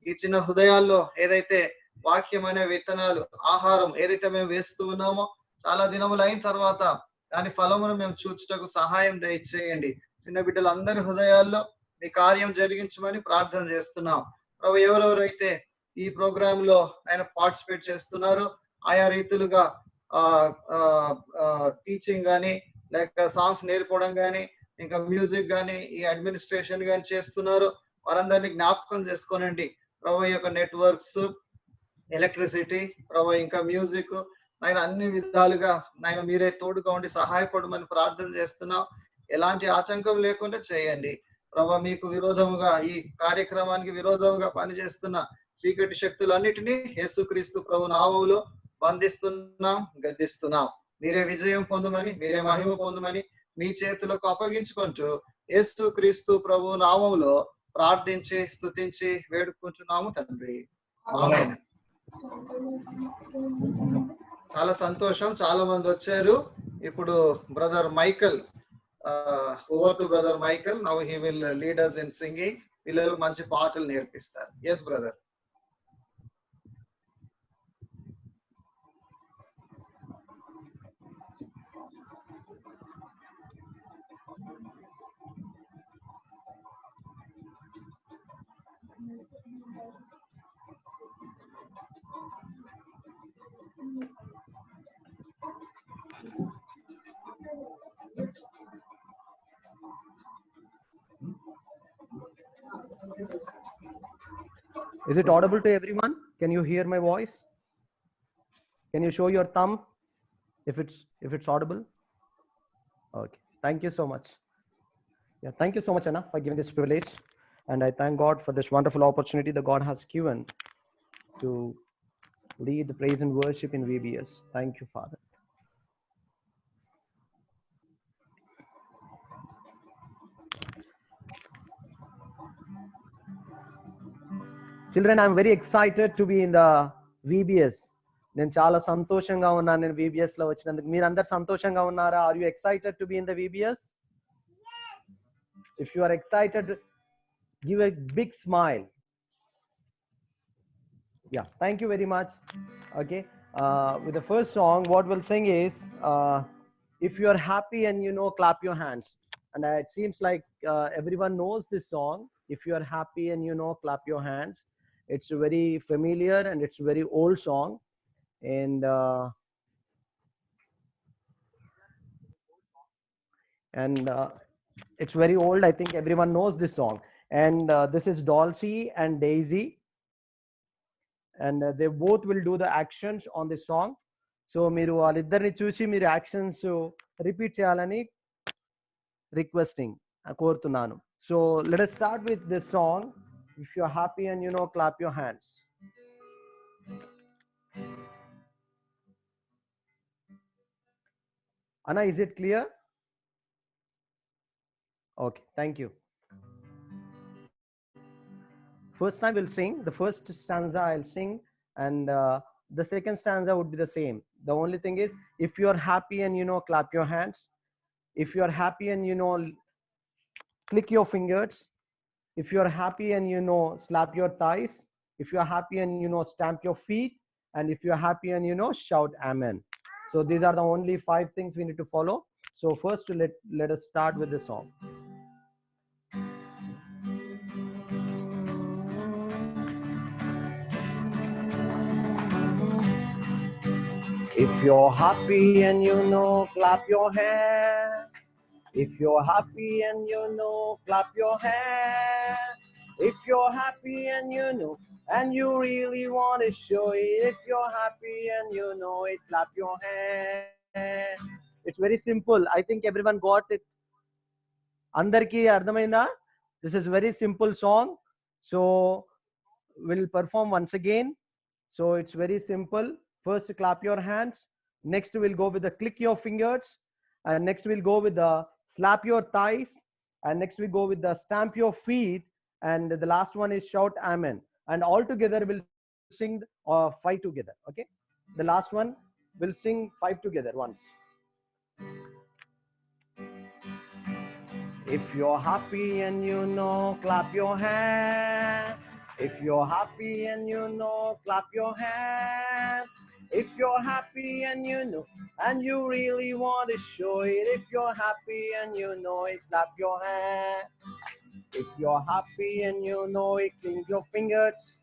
ఈ చిన్న హృదయాల్లో ఏదైతే వాక్యం అనే విత్తనాలు, ఆహారం ఏదైతే మేము వేస్తూ ఉన్నామో చాలా దినములు అయిన తర్వాత దాని ఫలమును మేము చూచుటకు సహాయం దయచేయండి. చిన్న బిడ్డలందరి హృదయాల్లో మీ కార్యం జరిగించమని ప్రార్థన చేస్తున్నాం. ప్రభు ఎవరెవరైతే ఈ ప్రోగ్రామ్ లో ఆయన పార్టిసిపేట్ చేస్తున్నారో ఆయా రీతులుగా టీచింగ్ కానీ లేక సాంగ్స్ నేర్పడం కానీ ఇంకా మ్యూజిక్ కానీ ఈ అడ్మినిస్ట్రేషన్ కానీ చేస్తున్నారు. వారందరినీ జ్ఞాపకం చేసుకోనండి ప్రభు. ఈ యొక్క నెట్వర్క్స్, ఎలక్ట్రిసిటీ ప్రభు, ఇంకా మ్యూజిక్ నాయన అన్ని విధాలుగా నాయన మీరే తోడుగా ఉండి సహాయపడమని ప్రార్థన చేస్తున్నాం. ఎలాంటి ఆటంకం లేకుండా చేయండి ప్రభు. మీకు విరోధముగా ఈ కార్యక్రమానికి విరోధముగా పనిచేస్తున్న చీకటి శక్తులన్నిటినీ యేసుక్రీస్తు ప్రభు నామములో బంధిస్తున్నాం, గద్దిస్తున్నాం. మీరే విజయం పొందమని, మీరే మహిమ పొందమని మీ చేతులకు అప్పగించుకుంటూ యేసుక్రీస్తు ప్రభు నామములో ప్రార్థించి స్తుతించి వేడుకుంటున్నాము తండ్రి. ఆమేన్. చాలా సంతోషం, చాలా మంది వచ్చారు. ఇప్పుడు brother Michael, over to brother Michael. Now he will lead us in singing. పిల్లలకు మంచి పాటలు నేర్పిస్తారు. Yes brother. Is it audible to everyone? Can you hear my voice? Can you show your thumb if it's audible? Okay. Thank you so much. Yeah, thank you so much, Anna, for giving this privilege. And I thank God for this wonderful opportunity that God has given to lead the praise and worship in VBS. Thank you, Father. Children, I'm very excited to be in the VBS. నేను చాలా సంతోషంగా ఉన్నాను నేను VBS లో వచ్చినందుకు. మీరు అందరు సంతోషంగా ఉన్నారా? Are you excited to be in the VBS? If you are excited, give a big smile. Yeah, thank you very much. Okay, with the first song, what we'll sing is, if you are happy and you know, clap your hands. And it seems like everyone knows this song. If you are happy and you know, clap your hands. It's very familiar and it's a very old song. And it's very old. I think everyone knows this song. And this is Dulcie and Daisy. And they both will do the actions on this song. So మీరు వాళ్ళిద్దరిని చూసి మీరు actions repeat చేయాలని requesting కోరుతున్నాను. So let us start with this song. If you're happy and you know, clap your hands. Anna, is it clear? Okay, thank you. First time we'll sing. The first stanza I'll sing, and the second stanza would be the same. The only thing is, if you are happy and you know, clap your hands. If you are happy and you know, click your fingers. If you are happy and you know, slap your thighs. If you are happy and you know, stamp your feet. And if you are happy and you know, shout amen. So these are the only 5 things we need to follow. So first let us start with the song. If you're happy and you know, clap your hands. If you're happy and you know, clap your hands. If you're happy and you know, and you really want to show it. If you're happy and you know it, clap your hands. It's very simple. I think everyone got it. Andarki ardhamainda? This is very simple song. So we'll perform once again. So it's very simple. First, clap your hands. Next, we'll go with the click your fingers. And next, we'll go with the slap your thighs. And next, we go with the stamp your feet. And the last one is shout amen. And all together, we'll sing 5 together. Okay? The last one, we'll sing 5 together once. If you're happy and you know, clap your hands. If you're happy and you know, clap your hands. If you're happy and you know, and you really want to show it. If you're happy and you know it, clap your hands. If you're happy and you know it, click your fingers.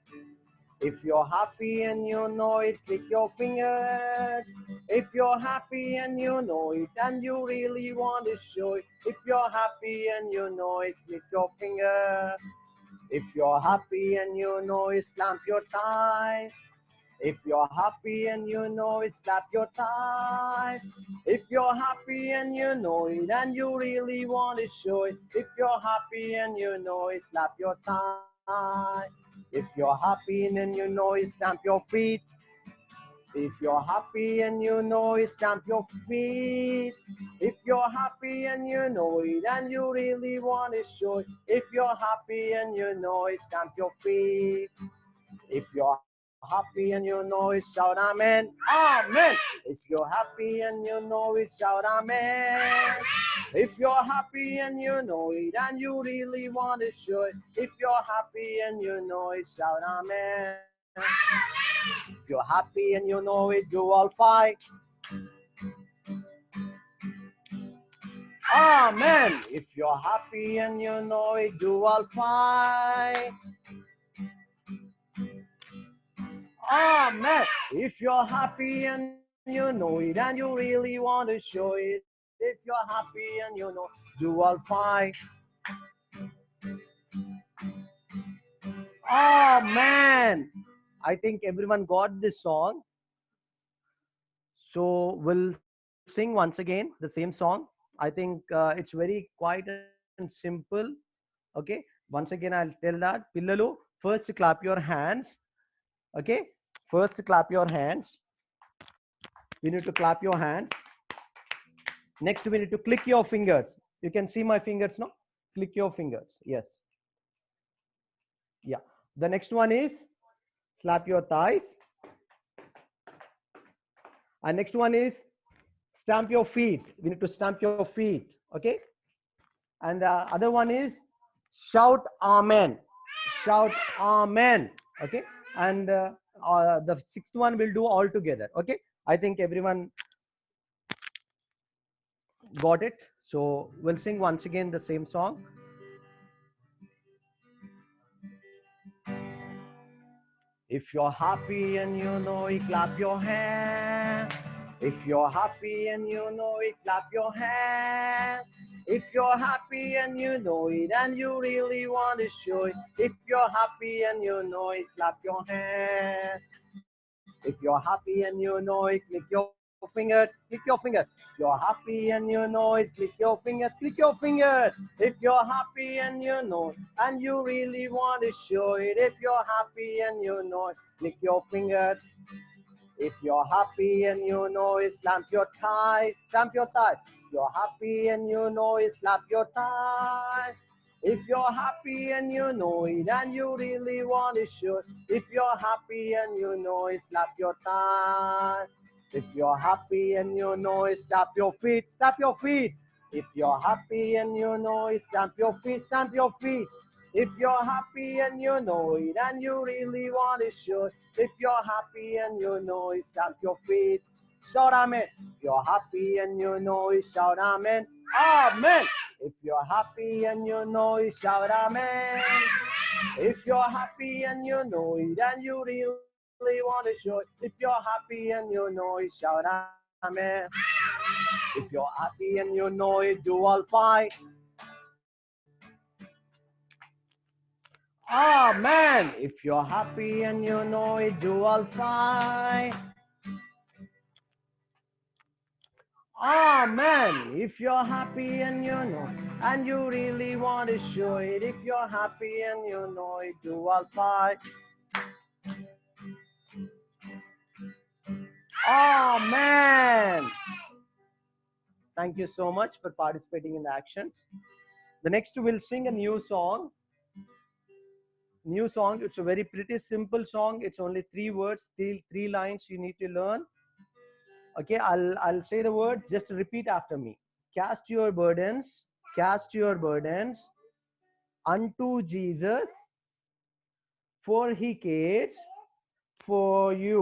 If you're happy and you know it, click your fingers. If you're happy and you know it, and you really want to show it. If you're happy and you know it, click your fingers. If you're happy and you know it, stamp your thigh. If you're happy and you know it, slap your thigh. If you're happy and you know it, and you really want to show it. If you're happy and you know it, slap your thigh. If you're happy and you know it, stamp your feet. If you're happy and you know it, stamp your feet. If you're happy and you know it, and you really want to show it. If you're happy and you know it, stamp your feet. If you're happy and you know it, shout amen. Amen. If you're happy and you know it, shout amen. If you're happy and you know it, and you really want to show it. If you're happy and you know it, shout amen. If you're happy and you know it, do all fight. Amen. If you're happy and you know it, do all fight. Amen. If you're happy and you know it, and you really want to show it. If you're happy and you know, do all fight. Amen. I think everyone got this song. So we'll sing once again the same song. I think it's very quiet and simple. Okay. Once again, I'll tell that. Pillalu, first clap your hands. Okay. First clap your hands. You need to clap your hands. Next, we need to click your fingers. You can see my fingers now. Click your fingers. Yes. Yeah. The next one is slap your thighs. And next one is stamp your feet. We need to stamp your feet. Okay. And the other one is shout amen. Shout amen. Okay. And the sixth one we'll do all together. Okay. I think everyone got it. So we'll sing once again the same song. If you're happy and you know it, clap your hand. If you're happy and you know it, clap your hand. If you're happy and you know it, and you really want to show it. If you're happy and you know it, clap your hand. If you're happy and you know it, click your fingers, click your fingers. If you're happy and you know it, click your fingers, click your fingers. If you're happy and you know it, and you really want to show it. If you're happy and you know it, click your fingers. If you're happy and you know it, stamp your thigh, stamp your thigh. If you're happy and you know it, slap your thigh. If you're happy and you know it, and you really want to show it. If you're happy and you know it, slap your thigh. If you're happy and you know it, stamp your feet, stamp your feet. If you're happy and you know it, stamp your feet, stamp your feet. If you're happy and you know it, and you really want to show it. If you're happy and you know it, stamp your feet. Shout amen. If you're happy and you know it, shout amen. Amen. If you're happy and you know it, shout amen. If you're happy and you know it, and you really want to show it. If you're happy and you know it, shout amen. If you're happy and you know it, do all five. Amen. If you're happy and you know it, do all fine. Amen. If you're happy and you know, and you really want to show it. If you're happy and you know it, do all fine. Amen. Thank you so much for participating in the actions. The next we'll sing a new song. New song. It's a very pretty simple song. It's only 3 words, three lines you need to learn. Okay, I'll say the words, just repeat after me. Cast your burdens unto Jesus, for he cares for you.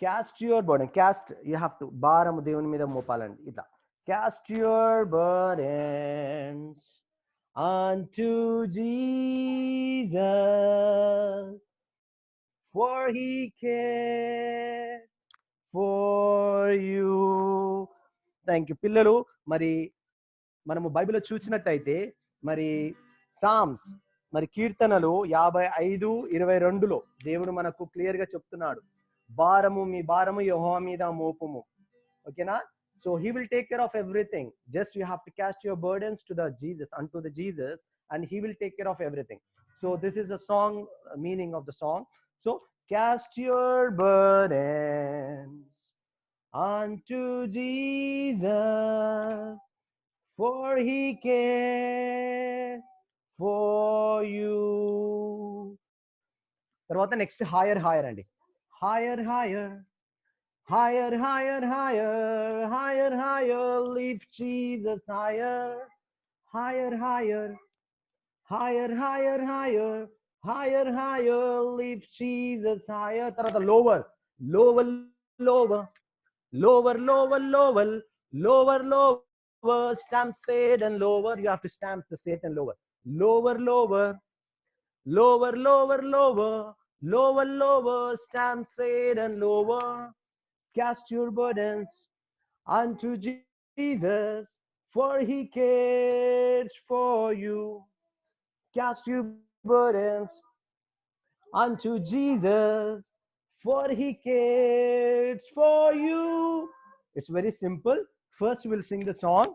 Cast your burden. Cast, you have to. భారము దేవుని మీద మోపాలండి. ఇట్లా. Cast your burdens unto Jesus, for he cares for you. Thank you. పిల్లలు, మరి మనము బైబిల్లో చూసినట్టయితే మరి సామ్స్, మరి కీర్తనలు 55:22లో దేవుడు మనకు క్లియర్ గా చెప్తున్నాడు, భారము మీ భారము యెహోవా మీద మోపుము. ఓకేనా? So he will take care of everything. Just you have to cast your burdens to the Jesus, unto the Jesus, and he will take care of everything. So this is a song, meaning of the song. So cast your burdens unto Jesus, for he cares for you. తర్వాత next higher higher అండి. higher higher higher higher higher higher higher, lift Jesus higher higher higher higher higher higher higher higher, lift Jesus higher. తర్వాత lower lower lower lower lower lower lower lower, stamp Satan lower. You have to stamp the Satan lower. Lower lower lower lower lower lower lower, stamp Satan lower. Cast your burdens unto Jesus, for he cares for you. Cast your burdens unto Jesus, for he cares for you. It's very simple. First we'll sing the song,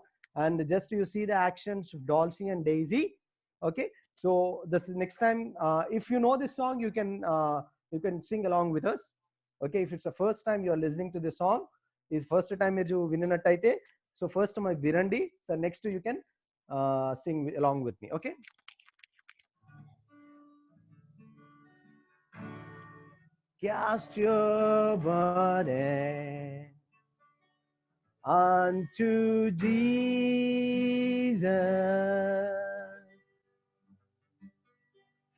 and just you see the actions of Dolce and Daisy. Okay, so this next time, if you know this song, you can sing along with us. Okay, if it's the first time you are listening to this song, is first time you విన్నట్టయితే, so first my virandi, so next you can sing along with me. Okay. Cast your burden unto Jesus,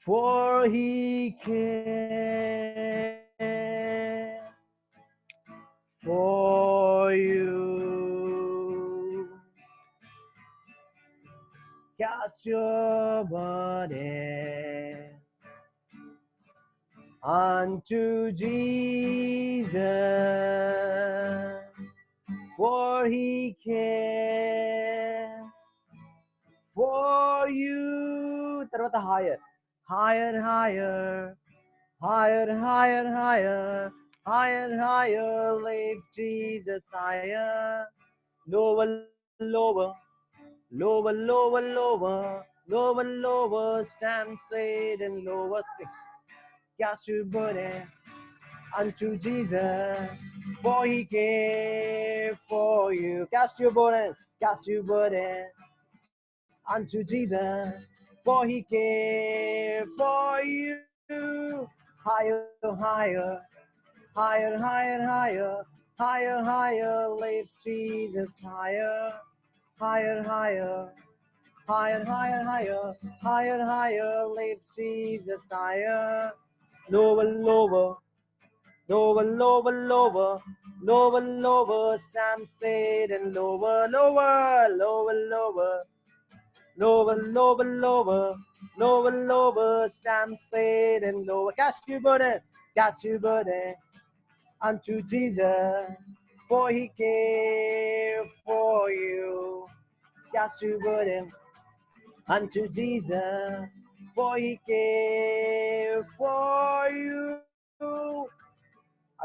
for he cares for you. Cast your burden unto Jesus, for he cares for you. తర్వాత higher higher higher higher higher higher higher higher, lift Jesus higher. Lower lower lower lower lower lower lower, stamp Satan lower. Sticks. Cast your burden unto Jesus, for he cares for you. Cast your burden unto Jesus, for he cares for you. Higher higher higher higher higher higher higher, lift Jesus higher higher higher higher higher higher higher higher, lift Jesus higher. Lower lower lower lower lower lower lower, stamp Satan lower lower lower lower lower lower lower lower lower, stamp Satan lower. Cast your burden unto Jesus, for he cares for you. Cast your burden unto Jesus, for he cares for you.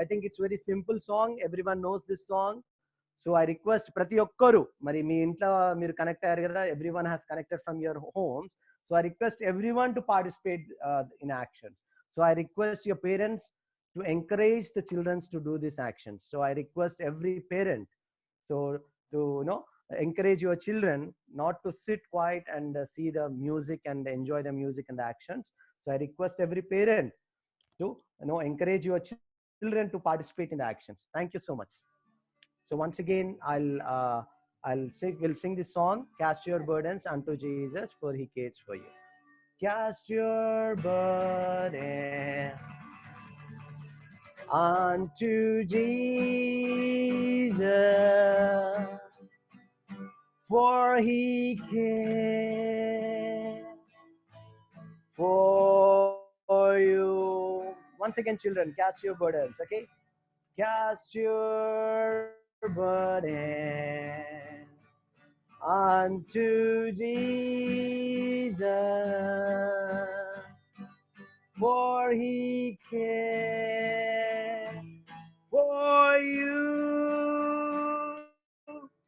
I think it's very simple song. Everyone knows this song. So I request ప్రతి ఒక్కరు, మరి మీ ఇంట్లో మీరు connect అయ్యారు కదా, everyone has connected from your homes. So I request everyone to participate in actions. So I request your parents to encourage the children to do these actions. So I request every parent so to encourage your children not to sit quiet and see the music and enjoy the music and the actions. So I request every parent to encourage your children to participate in the actions. Thank you so much. So once again, we'll sing this song, Cast Your Burdens unto Jesus, for he cares for you. Cast your burden unto Jesus, for he cares for you. Once again, children, cast your burdens, okay? Cast your burden unto Jesus, for he cares for you.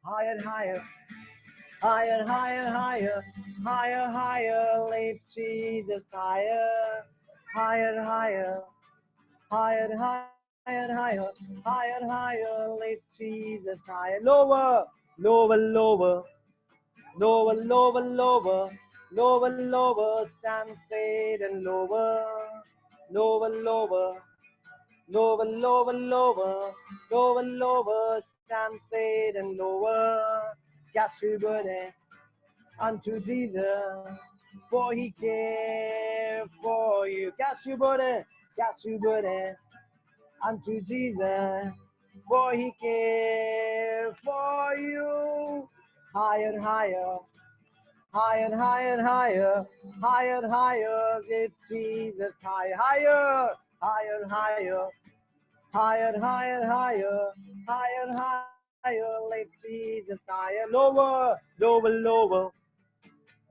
Higher, higher, higher, higher, higher, higher, higher, lift Jesus higher, higher, higher, higher, higher, higher, higher, higher, lift Jesus higher, lower, lower, lower, lower, lower, lower, lower, lower, stand Satan, lower, lower, lower, lower, lower, lower, lower, lower, stand Satan, lower, cast your burden unto Jesus, for he cares for you. Cast your burden unto Jesus, for he cares for you. Higher, higher, higher, higher, higher, higher, higher, get Jesus higher, higher, higher, higher, higher, higher, higher, higher, higher, let Jesus higher, lower, lower, lower,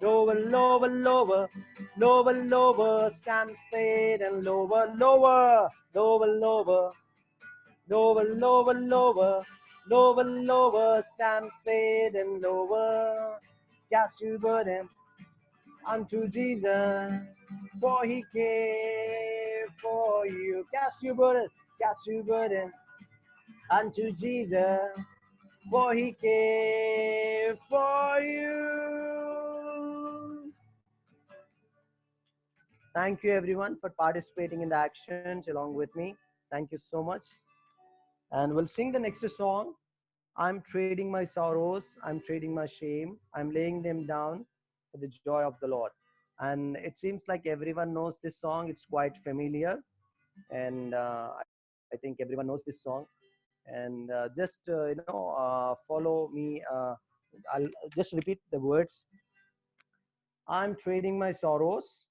lower, lower, lower, lower, lower, stand Satan, lower, lower, lower, lower, lower, lower, lower, lower, lower, stand Satan, lower, cast your burden unto Jesus, for he cares for you. Cast your burden unto Jesus, for he cares for you. Thank you everyone for participating in the actions along with me. Thank you so much. And we'll sing the next song. I'm trading my sorrows, I'm trading my shame, I'm laying them down for the joy of the Lord. And it seems like everyone knows this song. It's quite familiar, and I think everyone knows this song. And just follow me. I'll just repeat the words. I'm trading my sorrows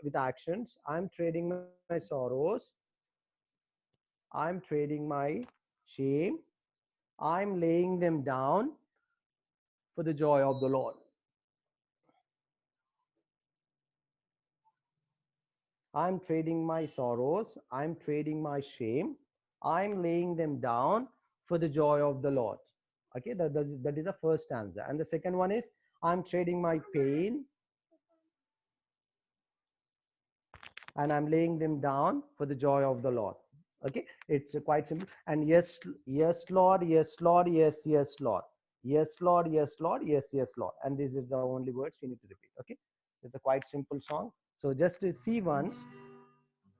with actions. I'm trading my sorrows. I'm trading my shame. I'm laying them down for the joy of the Lord. I'm trading my sorrows. I'm trading my shame. I'm laying them down for the joy of the Lord. Okay, that is the first stanza. And the second one is, I'm trading my pain and I'm laying them down for the joy of the Lord. Okay, it's quite simple. And yes, yes, Lord, yes, Lord, yes, yes, Lord. Yes, Lord, yes, Lord, yes, yes, Lord. And this is the only words we need to repeat. Okay, it's a quite simple song. So just to see once,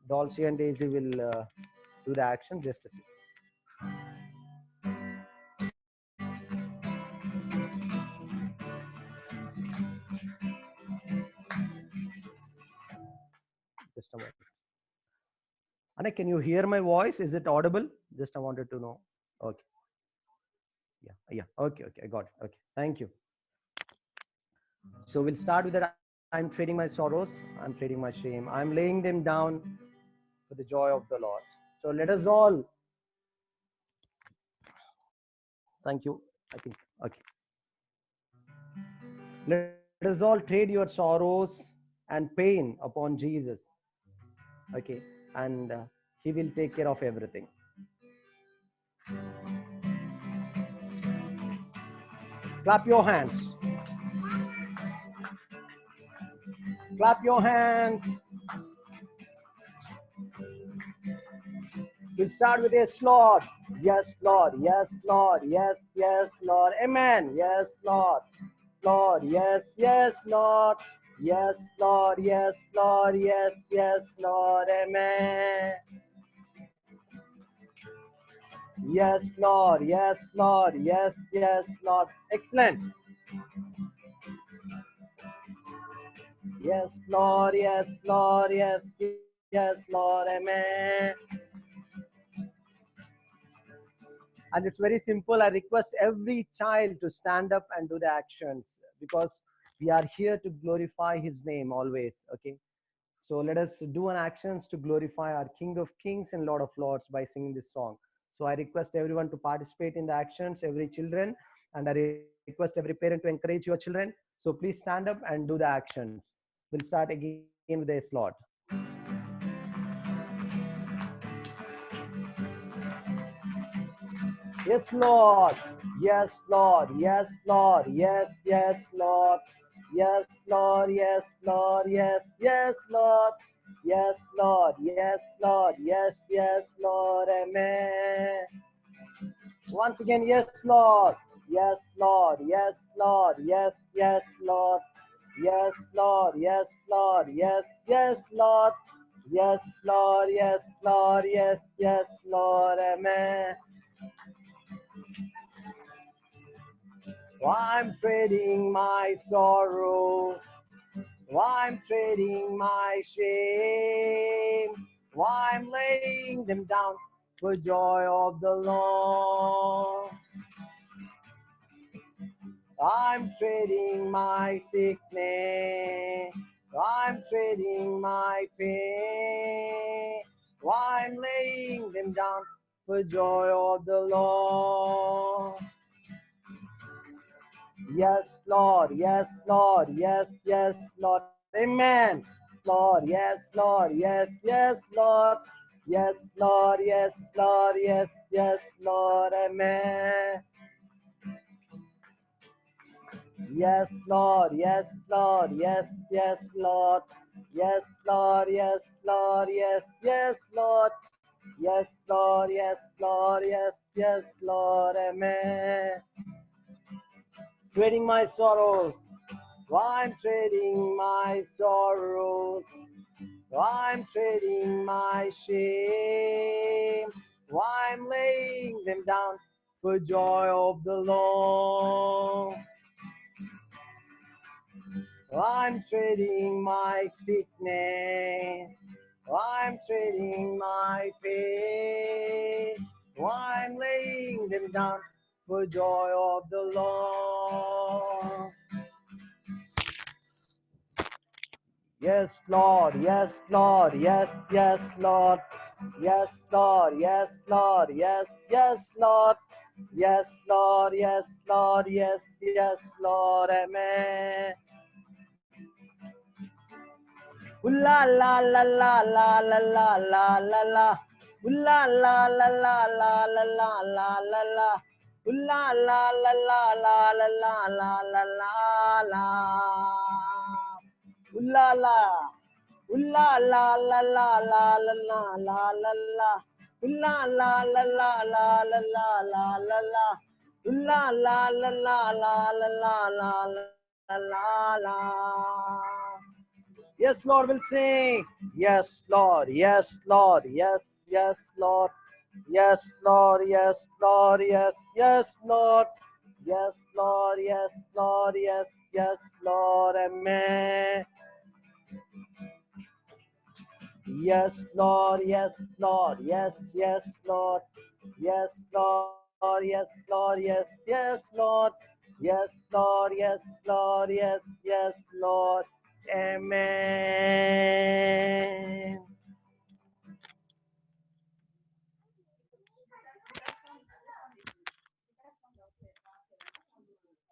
Dolce and Daisy will do the action. Just a second. Just a moment. Anna, can you hear my voice? Is it audible? Just I wanted to know. Okay. Yeah. Okay. I got it. Okay. Thank you. So we'll start with that. I'm trading my sorrows. I'm trading my shame. I'm laying them down for the joy of the Lord. So let us all. Thank you. I think. Okay. Let us all trade your sorrows and pain upon Jesus. Okay. And he will take care of everything. Clap your hands. Clap your hands. We'll start with yes, Lord. Yes, Lord. Yes, Lord. Yes, yes, Lord. Amen. Yes, Lord. Lord. Yes, yes, Lord. Yes, Lord. Yes, Lord. Yes, yes, Lord. Amen. Yes, Lord. Yes, Lord. Yes, yes, Lord. Excellent. Yes, Lord, yes, Lord, yes, yes, Lord, amen. And it's very simple. I request every child to stand up and do the actions because we are here to glorify his name always. Okay. So let us do an actions to glorify our King of Kings and Lord of Lords by singing this song. So I request everyone to participate in the actions, every children, and I request every parent to encourage your children. So please stand up and do the actions. We'll start again with this, Lord. Yes, Lord. Yes, Lord. Yes, Lord. Yes, yes, Lord. Yes, Lord. Yes, Lord. Yes, yes, Lord. Yes, Lord. Yes, Lord. Yes, yes, Lord. Amen. Once again, yes, Lord. Yes, Lord. Yes, Lord. Yes, yes, Lord. Yes, Lord. Yes, Lord. Yes, yes, Lord. Yes, Lord. Yes, Lord. Yes, yes, Lord. Amen. I'm trading my sorrow. I'm trading my shame. I'm laying them down for joy of the Lord. I'm trading my sickness. I'm trading my pain. I'm laying them down for joy of the Lord. Yes, Lord. Yes, Lord. Yes, yes, Lord. Amen. Lord. Yes, Lord. Yes, yes, Lord. Yes, Lord. Yes, Lord. Yes, yes, Lord. Amen. Yes, Lord. Yes, Lord. Yes, yes, Lord. Yes, Lord. Yes, Lord. Yes, yes, Lord. Yes, Lord. Yes, Lord. Yes, yes, Lord. Amen. Trading my sorrows. I'm trading my sorrows. I'm trading my shame. I'm laying them down for joy of the Lord. I'm trading my sickness. I'm trading my pain. I'm laying them down for joy of the Lord. Yes, Lord. Yes, Lord. Yes, yes, Lord. Yes, Lord. Yes, Lord. Yes, yes, Lord. Yes, Lord. Yes, Lord. Yes, yes, Lord. Amen. Ooh la la la la la la la la la la. Ooh la la la la la la la la la la. Ooh la la la la la la la la la la la. Ooh la la. Ooh la la la la la la la la la la. Ooh la la la la la la la la la la. Ooh la la la la la la la la la la. Yes, Lord, will sing. Yes, Lord. Yes, Lord. Yes, yes, Lord. Yes, Lord. Yes, Lord. Yes, yes, Lord. Yes, Lord. Yes, Lord. Yes, yes, Lord. Amen. Yes, Lord. Yes, Lord. Yes, yes, Lord. Yes, Lord. Yes, Lord. Yes, yes, Lord. Yes, Lord. Yes, Lord. Yes, yes, Lord. Amen.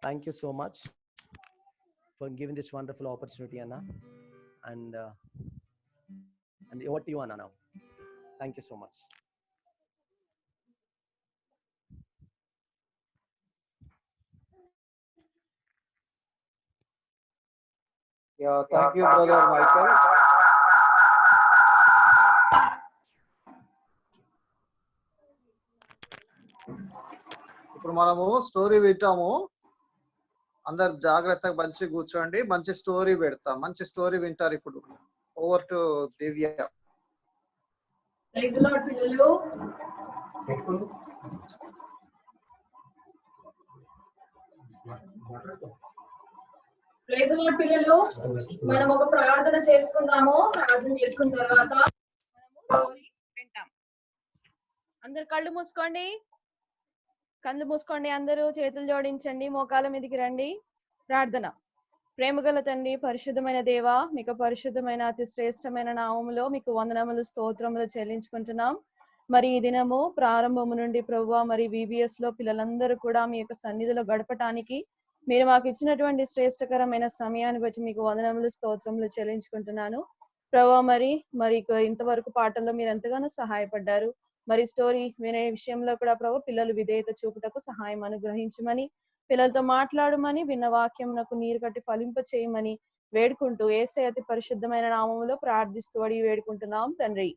Thank you so much for giving this wonderful opportunity, Anna. And over to you, Anna, now. Thank you so much. Yeah, thank you, brother Michael. ఇప్పుడు మనము story వింటాము. అందరు జాగ్రత్తగా మంచి కూర్చోండి. మంచి story పెడతా. మంచి స్టోరీ వింటారు ఇప్పుడు. Over to Divya. Praise the lord పిల్లలు. ప్రైజ్ లార్డ్ పిల్లలు, మనం ఒక ప్రార్థన చేసుకుందాము. ప్రార్థన చేసుకున్న తర్వాత మనము స్టోరీ వింటాం. అందరు కళ్ళు మూసుకోండి, కళ్ళు మూసుకోండి. అందరూ చేతులు జోడించండి, మోకాల మీదకి రండి. ప్రార్థన. ప్రేమగల తండ్రి, పరిశుద్ధమైన దేవ, మీకు పరిశుద్ధమైన అతి శ్రేష్టమైన నామములో మీకు వందనములు స్తోత్రములు చెల్లించుకుంటున్నాం. మరి ఈ దినము ప్రారంభము నుండి ప్రభువా, మరి VBS లో పిల్లలందరూ కూడా మీ యొక్క సన్నిధిలో గడపటానికి మీరు మాకు ఇచ్చినటువంటి శ్రేష్టకరమైన సమయాన్ని బట్టి మీకు వందనములు స్తోత్రములు చెల్లించుకుంటున్నాను ప్రభువా. మరి ఇంతవరకు పాటల్లో మీరు ఎంతగానో సహాయపడ్డారు. మరి స్టోరీ వినే విషయంలో కూడా ప్రభు పిల్లలు విధేయత చూపుటకు సహాయం అనుగ్రహించమని, పిల్లలతో మాట్లాడమని, విన్న వాక్యంకు నీరు కట్టి ఫలింప చేయమని వేడుకుంటూ యేసయ్య అతి పరిశుద్ధమైన నామములో ప్రార్థిస్తూ అడిగి వేడుకుంటున్నాం తండ్రి,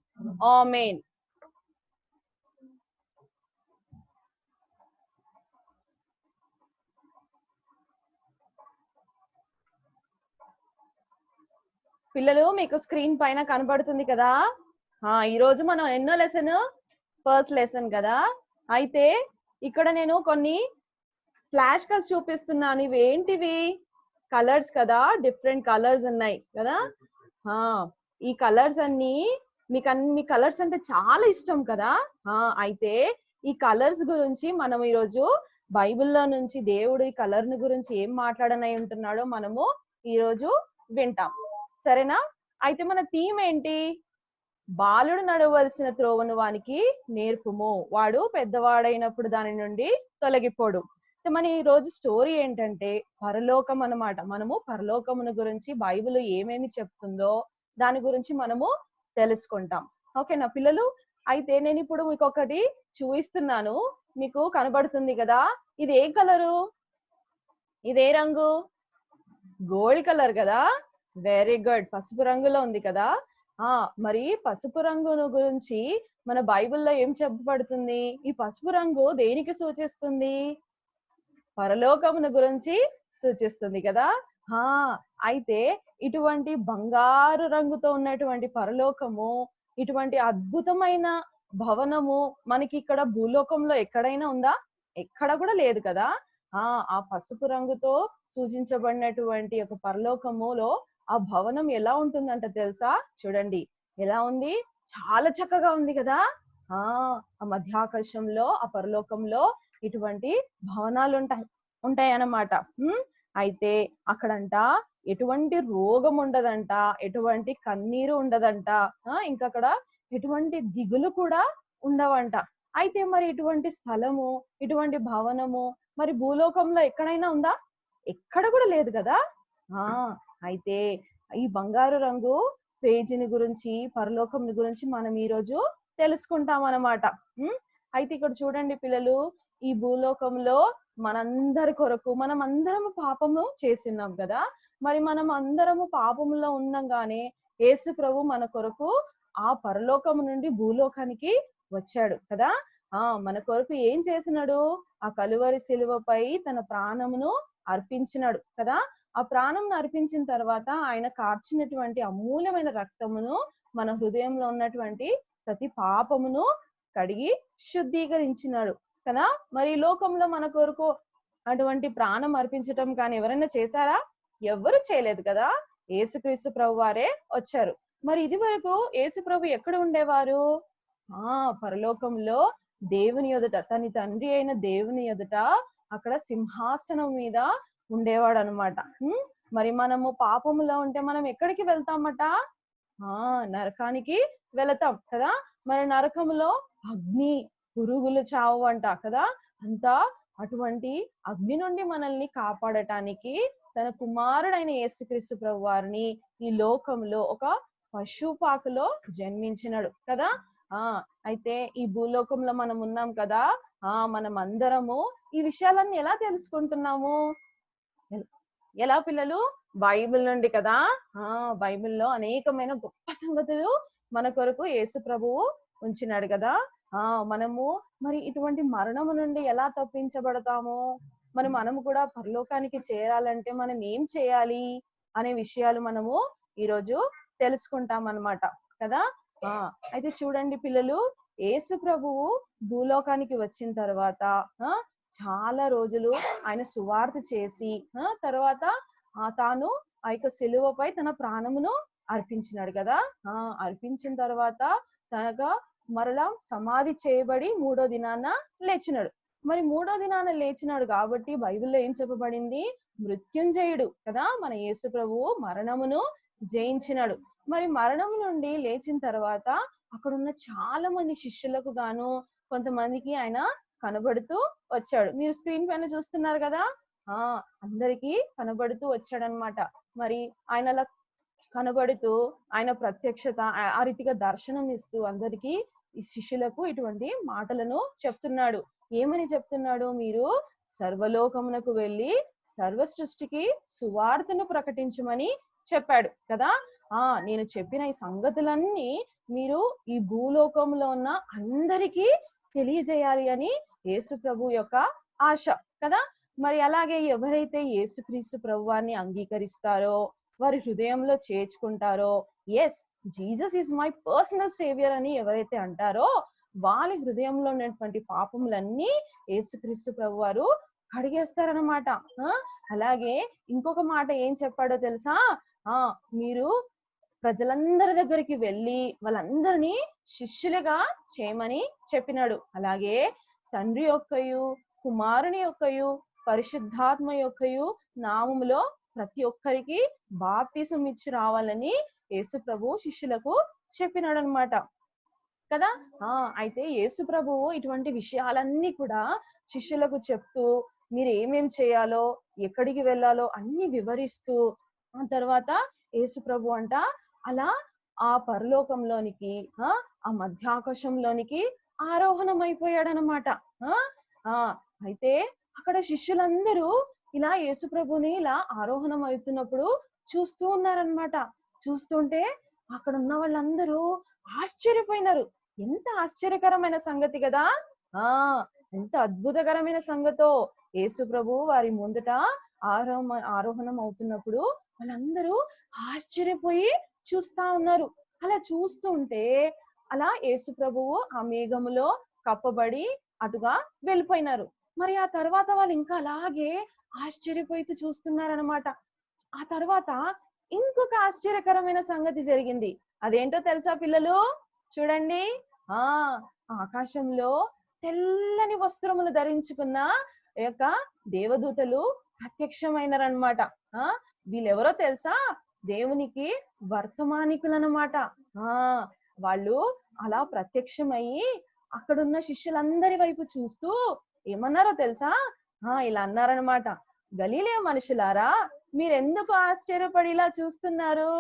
ఆమేన్. పిల్లలు, మీకు స్క్రీన్ పైన కనబడుతుంది కదా. ఈ రోజు మనం ఎన్నో లెసన్? ఫస్ట్ లెసన్ కదా. అయితే ఇక్కడ నేను కొన్ని ఫ్లాష్ కార్డ్స్ చూపిస్తున్నాను. ఇవి ఏంటివి? కలర్స్ కదా, డిఫరెంట్ కలర్స్ ఉన్నాయి కదా. ఈ కలర్స్ అన్ని మీ కలర్స్ అంటే చాలా ఇష్టం కదా. అయితే ఈ కలర్స్ గురించి మనం ఈరోజు బైబిల్లో నుంచి దేవుడు ఈ కలర్ ని గురించి ఏం మాట్లాడనై ఉంటున్నాడో మనము ఈరోజు వింటాం, సరేనా? అయితే మన థీమ్ ఏంటి? బాలుడు నడవలసిన త్రోవను వానికి నేర్పుము, వాడు పెద్దవాడైనప్పుడు దాని నుండి తొలగిపోడు. మన ఈ రోజు స్టోరీ ఏంటంటే పరలోకం అన్నమాట. మనము పరలోకమును గురించి బైబిల్ ఏమేమి చెప్తుందో దాని గురించి మనము తెలుసుకుంటాం. ఓకేనా పిల్లలు? అయితే నేను ఇప్పుడు మీకు ఒకటి చూపిస్తున్నాను, మీకు కనబడుతుంది కదా. ఇది ఏ కలరు? ఇదే రంగు? గోల్డ్ కలర్ కదా. వెరీ గుడ్, పసుపు రంగులో ఉంది కదా. మరి పసుపు రంగును గురించి మన బైబిల్లో ఏం చెప్పబడుతుంది? ఈ పసుపు రంగు దేనికి సూచిస్తుంది? పరలోకమును గురించి సూచిస్తుంది కదా. అయితే ఇటువంటి బంగారు రంగుతో ఉన్నటువంటి పరలోకము, ఇటువంటి అద్భుతమైన భవనము మనకి ఇక్కడ భూలోకంలో ఎక్కడైనా ఉందా? ఎక్కడ కూడా లేదు కదా. ఆ పసుపు రంగుతో సూచించబడినటువంటి ఒక పరలోకములో ఆ భవనం ఎలా ఉంటుందంట తెలుసా? చూడండి ఎలా ఉంది, చాలా చక్కగా ఉంది కదా. ఆ మధ్యాకాశంలో ఆ పరలోకంలో ఇటువంటి భవనాలు ఉంటాయి అన్నమాట. అయితే అక్కడంట ఎటువంటి రోగం ఉండదంట, ఎటువంటి కన్నీరు ఉండదంట, ఇంకా అక్కడ ఎటువంటి దిగులు కూడా ఉండవంట. అయితే మరి ఇటువంటి స్థలము, ఇటువంటి భవనము మరి భూలోకంలో ఎక్కడైనా ఉందా? ఎక్కడ కూడా లేదు కదా. అయితే ఈ బంగారు రంగు పేజీని గురించి, పరలోకం గురించి మనం ఈ రోజు తెలుసుకుంటాం అన్నమాట. అయితే ఇక్కడ చూడండి పిల్లలు, ఈ భూలోకంలో మనందరి కొరకు మనం అందరము పాపము చేసిన్నాం కదా. మరి మనం అందరము పాపములో ఉండగానే యేసు ప్రభు మన కొరకు ఆ పరలోకము నుండి భూలోకానికి వచ్చాడు కదా. మన కొరకు ఏం చేసినాడు? ఆ కలువరి శిలువపై తన ప్రాణమును అర్పించినాడు కదా. ఆ ప్రాణం అర్పించిన తర్వాత ఆయన కార్చినటువంటి అమూల్యమైన రక్తమును మన హృదయంలో ఉన్నటువంటి ప్రతి పాపమును కడిగి శుద్ధీకరించినాడు కదా. మరి లోకంలో మన కొరకు అటువంటి ప్రాణం అర్పించటం కానీ ఎవరైనా చేశారా? ఎవ్వరు చేయలేదు కదా. యేసుక్రీస్తు ప్రభు వారే వచ్చారు. మరి ఇది వరకు యేసు ప్రభు ఎక్కడ ఉండేవారు? పరలోకంలో దేవుని ఎదుట, తన తండ్రి అయిన దేవుని ఎదుట అక్కడ సింహాసనం మీద ఉండేవాడు అనమాట. మరి మనము పాపములో ఉంటే మనం ఎక్కడికి వెళ్తామట? నరకానికి వెళతాం కదా. మరి నరకములో అగ్ని, పురుగులు చావు అంట కదా. అంతా అటువంటి అగ్ని నుండి మనల్ని కాపాడటానికి తన కుమారుడైన యేసుక్రీస్తు ప్రభు వారిని ఈ లోకంలో ఒక పశుపాకలో జన్మించినాడు కదా. అయితే ఈ భూలోకంలో మనం ఉన్నాం కదా. మనం అందరము ఈ విషయాలన్నీ ఎలా తెలుసుకుంటున్నాము? ఎలా పిల్లలు? బైబిల్ నుండి కదా. బైబిల్లో అనేకమైన గొప్ప సంగతులు మన కొరకు యేసు ప్రభువు ఉంచినాడు కదా. మనము మరి ఇటువంటి మరణము నుండి ఎలా తప్పించబడతాము? మనము కూడా పరలోకానికి చేరాలంటే మనం ఏం చేయాలి అనే విషయాలు మనము ఈరోజు తెలుసుకుంటాం అన్నమాట కదా. అయితే చూడండి పిల్లలు, యేసు ప్రభువు భూలోకానికి వచ్చిన తర్వాత చాలా రోజులు ఆయన సువార్త చేసి తర్వాత తాను ఆ యొక్క సిలువపై తన ప్రాణమును అర్పించినాడు కదా. అర్పించిన తర్వాత తనగా మరలా సమాధి చేయబడి 3వ దినాన లేచినాడు. మరి 3వ దినాన లేచినాడు కాబట్టి బైబిల్లో ఏం చెప్పబడింది? మృత్యుంజయుడు కదా, మన యేసు ప్రభువు మరణమును జయించినాడు. మరి మరణం నుండి లేచిన తర్వాత అక్కడున్న చాలా మంది శిష్యులకు గాను కొంతమందికి ఆయన కనబడుతూ వచ్చాడు. మీరు స్క్రీన్ పైన చూస్తున్నారు కదా, అందరికీ కనబడుతూ వచ్చాడనమాట. మరి ఆయన కనబడుతూ ఆయన ప్రత్యక్షత ఆ రీతిగా దర్శనం ఇస్తూ అందరికీ ఈ శిష్యులకు ఇటువంటి మాటలను చెప్తున్నాడు. ఏమని చెప్తున్నాడు? మీరు సర్వలోకమునకు వెళ్ళి సర్వ సృష్టికి సువార్తను ప్రకటించమని చెప్పాడు కదా. నేను చెప్పిన ఈ సంగతులన్నీ మీరు ఈ భూలోకంలో ఉన్న అందరికీ తెలియజేయాలి అని యేసు ప్రభు యొక్క ఆశ కదా. మరి అలాగే ఎవరైతే యేసుక్రీస్తు ప్రభువాన్ని అంగీకరిస్తారో, వారి హృదయంలో చేర్చుకుంటారో, yes Jesus is my personal saviour అని ఎవరైతే అంటారో, వాళ్ళ హృదయంలో ఉన్నటువంటి పాపములన్నీ యేసుక్రీస్తు ప్రభు వారు కడిగేస్తారనమాట. అలాగే ఇంకొక మాట ఏం చెప్పాడో తెలుసా? మీరు ప్రజలందరి దగ్గరికి వెళ్ళి వాళ్ళందరినీ శిష్యులుగా చేయమని చెప్పినాడు. అలాగే తండ్రి యొక్కయు కుమారుని యొక్కయు పరిశుద్ధాత్మ యొక్కయు నామములో ప్రతి ఒక్కరికి బాప్తిసం ఇచ్చి రావాలని యేసు ప్రభు శిష్యులకు చెప్పినాడు అనమాట కదా. అయితే యేసు ప్రభువు ఇటువంటి విషయాలన్నీ కూడా శిష్యులకు చెప్తూ, మీరు ఏమేం చేయాలో, ఎక్కడికి వెళ్ళాలో అన్ని వివరిస్తూ, ఆ తర్వాత యేసు ప్రభు అంట అలా ఆ పరలోకంలోనికి ఆ మధ్యాకాశంలోనికి ఆరోహణం అయిపోయాడనమాట. అయితే అక్కడ శిష్యులందరూ ఇలా యేసు ప్రభుని ఇలా ఆరోహణం అవుతున్నప్పుడు చూస్తూ ఉన్నారనమాట. చూస్తుంటే అక్కడ ఉన్న వాళ్ళందరూ ఆశ్చర్యపోయినారు. ఎంత ఆశ్చర్యకరమైన సంగతి కదా. ఎంత అద్భుతకరమైన సంగతో. యేసు ప్రభు వారి ముందట ఆరోహణం అవుతున్నప్పుడు వాళ్ళందరూ ఆశ్చర్యపోయి చూస్తా ఉన్నారు. అలా చూస్తుంటే అలా యేసు ప్రభువు ఆ మేఘములో కప్పబడి అటుగా వెళ్ళిపోయినారు. మరి ఆ తర్వాత వాళ్ళు ఇంకా అలాగే ఆశ్చర్యపోయి చూస్తున్నారనమాట. ఆ తర్వాత ఇంకొక ఆశ్చర్యకరమైన సంగతి జరిగింది. అదేంటో తెలుసా పిల్లలు? చూడండి. ఆకాశంలో తెల్లని వస్త్రములు ధరించుకున్న యొక్క దేవదూతలు ప్రత్యక్షమైనారనమాట. వీళ్ళెవరో తెలుసా? దేవునికి వర్తమానికులు అన్నమాట. వాళ్ళు అలా ప్రత్యక్షమయ్యి అక్కడున్న శిష్యులందరి వైపు చూస్తూ ఏమన్నారో తెలుసా? ఇలా అన్నారనమాట, గలీలే మనుషులారా, మీరెందుకు ఆశ్చర్యపడిలా చూస్తున్నారు?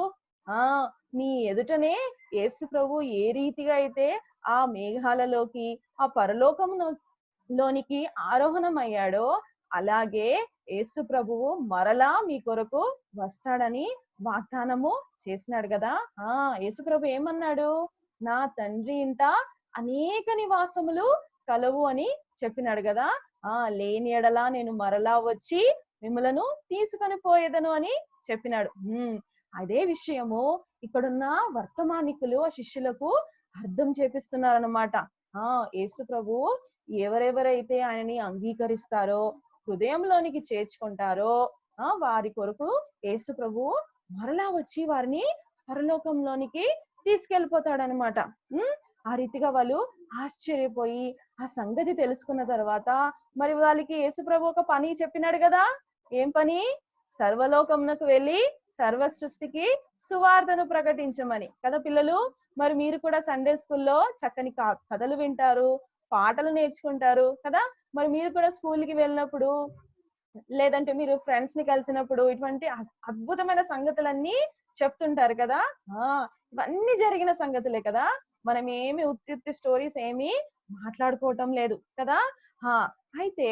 మీ ఎదుటనే యేసు ప్రభు ఏ రీతిగా అయితే ఆ మేఘాలలోకి ఆ పరలోకంలోనికి ఆరోహణం అయ్యాడో, అలాగే యేసు ప్రభువు మరలా మీ కొరకు వస్తాడని వాగ్దానము చేసినాడు కదా. యేసు ప్రభు ఏమన్నాడు? నా తండ్రి ఇంట అనేక నివాసములు కలవు అని చెప్పినాడు కదా. లేని ఎడలా నేను మరలా వచ్చి మిమ్మలను తీసుకొని పోయేదను అని చెప్పినాడు. అదే విషయము ఇక్కడున్న వర్తమానికులు ఆ శిష్యులకు అర్థం చేపిస్తున్నారన్నమాట. యేసు ప్రభు ఎవరెవరైతే ఆయనని అంగీకరిస్తారో, హృదయంలోనికి చేర్చుకుంటారో, వారి కొరకు యేసు ప్రభు మరలా వచ్చి వారిని పరలోకంలోనికి తీసుకెళ్ళిపోతాడనమాట. ఆ రీతిగా వాళ్ళు ఆశ్చర్యపోయి ఆ సంగతి తెలుసుకున్న తర్వాత మరి వాళ్ళకి యేసు ప్రభు ఒక పని చెప్పినాడు కదా. ఏం పని? సర్వలోకమునకు వెళ్ళి సర్వ సృష్టికి సువార్తను ప్రకటించమని కదా పిల్లలు. మరి మీరు కూడా సండే స్కూల్లో చక్కని కథలు వింటారు, పాటలు నేర్చుకుంటారు కదా. మరి మీరు కూడా స్కూల్కి వెళ్ళినప్పుడు లేదంటే మీరు ఫ్రెండ్స్ ని కలిసినప్పుడు ఇటువంటి అద్భుతమైన సంగతులన్నీ చెప్తుంటారు కదా. ఇవన్నీ జరిగిన సంగతులే కదా. మనం ఏమి ఉత్తి స్టోరీస్ ఏమి మాట్లాడుకోవటం లేదు కదా. అయితే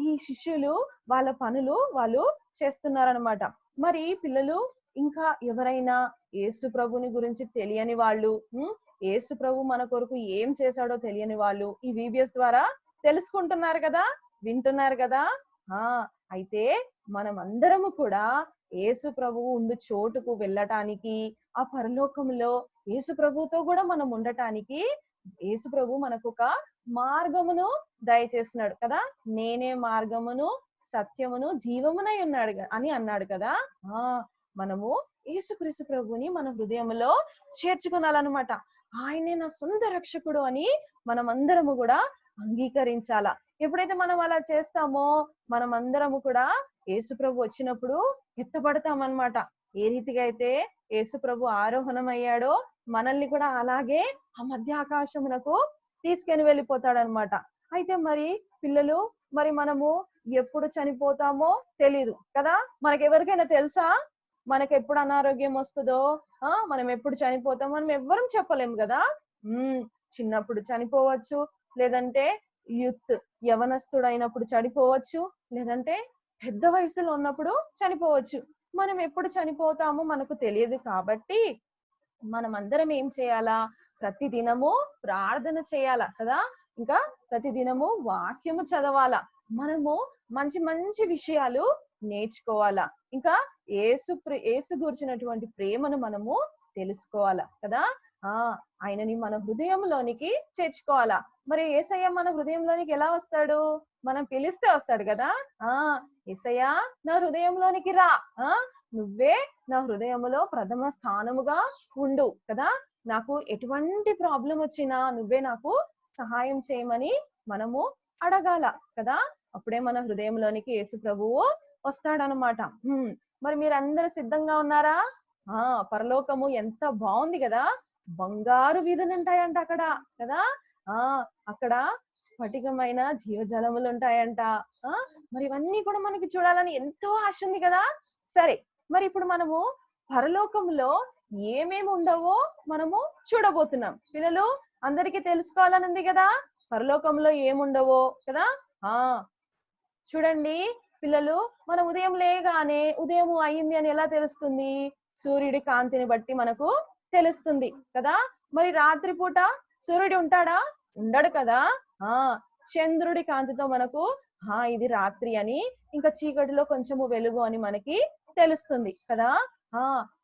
ఈ శిష్యులు వాళ్ళ పనులు వాళ్ళు చేస్తున్నారనమాట. మరి పిల్లలు ఇంకా ఎవరైనా యేసు ప్రభుని గురించి తెలియని వాళ్ళు, యేసు ప్రభు మన కొరకు ఏం చేశాడో తెలియని వాళ్ళు ఈ VBS ద్వారా తెలుసుకుంటున్నారు కదా, వింటున్నారు కదా. అయితే మనం అందరము కూడా యేసు ప్రభువు ఉండు చోటుకు వెళ్ళటానికి, ఆ పరలోకంలో యేసు ప్రభువుతో కూడా మనం ఉండటానికి యేసు ప్రభు మనకు ఒక మార్గమును దయచేస్తున్నాడు కదా. నేనే మార్గమును సత్యమును జీవమునై ఉన్నాడు అని అన్నాడు కదా. మనము యేసుక్రీస్తు ప్రభుని మన హృదయంలో చేర్చుకోవాలన్నమాట. ఆయనే నా సొంత రక్షకుడు అని మనం అందరము కూడా అంగీకరించాలా. ఎప్పుడైతే మనం అలా చేస్తామో మనం అందరము కూడా యేసు ప్రభు వచ్చినప్పుడు ఎత్తబడతామన్నమాట. ఏ రీతిగా అయితే యేసు ప్రభు ఆరోహణం అయ్యాడో మనల్ని కూడా అలాగే ఆ మధ్య ఆకాశమునకు తీసుకొని వెళ్ళిపోతాడనమాట. అయితే మరి పిల్లలు, మరి మనము ఎప్పుడు చనిపోతామో తెలీదు కదా. మనకి ఎవరికైనా తెలుసా మనకి ఎప్పుడు అనారోగ్యం వస్తుందో, మనం ఎప్పుడు చనిపోతాం మనం ఎవ్వరం చెప్పలేము కదా. చిన్నప్పుడు చనిపోవచ్చు, లేదంటే యూత్ యవనస్తుడైనప్పుడు చనిపోవచ్చు, లేదంటే పెద్ద వయసులో ఉన్నప్పుడు చనిపోవచ్చు. మనం ఎప్పుడు చనిపోతామో మనకు తెలియదు కాబట్టి మనం అందరం ఏం చేయాలా, ప్రతి దినము ప్రార్థన చేయాలా కదా. ఇంకా ప్రతి దినము వాక్యము చదవాలా. మనము మంచి మంచి విషయాలు నేర్చుకోవాలా. ఇంకా యేసు గురించినటువంటి ప్రేమను మనము తెలుసుకోవాలా కదా. ఆయనని మన హృదయంలోనికి చేర్చుకోవాలా. మరి యేసయ్య మన హృదయంలోనికి ఎలా వస్తాడు? మనం పిలిస్తే వస్తాడు కదా. యేసయ్య నా హృదయంలోనికి రా, నువ్వే నా హృదయంలో ప్రథమ స్థానముగా ఉండు కదా. నాకు ఎటువంటి ప్రాబ్లం వచ్చినా నువ్వే నాకు సహాయం చేయమని మనము అడగాల కదా. అప్పుడే మన హృదయంలోనికి యేసు ప్రభువు వస్తాడనమాట. మరి మీరందరూ సిద్ధంగా ఉన్నారా? పరలోకము ఎంత బాగుంది కదా. బంగారు వీధులు ఉంటాయంట అక్కడ కదా. అక్కడ స్ఫటికమైన జీవజలములు ఉంటాయంట. మరి ఇవన్నీ కూడా మనకి చూడాలని ఎంతో ఆశ ఉంది కదా. సరే, మరి ఇప్పుడు మనము పరలోకంలో ఏమేమి ఉండవో మనము చూడబోతున్నాం. పిల్లలు అందరికీ తెలుసుకోవాలని ఉంది కదా పరలోకంలో ఏముండవో కదా. చూడండి పిల్లలు, మన ఉదయం లేగానే ఉదయం అయింది అని ఎలా తెలుస్తుంది? సూర్యుడి కాంతిని బట్టి మనకు తెలుస్తుంది కదా. మరి రాత్రిపూట సూర్యుడు ఉంటాడా? ఉండడు కదా. చంద్రుడి కాంతితో మనకు ఇది రాత్రి అని, ఇంకా చీకటిలో కొంచెము వెలుగు అని మనకి తెలుస్తుంది కదా.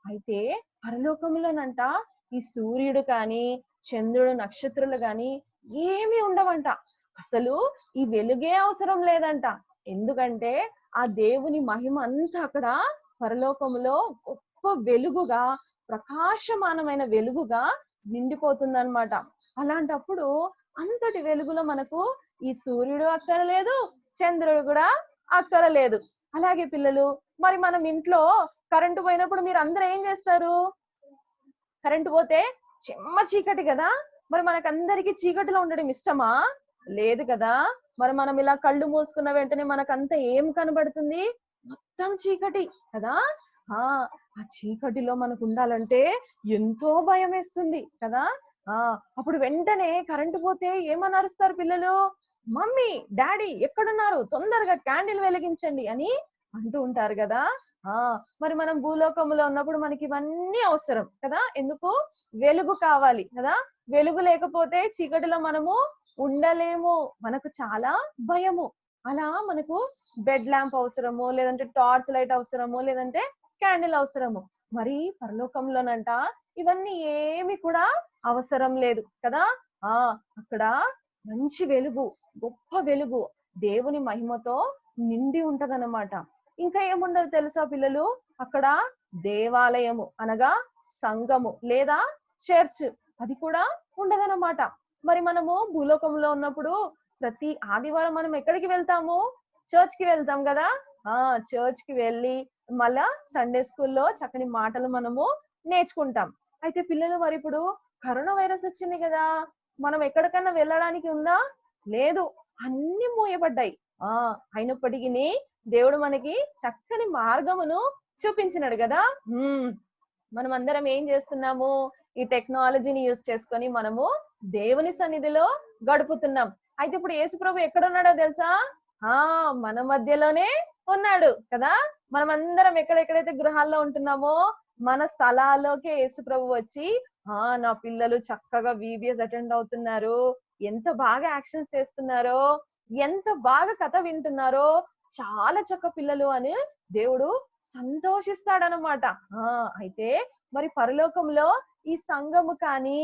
అయితే పరలోకంలోనంట ఈ సూర్యుడు కానీ చంద్రుడు నక్షత్రాలు గాని ఏమీ ఉండవంట. అసలు ఈ వెలుగే అవసరం లేదంట. ఎందుకంటే ఆ దేవుని మహిమ అంతా అక్కడ పరలోకములో గొప్ప వెలుగుగా, ప్రకాశమానమైన వెలుగుగా నిండిపోతుందన్నమాట. అలాంటప్పుడు అంతటి వెలుగులో మనకు ఈ సూర్యుడు అక్కరలేదు, చంద్రుడు కూడా అక్కరలేదు. అలాగే పిల్లలు, మరి మనం ఇంట్లో కరెంటు పోయినప్పుడు మీరు అందరూ ఏం చేస్తారు? కరెంటు పోతే చెమ్మ చీకటి కదా. మరి మనకందరికి చీకటిలో ఉండడం ఇష్టమా? లేదు కదా. మరి మనం ఇలా కళ్ళు మూసుకున్న వెంటనే మనకంతా ఏం కనబడుతుంది? మొత్తం చీకటి కదా. ఆ చీకటిలో మనకు ఉండాలంటే ఎంతో భయం వేస్తుంది కదా. అప్పుడు వెంటనే కరెంటు పోతే ఏమని అరుస్తారు పిల్లలు? మమ్మీ, డాడీ ఎక్కడున్నారు? తొందరగా క్యాండిల్ వెలిగించండి అని అంటూ ఉంటారు కదా. మరి మనం భూలోకంలో ఉన్నప్పుడు మనకి ఇవన్నీ అవసరం కదా. ఎందుకు? వెలుగు కావాలి కదా. వెలుగు లేకపోతే చీకటిలో మనము ఉండలేము, మనకు చాలా భయము. అలా మనకు బెడ్ ల్యాంప్ అవసరము, లేదంటే టార్చ్ లైట్ అవసరము, లేదంటే క్యాండిల్ అవసరము. మరి పరలోకంలోనంట ఇవన్నీ ఏమి కూడా అవసరం లేదు కదా. అక్కడ మంచి వెలుగు, గొప్ప వెలుగు, దేవుని మహిమతో నిండి ఉంటదన్నమాట. ఇంకా ఏముండదు తెలుసా పిల్లలు? అక్కడ దేవాలయము అనగా సంఘము లేదా చర్చ్ అది కూడా ఉండదన్నమాట. మరి మనము భూలోకంలో ఉన్నప్పుడు ప్రతి ఆదివారం మనం ఎక్కడికి వెళ్తాము? చర్చ్ కి వెళ్తాం కదా. చర్చ్ కి వెళ్ళి మళ్ళా సండే స్కూల్లో చక్కని మాటలు మనము నేర్చుకుంటాం. అయితే పిల్లలు, మరి ఇప్పుడు కరోనా వైరస్ వచ్చింది కదా, మనం ఎక్కడికన్నా వెళ్ళడానికి ఉందా? లేదు, అన్ని మూయబడ్డాయి. అయినప్పటికీ దేవుడు మనకి చక్కని మార్గమును చూపించినాడు కదా. మనం అందరం ఏం చేస్తున్నాము? ఈ టెక్నాలజీని యూజ్ చేసుకొని మనము దేవుని సన్నిధిలో గడుపుతున్నాం. అయితే ఇప్పుడు యేసు ప్రభు ఎక్కడున్నాడో తెలుసా? మన మధ్యలోనే ఉన్నాడు కదా. మనం అందరం ఎక్కడెక్కడైతే గృహాల్లో ఉంటున్నామో మన స్థలాల్లోకి యేసు ప్రభు వచ్చి నా పిల్లలు చక్కగా VBS అటెండ్ అవుతున్నారు, ఎంత బాగా యాక్షన్స్ చేస్తున్నారో, ఎంత బాగా కథ వింటున్నారో, చాలా చక్క పిల్లలు అని దేవుడు సంతోషిస్తాడనమాట. అయితే మరి పరలోకంలో ఈ సంఘము కానీ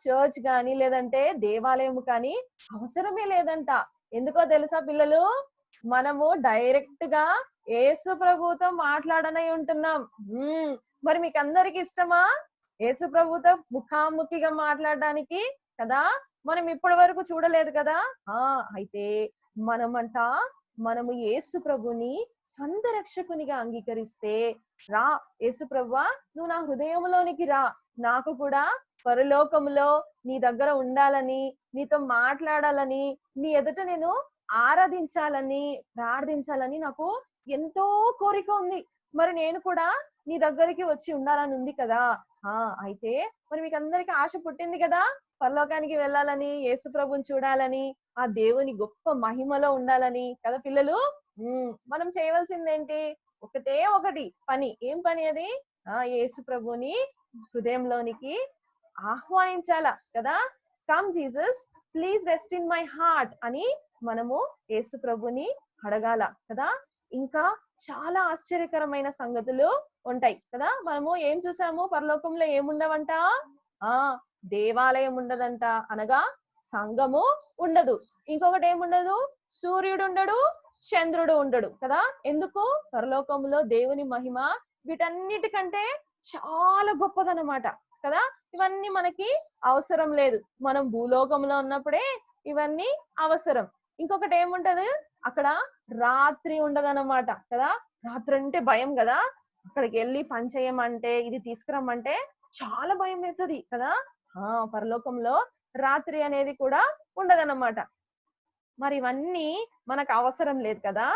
చర్చ్ కానీ లేదంటే దేవాలయము కానీ అవసరమే లేదంట. ఎందుకో తెలుసా పిల్లలు? మనము డైరెక్ట్ గా యేసు ప్రభుతో మాట్లాడనై ఉంటున్నాం. మరి మీకు అందరికి ఇష్టమా యేసు ప్రభుతో ముఖాముఖిగా మాట్లాడడానికి? కదా, మనం ఇప్పటి వరకు చూడలేదు కదా. అయితే మనము యేసు ప్రభుని సొంత రక్షకునిగా అంగీకరిస్తే, రా యేసు ప్రభువా, నువ్వు నా హృదయంలోనికి రా, నాకు కూడా పరలోకములో నీ దగ్గర ఉండాలని, నీతో మాట్లాడాలని, నీ ఎదుట నేను ఆరాధించాలని, ప్రార్థించాలని నాకు ఎంతో కోరిక ఉంది. మరి నేను కూడా నీ దగ్గరికి వచ్చి ఉండాలని ఉంది కదా. అయితే మరి మీకు అందరికి ఆశ పుట్టింది కదా, పరలోకానికి వెళ్ళాలని, యేసు ప్రభుని చూడాలని, ఆ దేవుని గొప్ప మహిమలో ఉండాలని కదా పిల్లలు. మనం చేయవలసిందేంటి? ఒకటే ఒకటి పని. ఏం పని అది? యేసు ప్రభుని హృదయంలోనికి ఆహ్వానించాల కదా. Come Jesus, please rest in my heart అని మనము యేసు ప్రభుని అడగాల కదా. ఇంకా చాలా ఆశ్చర్యకరమైన సంగతులు ఉంటాయి కదా. మనము ఏం చూసాము? పరలోకంలో ఏముండవంట? దేవాలయం ఉండదంట, అనగా సంఘము ఉండదు. ఇంకొకటి ఏముండదు? సూర్యుడు ఉండడు, చంద్రుడు ఉండడు కదా. ఎందుకు? పరలోకంలో దేవుని మహిమ వీటన్నిటికంటే చాలా గొప్పదన్నమాట కదా. ఇవన్నీ మనకి అవసరం లేదు. మనం భూలోకంలో ఉన్నప్పుడే ఇవన్నీ అవసరం. ఇంకొకటి ఏముంటది? అక్కడ రాత్రి ఉండదన్నమాట కదా. రాత్రి అంటే భయం కదా. అక్కడికి వెళ్ళి పని చేయమంటే, ఇది తీసుకురమ్మంటే చాలా భయం అవుతుంది కదా. పరలోకంలో రాత్రి అనేది కూడా ఉండదన్నమాట. మరి ఇవన్నీ మనకు అవసరం లేదు కదా.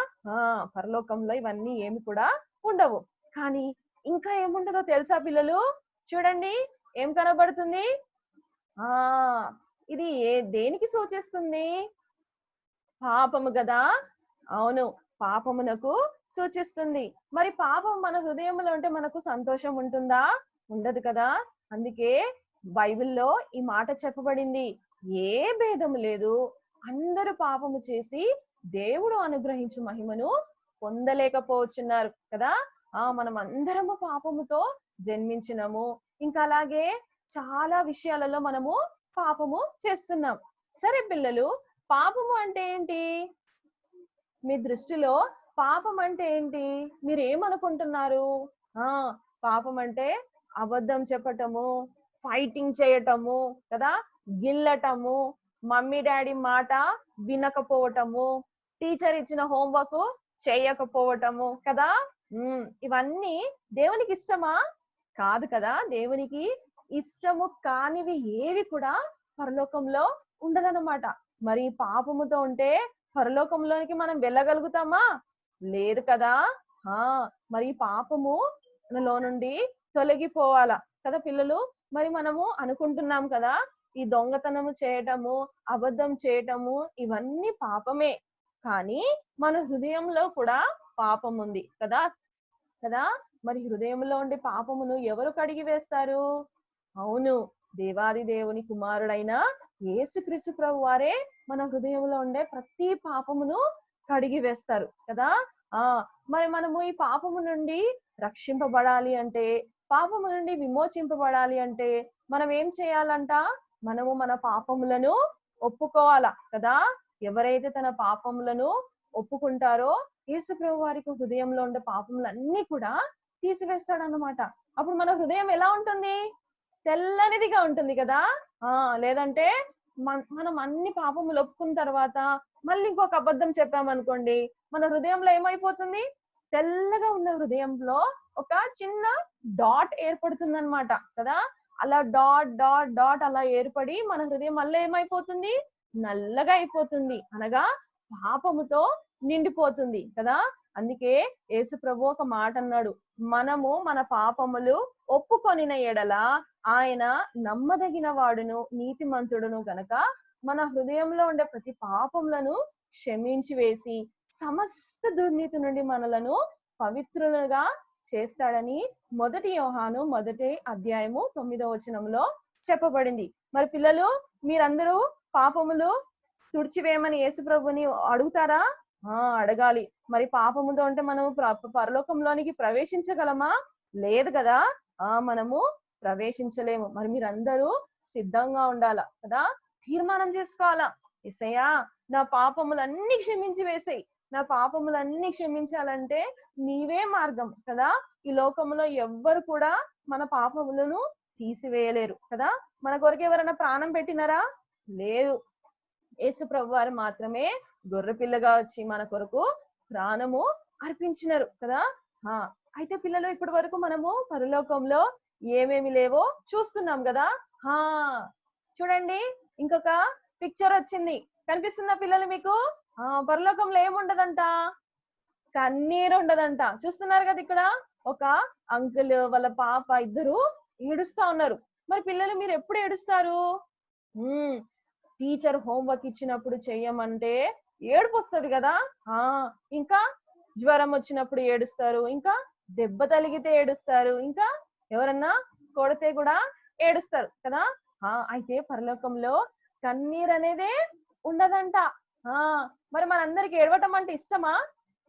పరలోకంలో ఇవన్నీ ఏమి కూడా ఉండవు. కానీ ఇంకా ఏముంటదో తెలుసా పిల్లలు? చూడండి, ఏం కనబడుతుంది? ఇది దేనికి సూచిస్తుంది? పాపము కదా. అవును, పాపమునకు సూచిస్తుంది. మరి పాపం మన హృదయంలో ఉంటే మనకు సంతోషం ఉంటుందా? ఉండదు కదా. అందుకే బైబిల్లో ఈ మాట చెప్పబడింది, ఏ భేదము లేదు, అందరూ పాపము చేసి దేవుడు అనుగ్రహించు మహిమను పొందలేకపోతున్నారు కదా. మనం అందరము పాపముతో జన్మించినము. ఇంకా అలాగే చాలా విషయాలలో మనము పాపము చేస్తున్నాం. సరే పిల్లలు, పాపము అంటే ఏంటి? మీ దృష్టిలో పాపం అంటే ఏంటి? మీరు ఏమనుకుంటున్నారు? పాపం అంటే అబద్ధం చెప్పటము, ఫైటింగ్ చేయటము కదా, గిల్లటము, మమ్మీ డాడీ మాట వినకపోవటము, టీచర్ ఇచ్చిన హోంవర్క్ చేయకపోవటము కదా. ఇవన్నీ దేవునికి ఇష్టమా? కాదు కదా. దేవునికి ఇష్టము కానివి ఏవి కూడా పరలోకంలో ఉండదన్నమాట. మరి పాపముతో ఉంటే పరలోకంలోనికి మనం వెళ్ళగలుగుతామా? లేదు కదా. మరి పాపములో నుండి తొలగిపోవాలా కదా పిల్లలు. మరి మనము అనుకుంటున్నాం కదా, ఈ దొంగతనము చేయటము, అబద్ధం చేయటము ఇవన్నీ పాపమే. కానీ మన హృదయంలో కూడా పాపం ఉంది కదా. మరి హృదయంలో ఉండే పాపమును ఎవరు కడిగి వేస్తారు? అవును, దేవాది దేవుని కుమారుడైన యేసుక్రీస్తు ప్రభు వారే మన హృదయంలో ఉండే ప్రతి పాపమును కడిగి వేస్తారు కదా. మరి మనము ఈ పాపము నుండి రక్షింపబడాలి అంటే, పాపము నుండి విమోచింపబడాలి అంటే మనం ఏం చేయాలంట? మనము మన పాపములను ఒప్పుకోవాలా కదా. ఎవరైతే తన పాపములను ఒప్పుకుంటారో యేసు ప్రభు వారికి హృదయంలో ఉండే పాపములన్నీ కూడా తీసివేస్తాడన్నమాట. అప్పుడు మన హృదయం ఎలా ఉంటుంది? తెల్లనిదిగా ఉంటుంది కదా. లేదంటే మనం అన్ని పాపములు ఒప్పుకున్న తర్వాత మళ్ళీ ఇంకొక అబద్ధం చెప్పామనుకోండి, మన హృదయంలో ఏమైపోతుంది? తెల్లగా ఉన్న హృదయంలో ఒక చిన్న డాట్ ఏర్పడుతుంది అనమాట కదా. అలా డాట్ డాట్ డాట్ అలా ఏర్పడి మన హృదయం మళ్ళీ ఏమైపోతుంది? నల్లగా అయిపోతుంది, అనగా పాపముతో నిండిపోతుంది కదా. అందుకే యేసు ప్రభు ఒక మాట అన్నాడు, మనము మన పాపములు ఒప్పుకొనిన ఎడల ఆయన నమ్మదగిన వాడును నీతిమంతుడును గనక మన హృదయంలో ఉండే ప్రతి పాపములను క్షమించి వేసి సమస్త దుర్నీతి నుండి మనలను పవిత్రులుగా చేస్తాడని 1 యోహాను 1 అధ్యాయము 9వ వచనంలో చెప్పబడింది. మరి పిల్లలు, మీరందరూ పాపములు తుడిచివేయమని యేసు ప్రభుని అడుగుతారా? అడగాలి. మరి పాపముతో అంటే మనము పరలోకంలోనికి ప్రవేశించగలమా? లేదు కదా. మనము ప్రవేశించలేము. మరి మీరందరూ సిద్ధంగా ఉండాలా కదా. తీర్మానం చేసుకోవాలా, యేసయ్యా నా పాపములన్నీ క్షమించి వేసేయి, నా పాపములన్నీ క్షమించాలంటే నీవే మార్గం కదా. ఈ లోకంలో ఎవ్వరు కూడా మన పాపములను తీసివేయలేరు కదా. మన కొరకు ఎవరైనా ప్రాణం పెట్టినారా? లేదు. యేసు ప్రభు వారు మాత్రమే గొర్రె పిల్లగా వచ్చి మన కొరకు ప్రాణము అర్పించినారు కదా. అయితే పిల్లలు, ఇప్పటి వరకు మనము పరలోకంలో ఏమేమి లేవో చూస్తున్నాం కదా. చూడండి, ఇంకొక పిక్చర్ వచ్చింది, కనిపిస్తుందా పిల్లలు మీకు? పరలోకంలో ఏముండదంట? కన్నీరు ఉండదంట. చూస్తున్నారు కదా, ఇక్కడ ఒక అంకుల్ వాళ్ళ పాప ఇద్దరు ఏడుస్తా ఉన్నారు. మరి పిల్లలు, మీరు ఎప్పుడు ఏడుస్తారు? టీచర్ హోంవర్క్ ఇచ్చినప్పుడు చెయ్యమంటే ఏడుపు వస్తుంది కదా. ఇంకా జ్వరం వచ్చినప్పుడు ఏడుస్తారు, ఇంకా దెబ్బ తగిలితే ఏడుస్తారు, ఇంకా ఎవరన్నా కొడితే కూడా ఏడుస్తారు కదా. అయితే పరలోకంలో కన్నీరు అనేదే ఉండదంట. మరి మనందరికి ఏడవటం అంటే ఇష్టమా?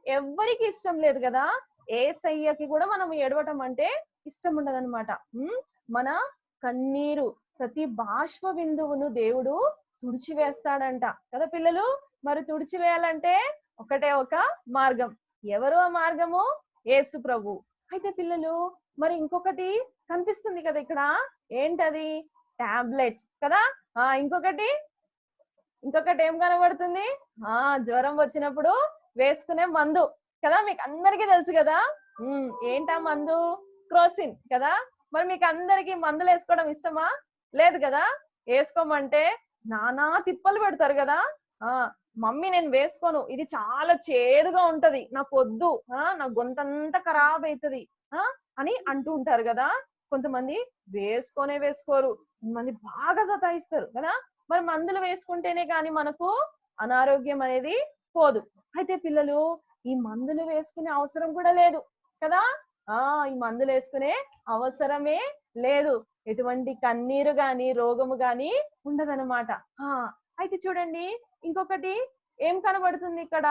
ఎవ్వరికి ఇష్టం లేదు కదా. యేసయ్యకి కూడా మనం ఏడవటం అంటే ఇష్టం ఉండదన్నమాట. మన కన్నీరు ప్రతి బాష్ప బిందువును దేవుడు తుడిచివేస్తాడంట కదా పిల్లలు. మరి తుడిచివేయాలంటే ఒకటే ఒక మార్గం. ఎవరు ఆ మార్గము? యేసు ప్రభు. అయితే పిల్లలు, మరి ఇంకొకటి కనిపిస్తుంది కదా ఇక్కడ, ఏంటది? టాబ్లెట్ కదా. ఇంకొకటి ఏం కనబడుతుంది? జ్వరం వచ్చినప్పుడు వేసుకునే మందు కదా. మీకు అందరికీ తెలుసు కదా. ఏంటా మందు? క్రోసిన్ కదా. మరి మీకు అందరికి మందులు వేసుకోవడం ఇష్టమా? లేదు కదా. వేసుకోమంటే నానా తిప్పలు పెడతారు కదా. మమ్మీ నేను వేసుకోను, ఇది చాలా చేదుగా ఉంటది, నాకు వద్దు, నా గొంతంతా ఖరాబ్ అవుతుంది అని అంటూ ఉంటారు కదా. కొంతమంది వేసుకోరు, కొంతమంది బాగా సతాయిస్తారు కదా. మరి మందులు వేసుకుంటేనే కానీ మనకు అనారోగ్యం అనేది పోదు. అయితే పిల్లలు, ఈ మందులు వేసుకునే అవసరం కూడా లేదు కదా. ఈ మందులు వేసుకునే అవసరమే లేదు. ఎటువంటి కన్నీరు గాని రోగము గాని ఉండదన్నమాట. అయితే చూడండి, ఇంకొకటి ఏం కనబడుతుంది ఇక్కడ?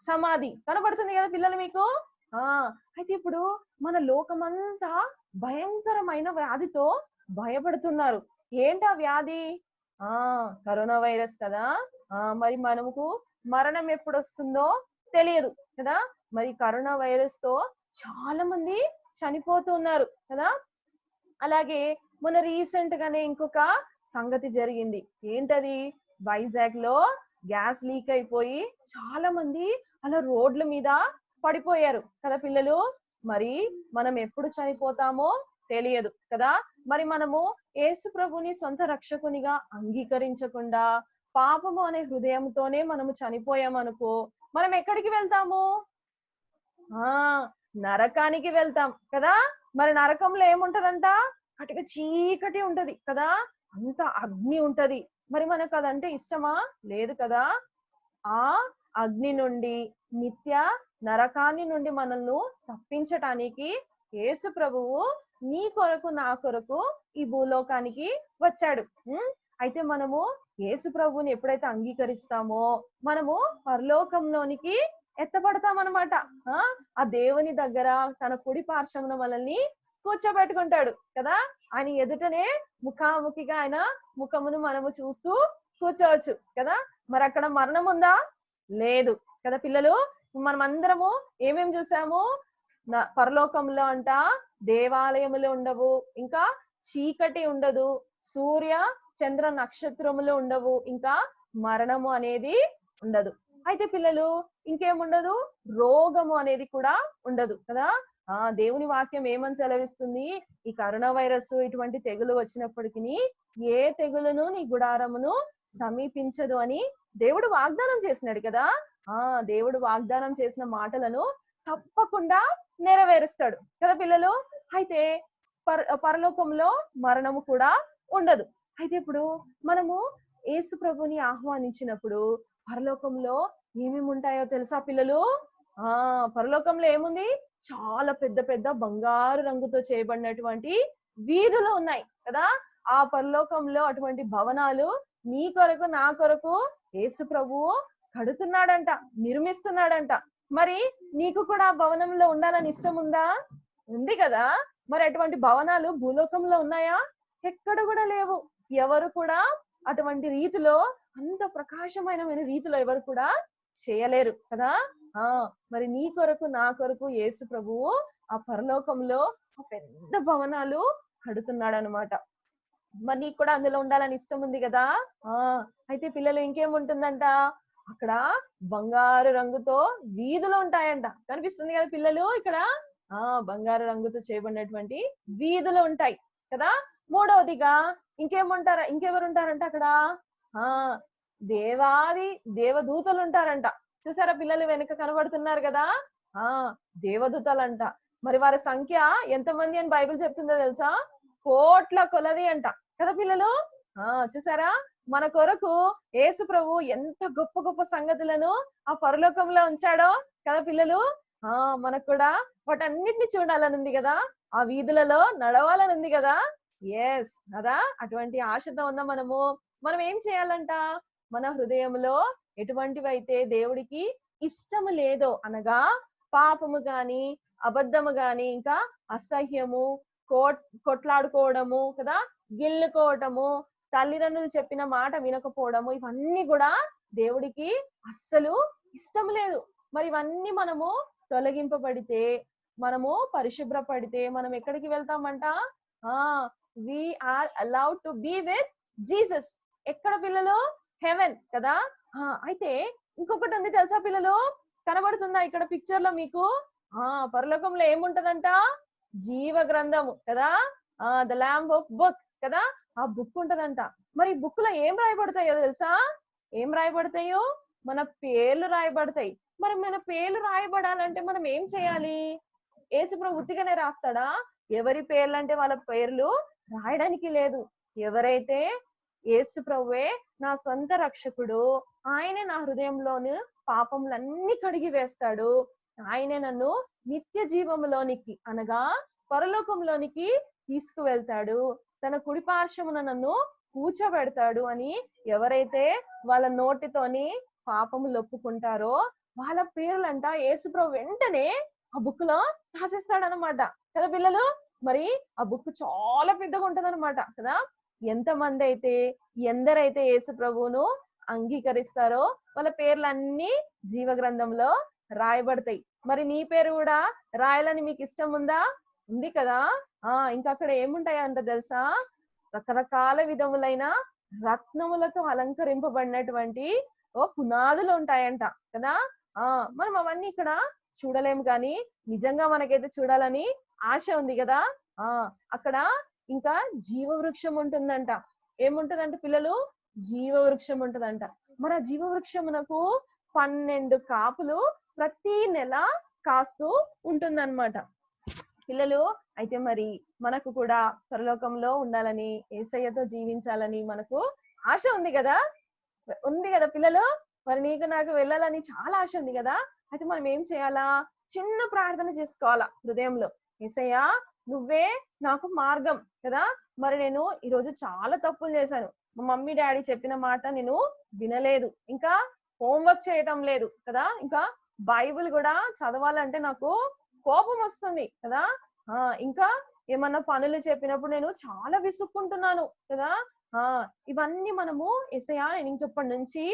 సమాధి కనబడుతుంది కదా పిల్లలు మీకు. అయితే ఇప్పుడు మన లోకమంతా భయంకరమైన వ్యాధితో భయపడుతున్నారు. ఏంటా వ్యాధి? కరోనా వైరస్ కదా. మరి మనకు మరణం ఎప్పుడు వస్తుందో తెలియదు కదా. మరి కరోనా వైరస్ తో చాలా మంది చనిపోతున్నారు కదా. అలాగే మొన్న రీసెంట్ గానే ఇంకొక సంగతి జరిగింది. ఏంటది? వైజాగ్ లో గ్యాస్ లీక్ అయిపోయి చాలా మంది అలా రోడ్ల మీద పడిపోయారు కదా పిల్లలు. మరి మనం ఎప్పుడు చనిపోతామో తెలియదు కదా. మరి మనము యేసు ప్రభుని సొంత రక్షకునిగా అంగీకరించకుండా పాపము అనే హృదయంతోనే మనము చనిపోయామనుకో, మనం ఎక్కడికి వెళ్తాము? నరకానికి వెళ్తాం కదా. మరి నరకంలో ఏముంటదంట? కటిక చీకటి ఉంటది కదా, అంత అగ్ని ఉంటది. మరి మనకు అదంటే ఇష్టమా? లేదు కదా. ఆ అగ్ని నుండి, నిత్య నరకాన్ని నుండి మనల్ని తప్పించటానికి యేసు ప్రభువు నీ కొరకు నా కొరకు ఈ భూలోకానికి వచ్చాడు. అయితే మనము యేసు ప్రభువుని ఎప్పుడైతే అంగీకరిస్తామో మనము పరలోకంలోనికి ఎత్తపడతామన్నమాట. ఆ దేవుని దగ్గర తన కుడి పార్శ్వమున మనల్ని కూర్చోబెట్టుకుంటాడు కదా. ఆయన ఎదుటనే ముఖాముఖిగా ఆయన ముఖమును మనము చూస్తూ కూర్చోవచ్చు కదా. మరి అక్కడ మరణం ఉందా? లేదు కదా పిల్లలు. మనం అందరము ఏమేం చూసాము? పరలోకంలో అంట దేవాలయములు ఉండవు, ఇంకా చీకటి ఉండదు, సూర్య చంద్ర నక్షత్రములు ఉండవు, ఇంకా మరణము అనేది ఉండదు. అయితే పిల్లలు, ఇంకేముండదు? రోగము అనేది కూడా ఉండదు కదా. దేవుని వాక్యం ఏమని సెలవిస్తుంది? ఈ కరోనా వైరస్ ఇటువంటి తెగులు వచ్చినప్పటికీ ఏ తెగులును నీ గుడారమును సమీపించదు అని దేవుడు వాగ్దానం చేసినాడు కదా. దేవుడు వాగ్దానం చేసిన మాటలను తప్పకుండా నెరవేరుస్తాడు కదా పిల్లలు. అయితే పరలోకంలో మరణము కూడా ఉండదు. అయితే ఇప్పుడు మనము యేసు ప్రభుని ఆహ్వానించినప్పుడు పరలోకంలో ఏమేమి ఉంటాయో తెలుసా పిల్లలు? పరలోకంలో ఏముంది? చాలా పెద్ద పెద్ద బంగారు రంగుతో చేయబడినటువంటి వీధులు ఉన్నాయి కదా. ఆ పరలోకంలో అటువంటి భవనాలు నీ కొరకు నా కొరకు యేసు ప్రభువు కడుతున్నాడంట, నిర్మిస్తున్నాడంట. మరి నీకు కూడా భవనంలో ఉండాలని ఇష్టం ఉందా? ఉంది కదా. మరి అటువంటి భవనాలు భూలోకంలో ఉన్నాయా? ఎక్కడ కూడా లేవు. ఎవరు కూడా అటువంటి రీతిలో, అంత ప్రకాశమైన రీతిలో ఎవరు కూడా చేయలేరు కదా. ఆ మరి నీ కొరకు నా కొరకు యేసు ప్రభువు ఆ పరలోకంలో ఆ పెద్ద భవనాలు కడుతున్నాడు అనమాట. మరి నీకు కూడా అందులో ఉండాలని ఇష్టం ఉంది కదా. ఆ అయితే పిల్లలు ఇంకేముంటుందంట, అక్కడ బంగారు రంగుతో వీధులు ఉంటాయంట. కనిపిస్తుంది కదా పిల్లలు ఇక్కడ. బంగారు రంగుతో చేయబడినటువంటి వీధులు ఉంటాయి కదా. మూడవదిగా ఇంకెవరు ఉంటారంట అక్కడ, ఆ దేవదూతలు ఉంటారంట. చూసారా పిల్లలు వెనక కనబడుతున్నారు కదా. ఆ దేవదూతలంట. మరి వారి సంఖ్య ఎంతమంది అని బైబిల్ చెప్తుందో తెలుసా, కోట్ల కొలది అంట కదా పిల్లలు. చూసారా మన కొరకు యేసు ప్రభు ఎంత గొప్ప గొప్ప సంగతులను ఆ పరలోకంలో ఉంచాడో కదా పిల్లలు. మనకు కూడా వాటన్నిటిని చూడాలని ఉంది కదా, ఆ వీధులలో నడవాలని ఉంది కదా. ఎస్ కదా, అటువంటి ఆశతో ఉన్న మనం ఏం చేయాలంట, మన హృదయంలో ఎటువంటివైతే దేవుడికి ఇష్టము లేదో అనగా పాపము గాని, అబద్ధము గాని, ఇంకా అసహ్యము, కొట్లాడుకోవడము కదా, గిల్లుకోవటము, తల్లిదండ్రులు చెప్పిన మాట వినకపోవడము, ఇవన్నీ కూడా దేవుడికి అస్సలు ఇష్టం లేదు. మరి ఇవన్నీ మనము తొలగింపబడితే, మనము పరిశుభ్రపడితే మనం ఎక్కడికి వెళ్తామంట, we are allowed to be with Jesus. ఎక్కడ పిల్లలు? హెవెన్ కదా. అయితే ఇంకొకటి ఉంది తెలుసా పిల్లలు, కనబడుతుందా ఇక్కడ పిక్చర్ లో మీకు? పరలోకంలో ఏముంటదంట, జీవ గ్రంథము కదా, ద ల్యాంబ్ ఆఫ్ బుక్ కదా, ఆ బుక్ ఉంటదంట. మరి బుక్ లో ఏం రాయబడతాయో తెలుసా? ఏం రాయబడతాయో? మన పేర్లు రాయబడతాయి. మరి మన పేర్లు రాయబడాలంటే మనం ఏం చేయాలి? యేసుప్రభు ఉత్తిగానే రాస్తాడా? ఎవరి పేర్లు అంటే వాళ్ళ పేర్లు రాయడానికి లేదు. ఎవరైతే యేసు ప్రభువే నా సొంత రక్షకుడు, ఆయనే నా హృదయంలోని పాపములన్నీ కడిగి వేస్తాడు, ఆయనే నన్ను నిత్య జీవములోనికి అనగా పరలోకంలోనికి తీసుకువెళ్తాడు, తన కుడి పార్శ్వమున నన్ను కూర్చోబెడతాడు అని ఎవరైతే వాళ్ళ నోటితోని పాపములు ఒప్పుకుంటారో వాళ్ళ పేర్లంట యేసు ప్రభు వెంటనే ఆ బుక్ లో రాసిస్తాడనమాట కదా పిల్లలు. మరి ఆ బుక్ చాలా పెద్దగా ఉంటదన్నమాట కదా. ఎందరైతే యేసు ప్రభువును అంగీకరిస్తారో వాళ్ళ పేర్లన్నీ జీవ గ్రంథంలో రాయబడతాయి. మరి నీ పేరు కూడా రాయాలని మీకు ఇష్టం ఉందా? ఉంది కదా. ఇంకా అక్కడ ఏముంటాయంట తెలుసా, రకరకాల విధములైన రత్నములతో అలంకరింపబడినటువంటి పునాదులు ఉంటాయంట కదా. మనం అవన్నీ ఇక్కడ చూడలేము, కానీ నిజంగా మనకైతే చూడాలని ఆశ ఉంది కదా. అక్కడ ఇంకా జీవ వృక్షం ఉంటుందంట. ఏముంటదంట పిల్లలు? జీవ వృక్షం ఉంటదంట. మరి ఆ జీవ వృక్షమునకు 12 కాపులు ప్రతి నెల కాస్తూ ఉంటుందన్నమాట పిల్లలు. అయితే మరి మనకు కూడా పరలోకంలో ఉండాలని, యేసయ్యతో జీవించాలని మనకు ఆశ ఉంది కదా పిల్లలు. మరి నీకు నాకు వెళ్ళాలని చాలా ఆశ ఉంది కదా. అయితే మనం ఏం చేయాలా? చిన్న ప్రార్థన చేసుకోవాలా హృదయంలో. యేసయ్యా నువ్వే నాకు మార్గం కదా. మరి నేను ఈరోజు చాలా తప్పులు చేశాను, మా మమ్మీ డాడీ చెప్పిన మాట నేను వినలేదు, ఇంకా హోంవర్క్ చేయటం లేదు కదా, ఇంకా బైబిల్ కూడా చదవాలంటే నాకు కోపం వస్తుంది కదా, ఇంకా ఏమన్నా పనులు చెప్పినప్పుడు నేను చాలా విసుక్కుంటున్నాను కదా. ఇవన్నీ మనము యేసయ్యా నేను ఇంకెప్పటి నుంచి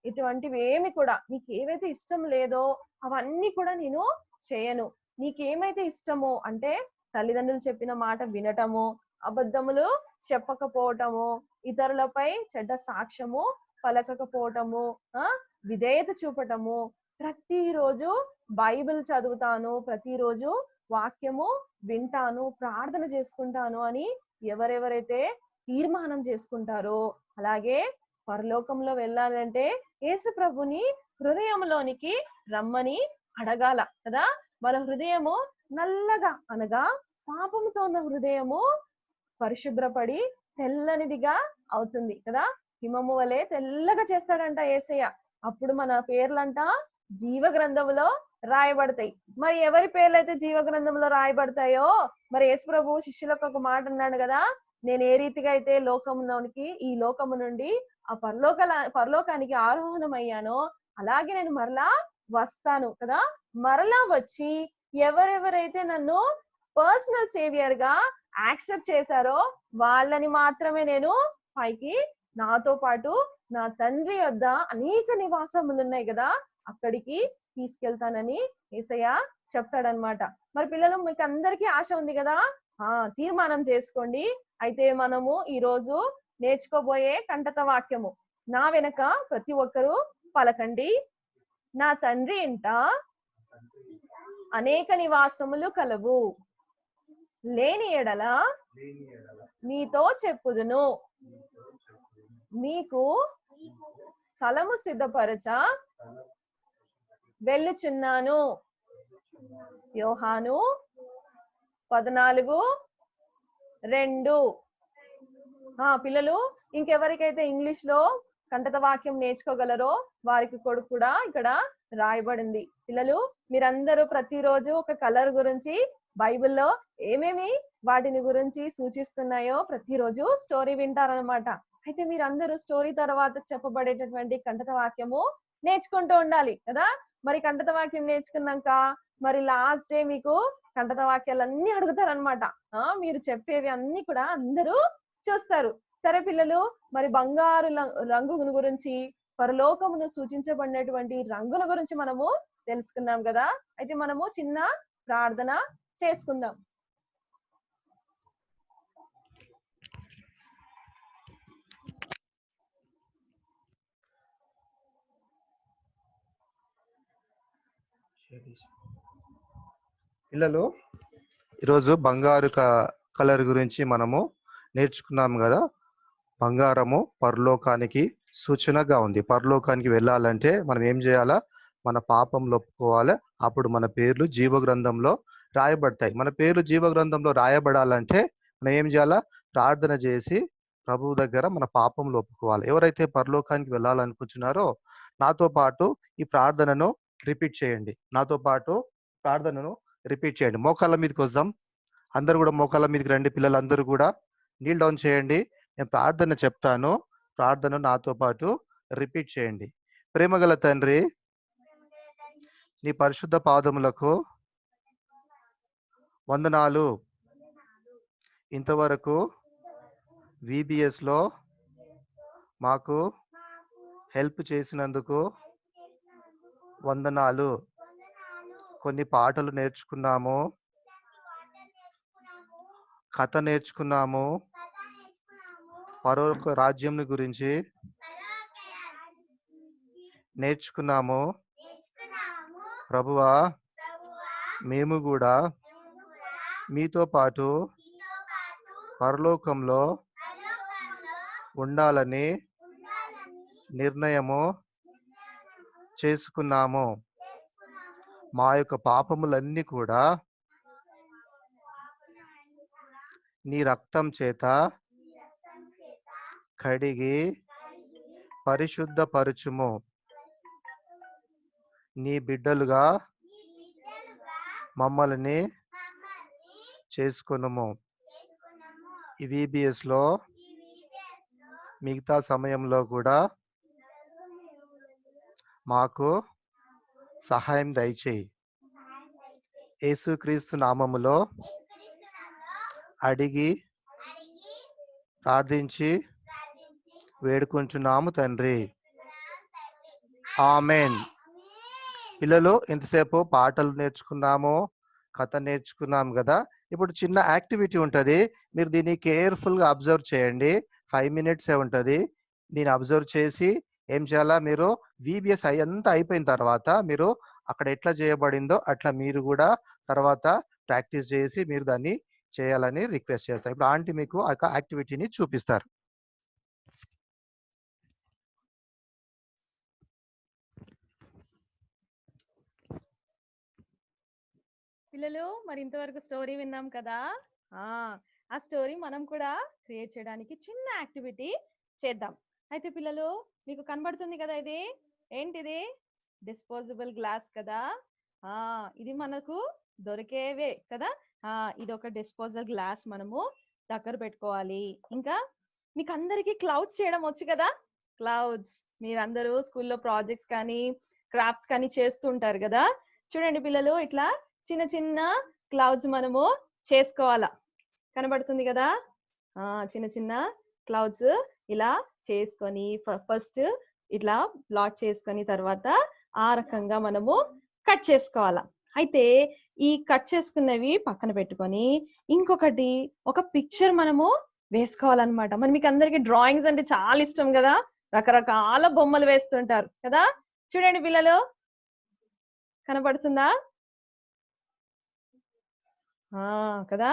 ఇటువంటివి ఏమి కూడా, నీకు ఏవైతే ఇష్టం లేదో అవన్నీ కూడా నేను చేయను. నీకేమైతే ఇష్టమో అంటే తల్లిదండ్రులు చెప్పిన మాట వినటము, అబద్ధములు చెప్పకపోవటము, ఇతరులపై చెడ్డ సాక్ష్యము పలకకపోవటము, విధేయత చూపటము, ప్రతిరోజు బైబిల్ చదువుతాను, ప్రతిరోజు వాక్యము వింటాను, ప్రార్థన చేసుకుంటాను అని ఎవరెవరైతే తీర్మానం చేసుకుంటారో, అలాగే పరలోకంలో వెళ్ళాలంటే యేసు ప్రభుని హృదయంలోనికి రమ్మని అడగాల కదా. మన హృదయము నల్లగా అనగా పాపముతో ఉన్న హృదయము పరిశుభ్రపడి తెల్లనిదిగా అవుతుంది కదా. హిమము వలె తెల్లగా చేస్తాడంట యేసయ్య. అప్పుడు మన పేర్లంట జీవ గ్రంథంలో రాయబడతాయి. మరి ఎవరి పేర్లు అయితే జీవ గ్రంథంలో రాయబడతాయో, మరి యేసు ప్రభు శిష్యులకు ఒక మాట అన్నాడు కదా, నేను ఏ రీతిగా అయితే ఈ లోకము నుండి ఆ పరలోకానికి ఆరోహణం అయ్యానో అలాగే నేను మరలా వస్తాను కదా. మరలా వచ్చి ఎవరెవరైతే నన్ను పర్సనల్ సేవియర్ గా యాక్సెప్ట్ చేశారో వాళ్ళని మాత్రమే నేను పైకి నాతో పాటు నా తండ్రి వద్ద అనేక నివాసములు ఉన్నాయి కదా, అక్కడికి తీసుకెళ్తానని యేసయ్య చెప్తాడనమాట. మరి పిల్లలు మీకు అందరికీ ఆశ ఉంది కదా, తీర్మానం చేసుకోండి. అయితే మనము ఈ రోజు నేర్చుకోబోయే కంటత వాక్యము, నా వెనక ప్రతి ఒక్కరూ పలకండి. నా తండ్రి ఇంట అనేక నివాసములు కలవు, లేని ఎడల మీతో చెప్పుదును, మీకు స్థలము సిద్ధపరచ వెళ్ళుచున్నాను. యోహాను 14:2. పిల్లలు ఇంకెవరికైతే ఇంగ్లీష్ లో కంటత వాక్యం నేర్చుకోగలరో వారికి కూడా ఇక్కడ రాయబడింది. పిల్లలు మీరందరూ ప్రతిరోజు ఒక కలర్ గురించి, బైబిల్లో ఏమేమి వాటిని గురించి సూచిస్తున్నాయో ప్రతిరోజు స్టోరీ వింటారనమాట. అయితే మీరందరూ స్టోరీ తర్వాత చెప్పబడేటటువంటి కంటత వాక్యము నేర్చుకుంటూ ఉండాలి కదా. మరి కంటత వాక్యం నేర్చుకున్నాక మరి లాస్ట్ డే మీకు కంటత వాక్యాలన్నీ అడుగుతారనమాట. మీరు చెప్పేవి అన్ని కూడా అందరూ చూస్తారు. సరే పిల్లలు, మరి బంగారు రంగును గురించి, పరలోకమును సూచించబడినటువంటి రంగుల గురించి మనము తెలుసుకున్నాం కదా. అయితే మనము చిన్న ప్రార్థన చేసుకుందాం. పిల్లలు ఈరోజు బంగారు కలర్ గురించి మనము నేర్చుకున్నాం కదా. బంగారము పరలోకానికి సూచనగా ఉంది. పరలోకానికి వెళ్ళాలంటే మనం ఏం చేయాలా? మన పాపంలో ఒప్పుకోవాలి. అప్పుడు మన పేర్లు జీవ గ్రంథంలో రాయబడతాయి. మన పేర్లు జీవ గ్రంథంలో రాయబడాలంటే మనం ఏం చేయాలా? ప్రార్థన చేసి ప్రభువు దగ్గర మన పాపంలో ఒప్పుకోవాలి. ఎవరైతే పరలోకానికి వెళ్ళాలనుకుంటున్నారో నాతో పాటు ఈ ప్రార్థనను రిపీట్ చేయండి. నాతో పాటు ప్రార్థనను రిపీట్ చేయండి. మోకాళ్ళ మీదకి వద్దాం. అందరూ కూడా మోకాళ్ళ మీదకి రండి. పిల్లలందరూ కూడా నీల్ డౌన్ చేయండి. నేను ప్రార్థన చెప్తాను, ప్రార్థన నాతో పాటు రిపీట్ చేయండి. ప్రేమగల తండ్రి, నీ పరిశుద్ధ పాదములకు వందనాలు. ఇంతవరకు VBS లో మాకు హెల్ప్ చేసినందుకు వందనాలు. కొన్ని పాటలు నేర్చుకున్నాము, కథ నేర్చుకున్నాము, పరలోక రాజ్యం గురించి నేర్చుకున్నాము. ప్రభువా, మేము కూడా మీతో పాటు పరలోకంలో ఉండాలని నిర్ణయము చేసుకున్నాము. మా యొక్క పాపములన్నీ కూడా నీ రక్తం చేత కడిగి పరిశుద్ధపరచుము. నీ బిడ్డలుగా మమ్మల్ని చేసుకొనుము. ఈ VBS లో మిగతా సమయంలో కూడా మాకు సహాయం దయచేయి. యేసుక్రీస్తు నామములో అడిగి ప్రార్థించి వేడుకుంటున్నాము తండ్రి. ఆమెన్. పిల్లలు ఇంతసేపు పాటలు నేర్చుకున్నాము, కథ నేర్చుకున్నాము కదా. ఇప్పుడు చిన్న యాక్టివిటీ ఉంటుంది. మీరు దీన్ని కేర్ఫుల్గా అబ్జర్వ్ చేయండి. 5 minutes ఉంటుంది. దీన్ని అబ్జర్వ్ చేసి ఏం చేయాలా? మీరు VBS అంతా అయిపోయిన తర్వాత మీరు అక్కడ ఎట్లా చేయబడిందో అట్లా మీరు కూడా తర్వాత ప్రాక్టీస్ చేసి మీరు దాన్ని చేయాలని రిక్వెస్ట్ చేస్తారు. ఇప్పుడు ఆంటీ మీకు ఆ యాక్టివిటీని చూపిస్తారు. పిల్లలు మరి ఇంతవరకు స్టోరీ విన్నాం కదా. ఆ స్టోరీ మనం కూడా క్రియేట్ చేయడానికి చిన్న యాక్టివిటీ చేద్దాం. అయితే పిల్లలు మీకు కనబడుతుంది కదా, ఇది ఏంటిది? డిస్పోజబుల్ గ్లాస్ కదా. ఇది మనకు దొరికేవే కదా. ఇది ఒక డిస్పోజబుల్ గ్లాస్ మనము దగ్గర పెట్టుకోవాలి. ఇంకా మీకు అందరికి క్లౌడ్స్ చేయడం వచ్చు కదా. క్లౌడ్స్ మీరందరూ స్కూల్లో ప్రాజెక్ట్స్ కానీ క్రాఫ్ట్స్ కానీ చేస్తుంటారు కదా. చూడండి పిల్లలు, ఇట్లా చిన్న చిన్న క్లౌడ్స్ మనము చేసుకోవాలా. కనబడుతుంది కదా. చిన్న చిన్న క్లౌడ్స్ ఇలా చేసుకొని ఫస్ట్ ఇట్లా ప్లాట్ చేసుకొని తర్వాత ఆ రకంగా మనము కట్ చేసుకోవాలా. అయితే ఈ కట్ చేసుకున్నవి పక్కన పెట్టుకొని ఇంకొకటి ఒక పిక్చర్ మనము వేసుకోవాలన్నమాట. మరి మీకు అందరికి డ్రాయింగ్స్ అంటే చాలా ఇష్టం కదా, రకరకాల బొమ్మలు వేస్తుంటారు కదా. చూడండి పిల్లలు, కనబడుతుందా? కదా.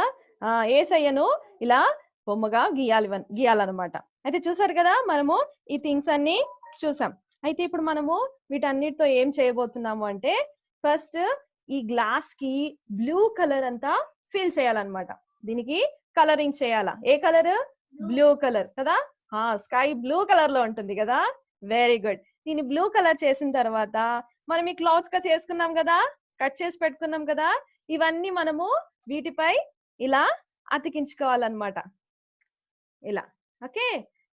ఏసయ్యను ఇలా బొమ్మగా గీయాలన్నమాట. అయితే చూసారు కదా, మనము ఈ థింగ్స్ అన్ని చూసాం. అయితే ఇప్పుడు మనము వీటన్నిటితో ఏం చేయబోతున్నాము అంటే, ఫస్ట్ ఈ గ్లాస్ కి బ్లూ కలర్ అంతా ఫిల్ చేయాలన్నమాట. దీనికి కలరింగ్ చేయాలా. ఏ కలర్? బ్లూ కలర్ కదా. స్కై బ్లూ కలర్ లో ఉంటుంది కదా. Very good. దీన్ని బ్లూ కలర్ చేసిన తర్వాత మనం ఈ క్లాత్స్ గా చేసుకున్నాం కదా, కట్ చేసి పెట్టుకున్నాం కదా, ఇవన్నీ మనము వీటిపై ఇలా అతికించుకోవాలన్నమాట. ఇలా ఓకే,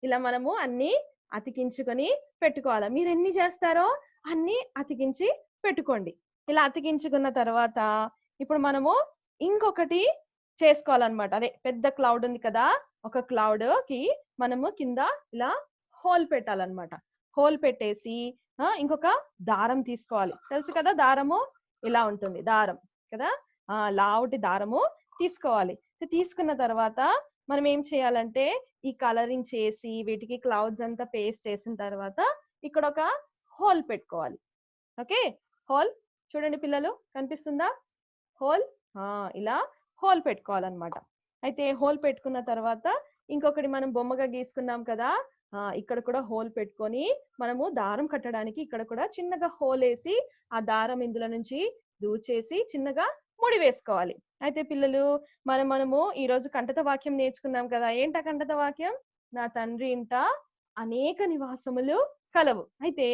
ఇలా మనము అన్ని అతికించుకొని పెట్టుకోవాలి. మీరు ఎన్ని చేస్తారో అన్ని అతికించి పెట్టుకోండి. ఇలా అతికించుకున్న తర్వాత ఇప్పుడు మనము ఇంకొకటి చేసుకోవాలన్నమాట. అదే పెద్ద క్లౌడ్ ఉంది కదా, ఒక క్లౌడ్ కి మనము కింద ఇలా హోల్ పెట్టాలన్నమాట. హోల్ పెట్టేసి ఇంకొక దారం తీసుకోవాలి. తెలుసు కదా, దారము ఇలా ఉంటుంది దారం కదా. లావుటి దారము తీసుకోవాలి. తీసుకున్న తర్వాత మనం ఏం చేయాలంటే, ఈ కలరింగ్ చేసి వీటికి క్లౌడ్స్ అంతా పేస్ట్ చేసిన తర్వాత ఇక్కడ ఒక హోల్ పెట్టుకోవాలి. ఓకే, హోల్ చూడండి పిల్లలు, కనిపిస్తుందా హోల్? ఇలా హోల్ పెట్టుకోవాలన్నమాట. అయితే హోల్ పెట్టుకున్న తర్వాత ఇంకొకటి మనం బొమ్మగా గీసుకున్నాం కదా, ఇక్కడ కూడా హోల్ పెట్టుకొని మనము దారం కట్టడానికి ఇక్కడ కూడా చిన్నగా హోల్ వేసి ఆ దారం ఇందులో నుంచి దూచేసి చిన్నగా ముడి వేసుకోవాలి. అయితే పిల్లలు, మనము ఈ రోజు కంటత వాక్యం నేర్చుకున్నాం కదా. ఏంటా కంటత వాక్యం? నా తండ్రి ఇంట అనేక నివాసములు కలవు. అయితే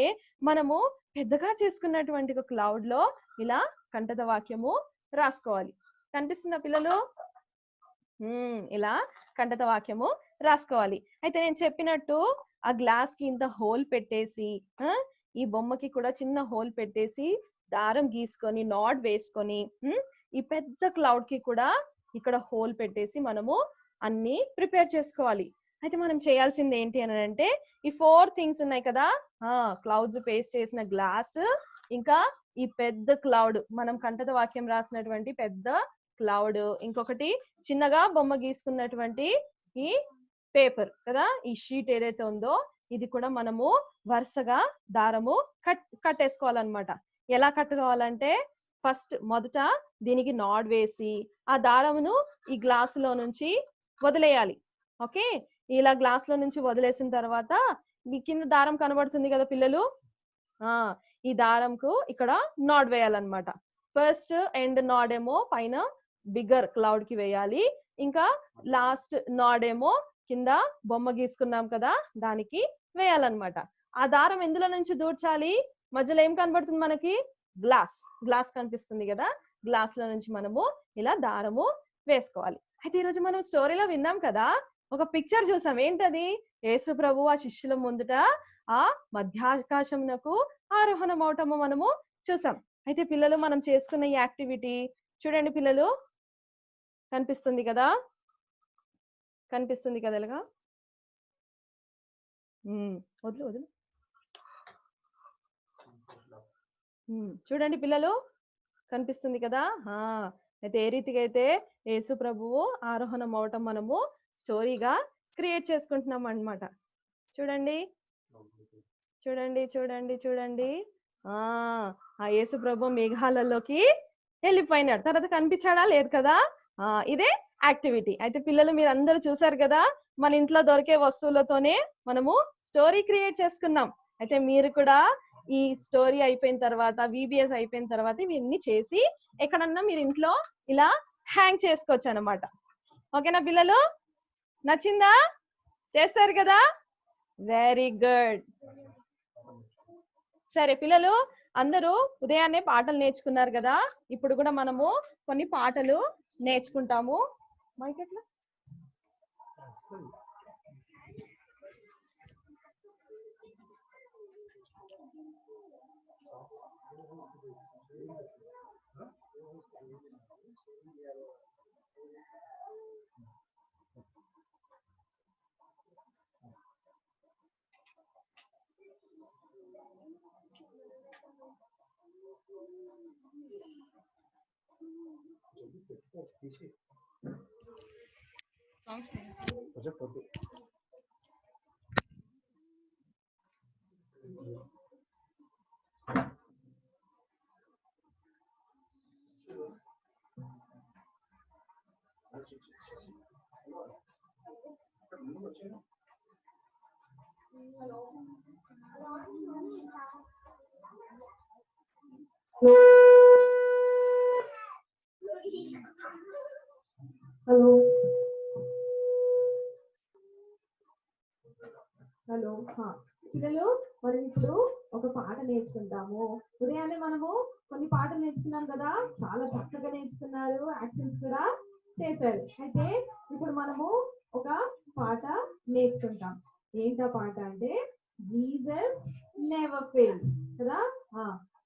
మనము పెద్దగా చేసుకున్నటువంటి ఒక క్లౌడ్ లో ఇలా కంటత వాక్యము రాసుకోవాలి. కనిపిస్తుందా పిల్లలు? ఇలా కంటత వాక్యము రాసుకోవాలి. అయితే నేను చెప్పినట్టు ఆ గ్లాస్ కి ఇంత హోల్ పెట్టేసి ఈ బొమ్మకి కూడా చిన్న హోల్ పెట్టేసి దారం గీసుకొని నాట్ వేసుకొని ఈ పెద్ద క్లౌడ్ కి కూడా ఇక్కడ హోల్ పెట్టేసి మనము అన్ని ప్రిపేర్ చేసుకోవాలి. అయితే మనం చేయాల్సింది ఏంటి అని అంటే, ఈ 4 థింగ్స్ ఉన్నాయి కదా, క్లౌడ్స్ పేస్ట్ చేసిన గ్లాస్, ఇంకా ఈ పెద్ద క్లౌడ్, మనం కంటత వాక్యం రాసినటువంటి పెద్ద క్లౌడ్, ఇంకొకటి చిన్నగా బొమ్మ గీసుకున్నటువంటి ఈ పేపర్ కదా, ఈ షీట్ ఏదైతే ఉందో ఇది కూడా మనము వరుసగా దారము కట్టేసుకోవాలన్నమాట. ఎలా కట్టుకోవాలంటే, ఫస్ట్ మొదట దీనికి నాడ్ వేసి ఆ దారమును ఈ గ్లాసులో నుంచి వదిలేయాలి. ఓకే, ఇలా గ్లాస్ లో నుంచి వదిలేసిన తర్వాత మీ కింద దారం కనబడుతుంది కదా పిల్లలు, ఈ దారంకు ఇక్కడ నాడ్ వేయాలన్నమాట. ఫస్ట్ ఎండ్ నాడ్ ఏమో పైన బిగ్గర్ క్లౌడ్ కి వేయాలి, ఇంకా లాస్ట్ నాడ్ ఏమో కింద బొమ్మ గీసుకున్నాం కదా దానికి వేయాలన్నమాట. ఆ దారం ఎందులో నుంచి దూర్చాలి? మధ్యలో ఏం కనబడుతుంది మనకి? గ్లాస్ కనిపిస్తుంది కదా, గ్లాస్ లో నుంచి మనము ఇలా దారము వేసుకోవాలి. అయితే ఈరోజు మనం స్టోరీలో విన్నాం కదా, ఒక పిక్చర్ చూసాం. ఏంటది? యేసు ప్రభు ఆ శిష్యుల ముందుట ఆ మధ్యాకాశమునకు ఆరోహణం అవటము మనము చూసాం. అయితే పిల్లలు, మనం చేసుకున్న ఈ యాక్టివిటీ చూడండి పిల్లలు, కనిపిస్తుంది కదా, కనిపిస్తుంది కదా ఇలాగా. వదులు వదులు. చూడండి పిల్లలు, కనిపిస్తుంది కదా. అయితే ఏ రీతిగా అయితే యేసు ప్రభువు ఆరోహణం అవటం మనము స్టోరీగా క్రియేట్ చేసుకుంటున్నాం అన్నమాట. చూడండి చూడండి చూడండి చూడండి. ఆ యేసు ప్రభు మేఘాలలోకి వెళ్ళిపోయినాడు. తర్వాత కనిపించాడా? లేదు కదా. ఇదే యాక్టివిటీ. అయితే పిల్లలు, మీరు అందరూ చూసారు కదా, మన ఇంట్లో దొరికే వస్తువులతోనే మనము స్టోరీ క్రియేట్ చేసుకున్నాం. అయితే మీరు కూడా ఈ స్టోరీ అయిపోయిన తర్వాత, VBS అయిపోయిన తర్వాత ఇవన్నీ చేసి ఎక్కడన్నా మీరు ఇంట్లో ఇలా హ్యాంగ్ చేసుకోవచ్చు అన్నమాట. ఓకేనా పిల్లలు? నచ్చిందా? చేస్తారు కదా. Very good. సరే పిల్లలు, అందరూ ఉదయాన్నే పాటలు నేర్చుకున్నారు కదా, ఇప్పుడు కూడా మనము కొన్ని పాటలు నేర్చుకుంటాము. మైక్ ఎట్లా? హలో హలో పిల్లలు మనం ఇప్పుడు ఒక పాట నేర్చుకుంటాము. ఉదయాన్నే మనము కొన్ని పాటలు నేర్చుకున్నాం కదా, చాలా చక్కగా నేర్చుకున్నారు, యాక్షన్స్ కూడా చేశారు. అయితే ఇప్పుడు మనము ఒక పాట నేర్చుకుంటాం. ఏంటా పాట అంటే జీసస్ నెవర్ ఫెయిల్స్ కదా.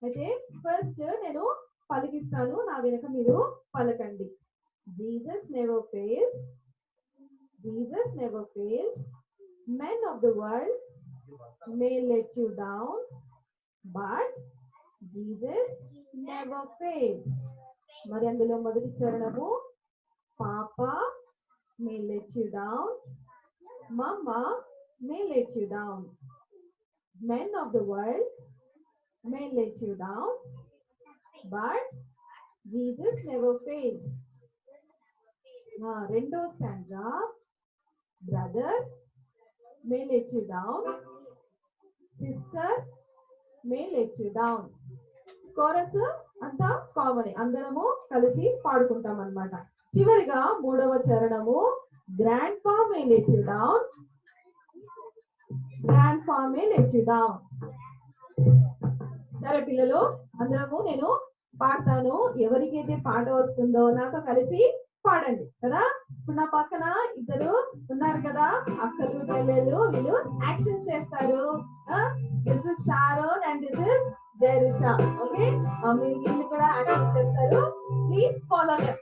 అయితే ఫస్ట్ నేను పలికిస్తాను, నా వెనుక మీరు పలకండి. Jesus never fails, Jesus never fails, men of the world may let you down, but Jesus never fails. మరి అందులో మొదటి చరణము పాపా may let you down, mama may let you down, men of the world may let you down, but Jesus never fails. రెండో stanza brother may let you down, sister may let you down. Chorus అంతా common, అందరము కలిసి పాడుకుంటాం అన్నమాట. చివరిగా మూడవ చరణము grand ఫా మే let you down, grand ఫా మే let you down. సరే పిల్లలు, అందరము నేను పాడతాను, ఎవరికైతే పాట వస్తుందో నాతో కలిసి పాడండి కదా. ఇప్పుడు నా పక్కన ఇద్దరు ఉన్నారు కదా, అక్కలు చెల్లెలు, వీళ్ళు యాక్షన్ చేస్తారు. This is Sharon and this is Jerusha. Okay, మీరు వీళ్ళు కూడా యాక్షన్ చేస్తారు. Please follow them.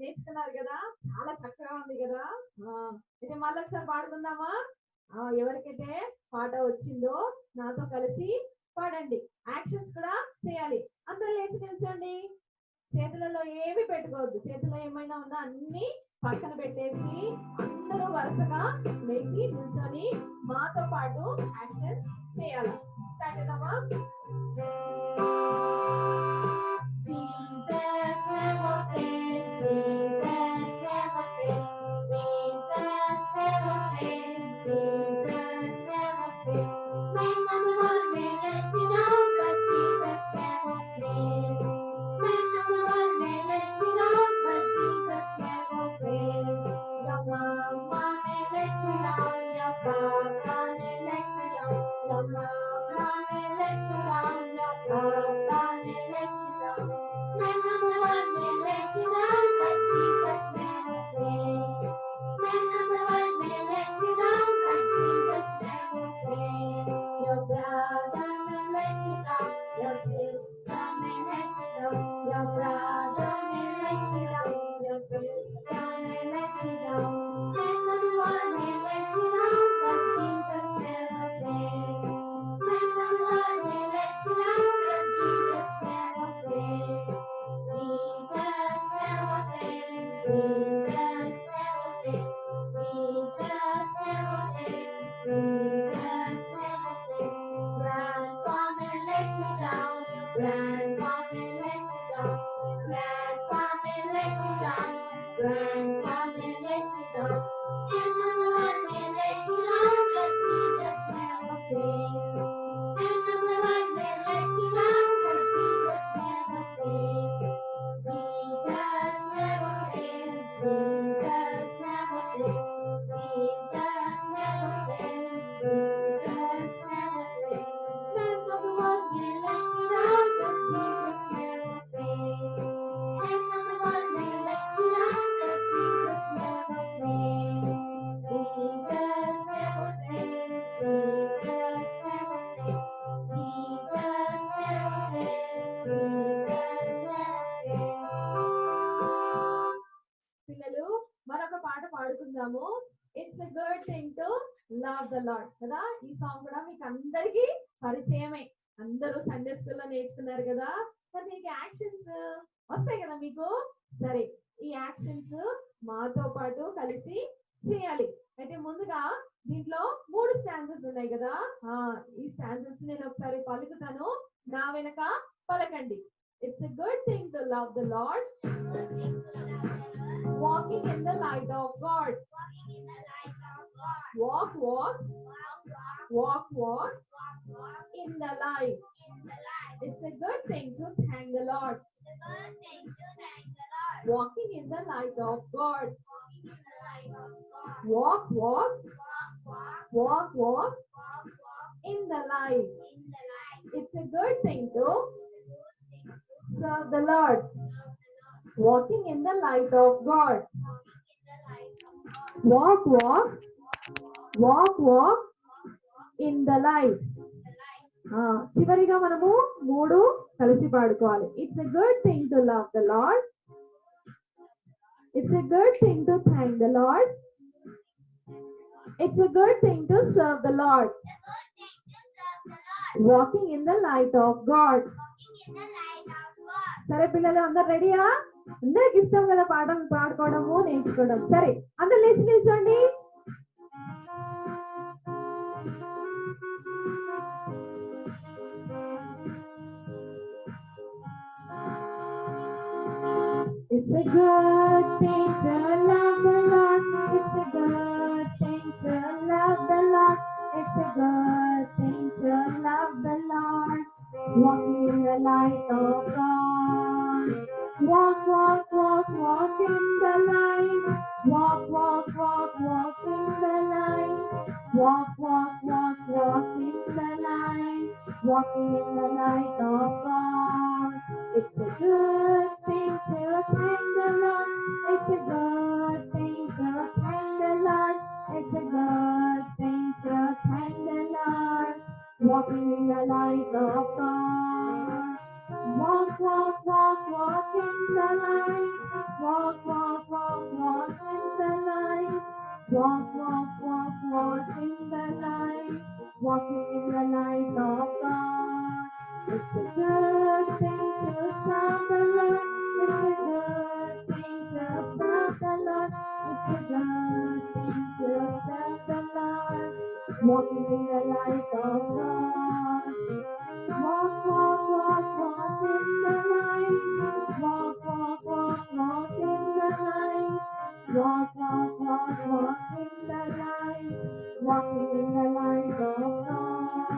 నేర్చుకున్నారు కదా, చాలా చక్కగా ఉంది కదా. అయితే మళ్ళీ ఒకసారి పాడుకుందామా? ఎవరికైతే పాట వచ్చిందో నాతో కలిసి పాడండి. యాక్షన్స్ కూడా చేయాలి. అందరూ లేచి నిల్చోండి. చేతులలో ఏమి పెట్టుకోవద్దు, చేతిలో ఏమైనా ఉన్నా అన్ని పక్కన పెట్టేసి అందరూ వరుసగా లేచి నిల్చొని మాతో పాటు యాక్షన్స్ చేయాలి. స్టార్ట్ చేద్దామా? Jesus పాడుకుందాము. It's a good thing to love the lord కదా. ఈ సాంగ్ కూడా మీకు అందరికి పరిచయమే, అందరూ సండే స్కూల్లో నేర్చుకున్నారు కదా. మరి దీనికి యాక్షన్స్ వస్తాయి కదా మీకు. సరే, ఈ యాక్షన్స్ మాతో పాటు కలిసి చేయాలి. అయితే ముందుగా దీంట్లో 3 స్టాంజెస్ ఉన్నాయి కదా. ఈ స్టాంజెస్ నేను ఒకసారి పలుకుతాను, నా వెనక పలకండి. It's a good thing to love the lord, walking in the light of God. Walk, walk, walk, walk in the light. It's a good thing to thank the Lord. Walking in the light of God. Walk, walk, walk, walk in the light. It's a good thing to serve the Lord. Walking in the light of God. Walk, walk, walk, walk in the light. చివరిగా మనము 3 కలిసి పాడుకోవాలి. It's a good thing to love the Lord. It's a good thing to thank the Lord. It's a good thing to serve the Lord. Walking in the light of God. సరే పిల్లలు, అందరు రెడీయా? అందరికి ఇష్టం కదా పాటలు పాడుకోవడము, నేర్చుకోవడం. సరే, అందరు లేచి నిల్చోండి. It's a good thing to love the Lord. It's a good thing to love the Lord. It's a good thing to love the Lord. Walking in the light of God. Walk, walk, walk, walk in the light. Walk, walk, walk, walk in the light. Walk, walk, walk, walk in the light. Walking in the light of God. It's a good thing to thank the Lord. It's a good thing to thank the Lord. It's a good thing to thank the Lord. Walking in the light of God. Walk, walk, walk, walk in the light. Walk, walk, walk, walk in the light. Walk, walk, walk, walk in the light. Walking in the light of God. It's a good thing to serve the Lord. It's a good thing to serve the Lord. It's a good thing to serve the Lord. Walking in the light of God. Walk, walk, walk, walk in the light. Walk, walk, walk, walk in the light. Walk, walk, walk, walk in the light. Walking in the light of God.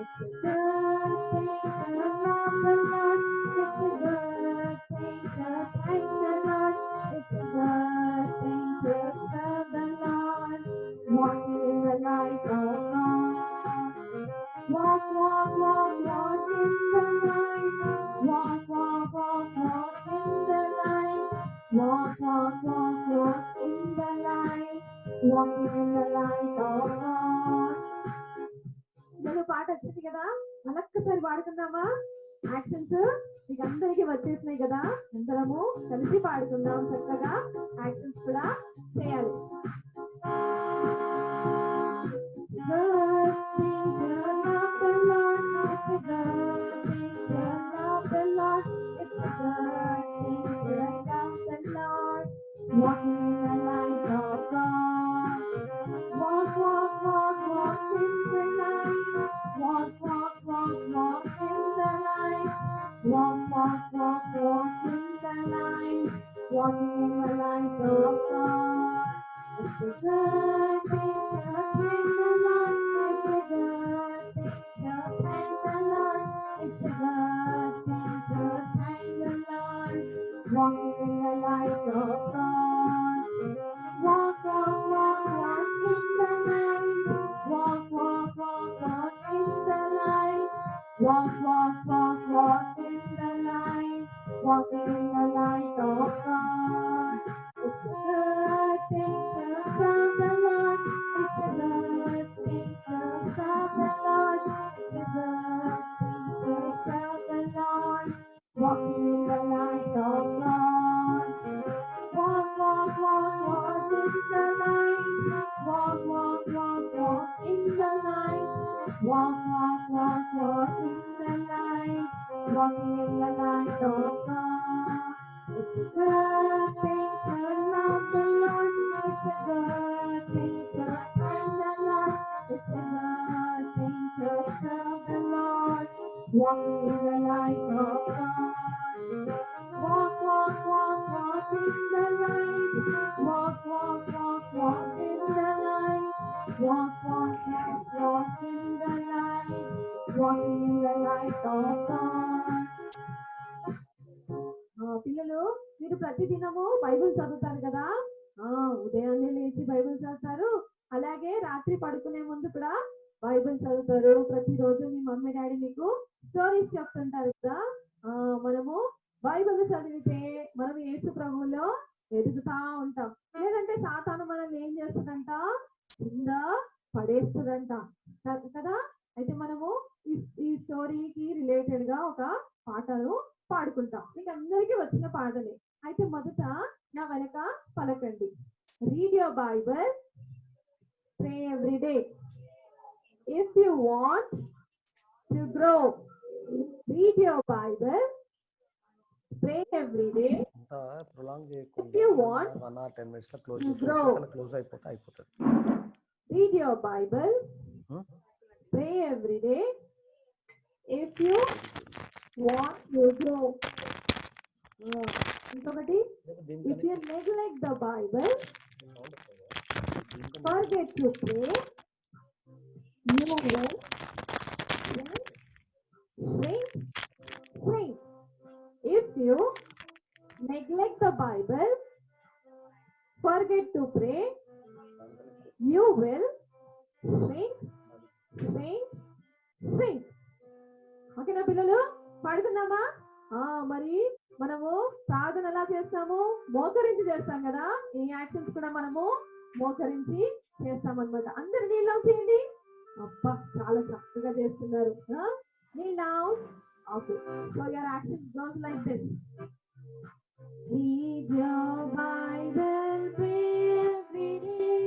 It's a good thing to love the Lord. It's a good thing to thank the Lord. It's a good thing to serve the Lord. Walking in the light of God. Walk, walk, walk, walk in the light. Walk, walk, walk, walk in the light. Walk, walk, walk, walk in the light. Walking in the light of God. నేను పాట వచ్చింది కదా, మరొక్కసారి పాడుకుందామా? Actions మీకు అందరికీ వచ్చేసినాయి కదా, అందరము కలిసి పాడుకుందాం. చక్కగా యాక్షన్స్ కూడా చేయాలి. Good thing to love the Lord. It's a good thing to love the Lord. It's a good thing to love the Lord. Walking in the light of God. Walk, walk, walk, walk in the light. Walk, walk, walk, walk in the light. Walk, walk, walk, walk in the light. Walking in the light of God. It's a good thing to thank the Lord. It's a good thing to thank the Lord. It's a good thing to thank the Lord. Walking in the light of God. Walk, walk, walk, walk in the light. Walk, walk, walk, walk in the light. Walk, walk, walk, walk in the light. Walking in the light of God. It's a good thing to serve the Lord. It's a good thing to serve the Lord. It's a good thing to serve the Lord. Walking in the light of God. Walk, walk, walk, walk in the light. Walk, walk, walk, walk in the light. Walk, walk, walk, walk in the light. Walking in the light of God. It's a good thing to love the Lord. It's a good thing to find the Lord. It's a good thing to serve the Lord. Walking in the light of God. Walk, walk, walk, walk in the light. Walk, walk, walk, walk in the light. Walk, walk, walk, walk in the light. Walking in the light of God. పిల్లలు మీరు ప్రతిదినము Bible చదువుతారు కదా. ఉదయాన్నే లేచి Bible చదువుతారు, అలాగే రాత్రి పడుకునే ముందు కూడా బైబిల్ చదువుతారు. ప్రతిరోజు మీ మమ్మీ డాడీ మీకు స్టోరీస్ చెప్తుంటారు కదా. మనము బైబిల్ చదివితే మనం యేసు ప్రభువులో ఎదుగుతా ఉంటాం. లేదంటే సాతాను మనల్ని ఏం చేస్తుందంట, కింద పడేస్తుందంట కదా. అయితే మనము ఈ స్టోరీకి రిలేటెడ్ గా ఒక పాటను పాడుకుంటాం. మీకు అందరికీ వచ్చిన పాటలే. అయితే మొదట నా వెనక పలకండి. Read your Bible, pray every day. If you want to grow, read your Bible, pray every day. Prolong If చేయకుండా you want 1 or 10 minutes లో క్లోజ్ to చేసి grow, క్లోజ్ అయిపోతుంది. read your Bible, Hmm? pray every day. If you want to grow. ఇంకొకటి, if you neglect the Bible, forget to pray, you will shrink. If you neglect the Bible, forget to pray, you will shrink. ఓకేనా పిల్లలు, పాడుకుందామా? మరి మనము ప్రార్థన ఎలా చేస్తాము? మోకరించి చేస్తాం కదా. ఈ యాక్షన్స్ కూడా మనము మోకరించి చేస్తాం అన్నమాట. అందరు నీళ్ళు చేయండి. అబ్బా, చాలా చక్కగా చేస్తున్నారు. Kneel down. Okay, so your actions goes like this. Read your Bible, pray every day.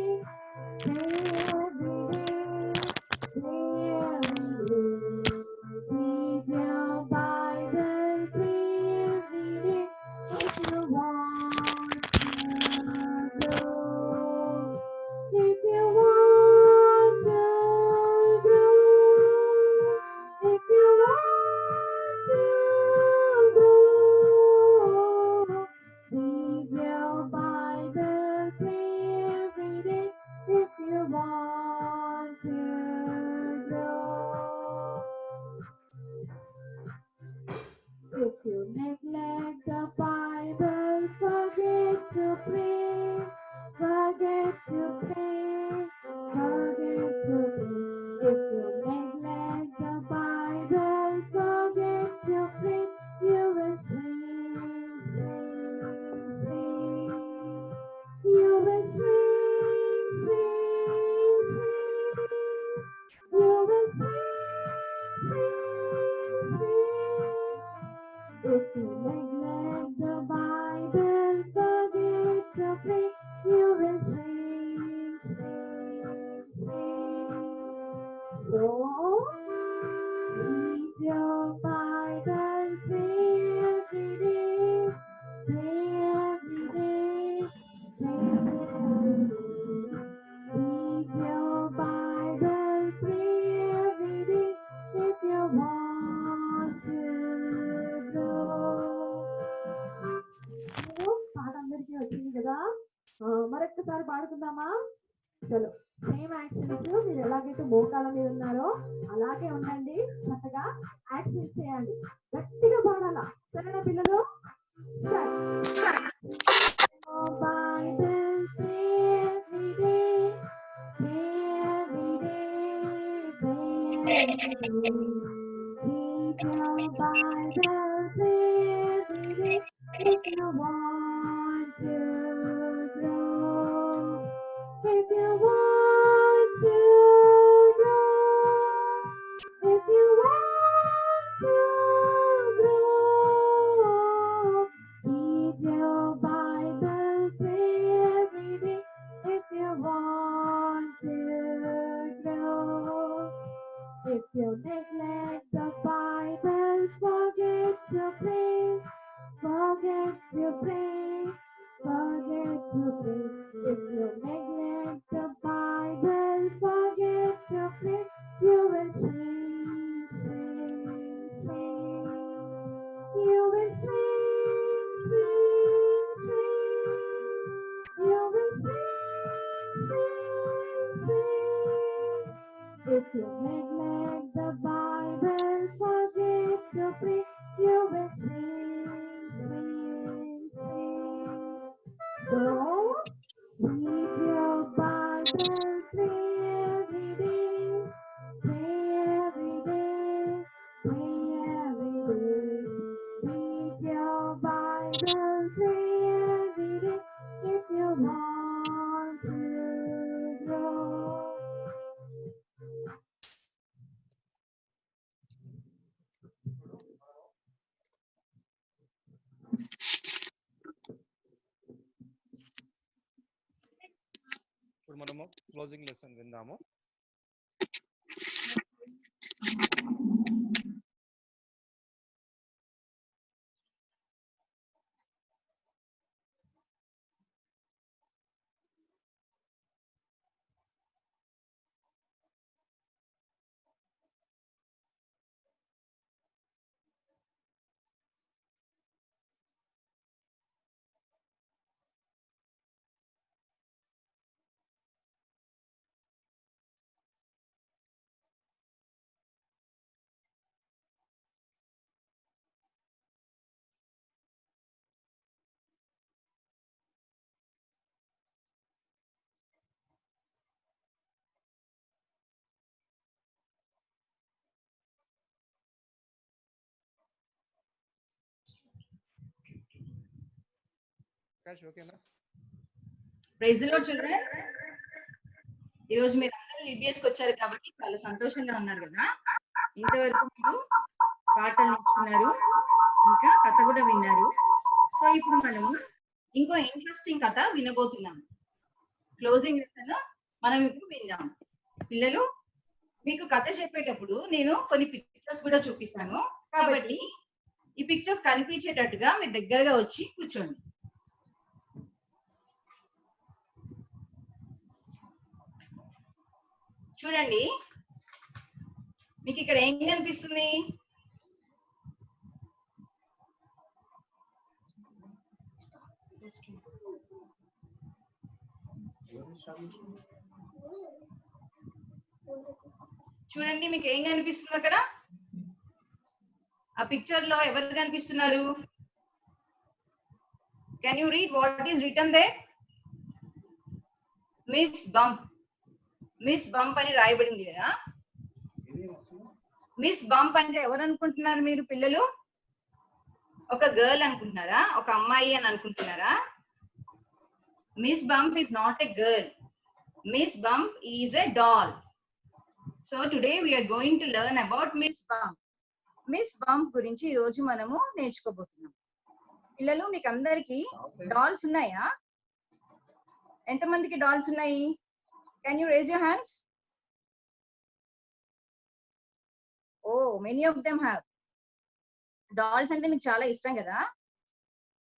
Pray every day. Pray every day. Read your Bible, pray every day. If you want to grow. If you want to grow. If you want to grow. Read your Bible, pray every day. If you want to grow. If you neglect the Bible, forget to pray. Forget to pray. Forget to pray. If you neglect the Bible, forget to pray. You will shrink. You will shrink. You will shrink. If you neglect the Bible, forget to pray, you will shrink. So, read your Bible, pray every day. Pray every day. Pray every day. Read your Bible, pray every day. If you want to grow. పాట అందరికీ వచ్చింది కదా. మరొక్కసారి పాడుకుందామా? చలో, same actions. మీరు ఎలాగైతే మోకాల మీద ఉన్నారో అలాగే ఉండండి. చక్కగా యాక్షన్స్ చేయండి. గట్టిగా పాడాలా. సరేనా పిల్లలు? Bible, pray every day. Pray every day. Pray every day. Read your Bible, pray every day. If you want to grow. If you want to grow. If you want to grow. Read your Bible, pray every day. If you neglect the Bible, forget your faith, you will shrink, shrink, shrink. You will shrink, shrink, shrink. You will shrink, shrink, shrink. If you neglect the Bible, forget to pray, you will shrink, shrink, shrink. So, read your Bible, pray every day, pray every day, pray every day. Read your Bible, pray every day, if you want to grow. ఇప్పుడు మనము closing lesson విందాము. ఓకేనా? Praise the lord children. ఈ రోజు మీరు అందరూ లిబియస్ కి వచ్చారు కాబట్టి చాలా సంతోషంగా ఉన్నారు కదా. ఇంతవరకు మీరు పాటలు నేర్చుకున్నారు, ఇంకా కథ కూడా విన్నారు. సో ఇప్పుడు మనము ఇంకో ఇంట్రెస్టింగ్ కథ వినబోతున్నాం. క్లోజింగ్ లెసన్ మనం ఇప్పుడు విందాం. పిల్లలు, మీకు కథ చెప్పేటప్పుడు నేను కొన్ని పిక్చర్స్ కూడా చూపిస్తాను, కాబట్టి ఈ పిక్చర్స్ కనిపించేటట్టుగా మీరు దగ్గరగా వచ్చి కూర్చోండి. చూడండి, మీకు ఇక్కడ ఏం కనిపిస్తుంది? చూడండి, మీకు ఏం కనిపిస్తుంది అక్కడ? ఆ పిక్చర్ లో ఎవరు కనిపిస్తున్నారు? Can you read what is return they? Miss Bump. Miss bump అని రాయబడింది కదా. మిస్ బంప్ అంటే ఎవరు అనుకుంటున్నారు మీరు పిల్లలు? ఒక గర్ల్ అనుకుంటున్నారా? ఒక అమ్మాయి అని అనుకుంటున్నారా? Miss Bump is not a girl. Miss Bump is a doll. So today we are going to learn about Miss Bump. Miss Bump గురించి ఈ రోజు మనము నేర్చుకోబోతున్నాం. పిల్లలు, మీకు అందరికి డాల్స్ ఉన్నాయా? ఎంతమందికి డాల్స్ ఉన్నాయి? Can you raise your hands? Oh, many of them have. Dolls అంటే మీకు చాలా ఇష్టం కదా.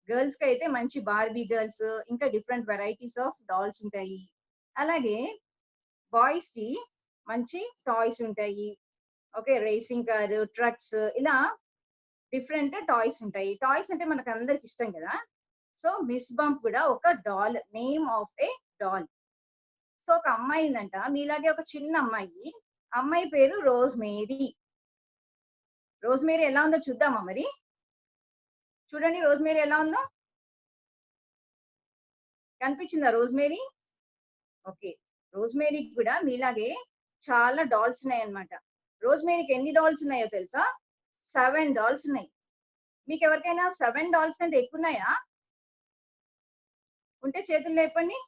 గర్ల్స్ కి అయితే మంచి బార్బీ గర్ల్స్, ఇంకా డిఫరెంట్ వెరైటీస్ ఆఫ్ డాల్స్ ఉంటాయి. అలాగే బాయ్స్ కి మంచి టాయ్స్ ఉంటాయి. ఓకే, రేసింగ్ కార్, ట్రక్స్, ఇలా డిఫరెంట్ టాయ్స్ ఉంటాయి. టాయ్స్ అంటే మనకు అందరికి ఇష్టం కదా. సో మిస్ బంప్ కూడా ఒక doll, name of a doll. So ఒక అమ్మాయి ఉందంట, మీలాగే ఒక చిన్న అమ్మాయి. అమ్మాయి పేరు రోజ్ మేరీ. రోజ్ మేరీ ఎలా ఉందో చూద్దామా మరి? చూడండి, రోజ్ మేరీ ఎలా ఉందో కనిపించిందా? Rose Mary. ఓకే, రోజ్ మేరీకి కూడా మీలాగే చాలా డాల్స్ ఉన్నాయి అన్నమాట. రోజ్ మేరీకి ఎన్ని డాల్స్ ఉన్నాయో తెలుసా? 7 డాల్స్ ఉన్నాయి. మీకు ఎవరికైనా 7 డాల్స్ కంటే ఎక్కువ ఉన్నాయా? ఉంటే చేతులు లేపండి.